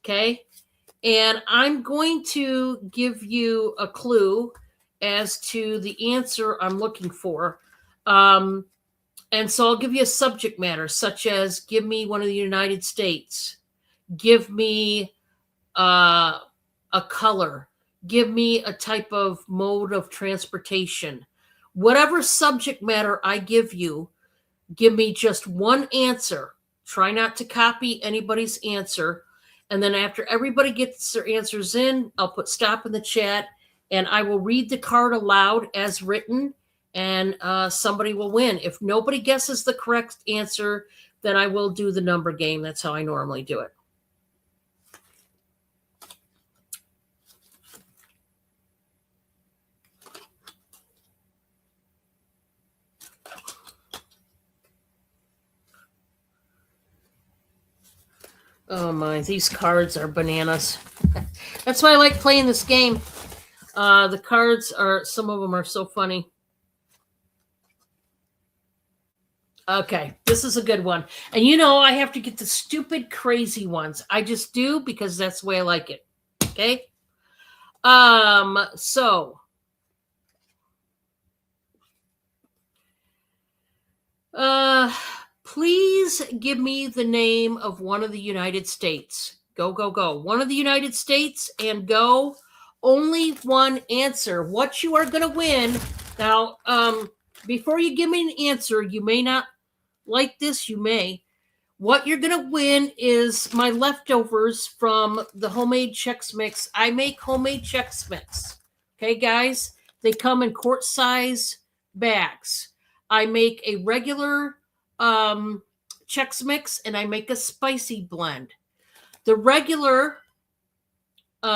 Okay? And I'm going to give you a clue as to the answer I'm looking for. And so I'll give you a subject matter, such as give me one of the United States, give me a color, give me a type of mode of transportation. Whatever subject matter I give you, give me just one answer. Try not to copy anybody's answer. And then after everybody gets their answers in, I'll put stop in the chat and I will read the card aloud as written and somebody will win. If nobody guesses the correct answer, then I will do the number game. That's how I normally do it. Oh my, these cards are bananas. That's why I like playing this game. The cards are, some of them are so funny. Okay, this is a good one. And you know, I have to get the stupid, crazy ones. I just do because that's the way I like it. Okay? So please give me the name of one of the United States. Go, go, go. One of the United States and go. Only one answer. What you are going to win. Now, before you give me an answer, you may not like this, you may. What you're going to win is my leftovers from the homemade Chex Mix. I make homemade Chex Mix. Okay, guys? They come in quart size bags. I make a regular Chex Mix and I make a spicy blend. The regular is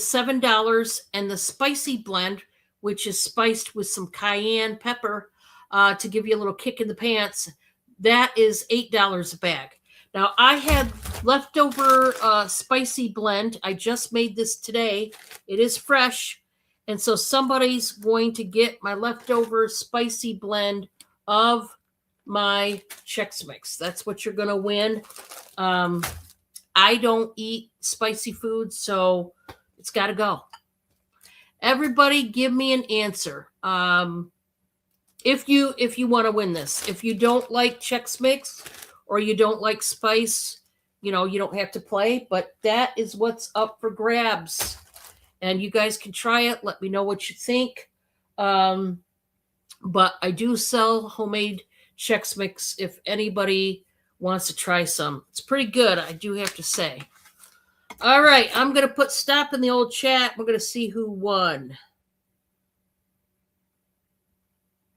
$7 and the spicy blend, which is spiced with some cayenne pepper to give you a little kick in the pants, that is $8 a bag. Now I had leftover spicy blend. I just made this today. It is fresh. And so somebody's going to get my leftover spicy blend of my Chex Mix. That's what you're going to win. I don't eat spicy food, so it's got to go. Everybody give me an answer. If you want to win this. If you don't like Chex Mix or you don't like spice, you know, you don't have to play, but that is what's up for grabs. And you guys can try it. Let me know what you think. But I do sell homemade Chex Mix if anybody wants to try some. It's pretty good, I do have to say. All right, I'm going to put stop in the old chat. We're going to see who won.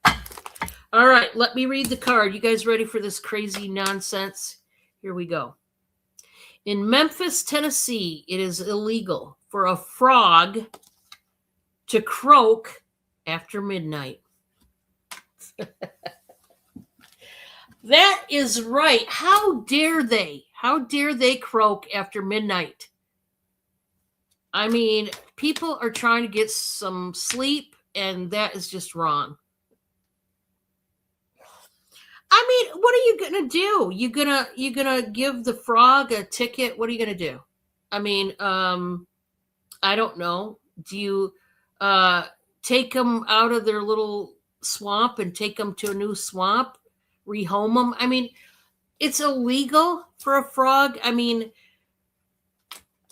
All right, let me read the card. You guys ready for this crazy nonsense? Here we go. In Memphis, Tennessee, it is illegal for a frog to croak after midnight. That is right. How dare they? How dare they croak after midnight? I mean, people are trying to get some sleep, and that is just wrong. I mean, what are you gonna do? You gonna give the frog a ticket? What are you gonna do? I mean, I don't know. Do you uh, take them out of their little swamp and take them to a new swamp, rehome them? I mean, it's illegal for a frog. I mean,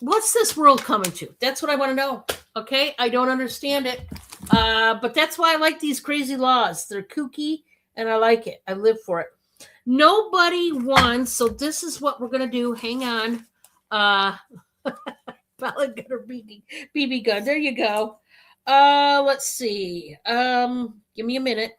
what's this world coming to? That's what I want to know. Okay, I don't understand it, but that's why I like these crazy laws. They're kooky, and I like it. I live for it. Nobody won, so this is what we're gonna do. Hang on. Pellet gun or BB gun. There you go. Let's see. Give me a minute.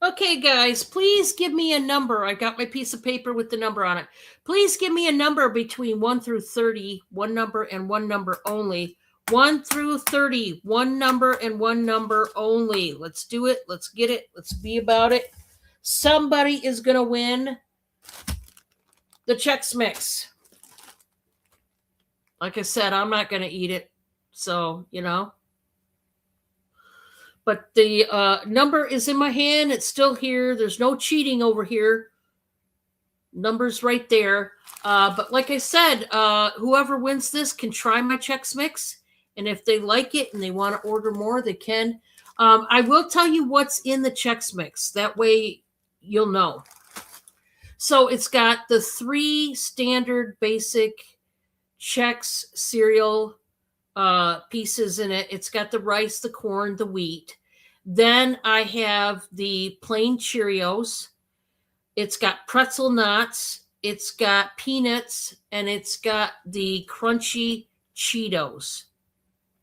Okay, guys, please give me a number. I got my piece of paper with the number on it. Please give me a number between 1 through 30, one number and one number only. 1 through 30, one number and one number only. Let's do it. Let's get it. Let's be about it. Somebody is going to win the Chex Mix. Like I said, I'm not going to eat it. So, you know. But the number is in my hand. It's still here. There's no cheating over here. Number's right there. But like I said, whoever wins this can try my Chex Mix. And if they like it and they want to order more, they can. I will tell you what's in the Chex Mix. That way you'll know. So it's got the 3 standard basic Chex cereal pieces in it. It's got the rice, the corn, the wheat. Then I have the plain Cheerios. It's got pretzel knots. It's got peanuts, and it's got the crunchy Cheetos.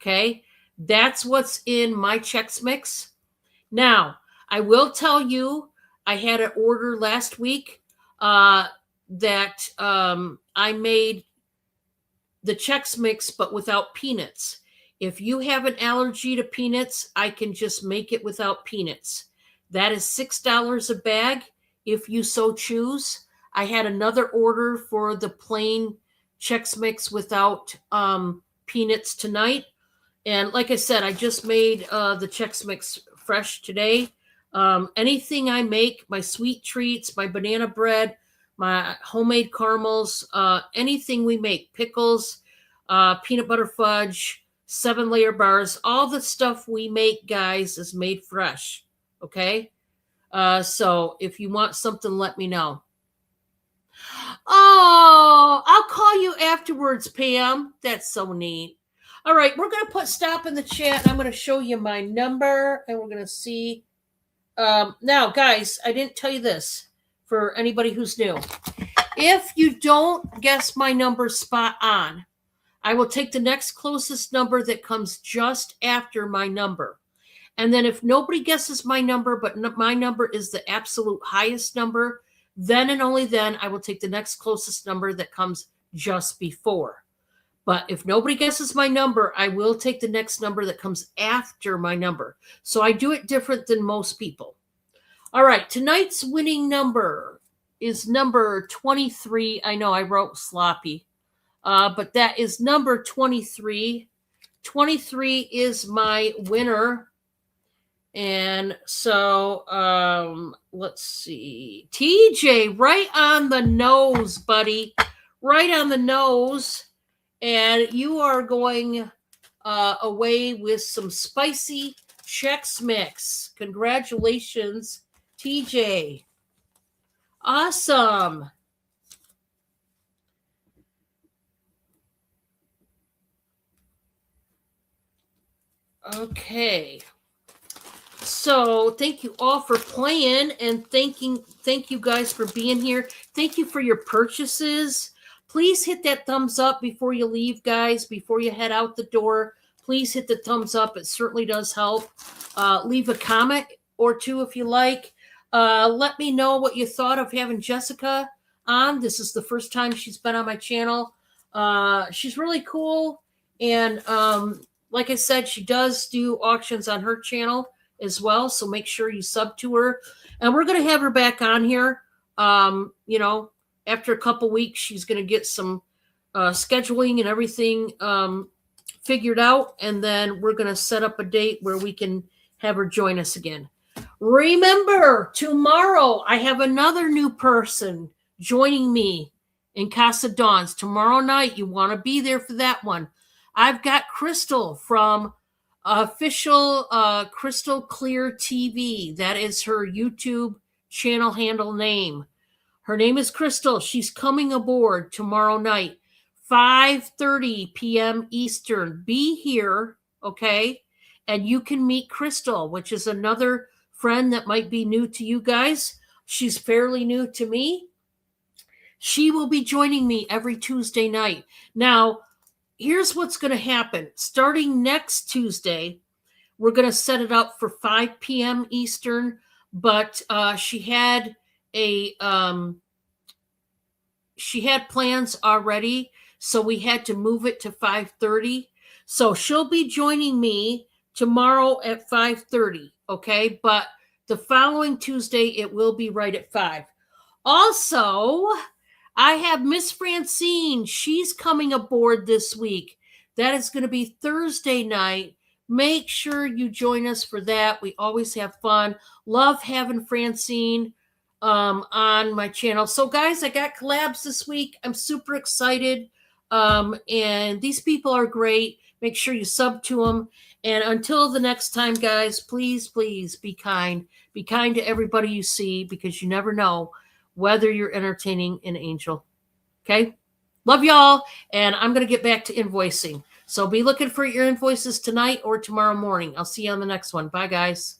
Okay, that's what's in my Chex Mix. Now, I will tell you, I had an order last week that I made the Chex Mix, but without peanuts. If you have an allergy to peanuts, I can just make it without peanuts. That is $6 a bag if you so choose. I had another order for the plain Chex Mix without peanuts tonight. And like I said, I just made the Chex Mix fresh today. Anything I make, my sweet treats, my banana bread, my homemade caramels, anything we make, pickles, peanut butter fudge, 7-layer bars, all the stuff we make, guys, is made fresh. Okay? So if you want something, let me know. Oh, I'll call you afterwards, Pam. That's so neat. All right, we're going to put stop in the chat, and I'm going to show you my number, and we're going to see. Now, guys, I didn't tell you this for anybody who's new. If you don't guess my number spot on, I will take the next closest number that comes just after my number. And then if nobody guesses my number, but my number is the absolute highest number, then and only then I will take the next closest number that comes just before. But if nobody guesses my number, I will take the next number that comes after my number. So I do it different than most people. All right, tonight's winning number is number 23. I know I wrote sloppy, but that is number 23. 23 is my winner. And so let's see. TJ, right on the nose, buddy. Right on the nose. And you are going away with some spicy Chex Mix. Congratulations, TJ. Awesome. Okay. So thank you all for playing, and thank you guys for being here. Thank you for your purchases. Please hit that thumbs up before you leave, guys, before you head out the door. Please hit the thumbs up. It certainly does help. Leave a comment or two if you like. Let me know what you thought of having Jessica on. This is the first time she's been on my channel. She's really cool. And like I said, she does do auctions on her channel as well. So make sure you sub to her. And we're going to have her back on here. After a couple weeks, she's going to get some scheduling and everything figured out. And then we're going to set up a date where we can have her join us again. Remember, tomorrow I have another new person joining me in Casa Dawns. Tomorrow night, you want to be there for that one. I've got Crystal from official Crystal Clear TV. That is her YouTube channel handle name. Her name is Crystal. She's coming aboard tomorrow night, 5:30 p.m. Eastern. Be here, okay? And you can meet Crystal, which is another friend that might be new to you guys. She's fairly new to me. She will be joining me every Tuesday night. Now, here's what's going to happen. Starting next Tuesday, we're going to set it up for 5 p.m. Eastern, but she had plans already, so we had to move it to 5:30. So she'll be joining me tomorrow at 5:30, okay? But the following Tuesday, it will be right at 5. Also, I have Miss Francine. She's coming aboard this week. That is going to be Thursday night. Make sure you join us for that. We always have fun. Love having Francine on my channel. So, guys, I got collabs this week. I'm super excited. And these people are great. Make sure you sub to them. And until the next time, guys, please, please be kind. Be kind to everybody you see, because you never know whether you're entertaining an angel. Okay? Love y'all. And I'm going to get back to invoicing. So be looking for your invoices tonight or tomorrow morning. I'll see you on the next one. Bye, guys.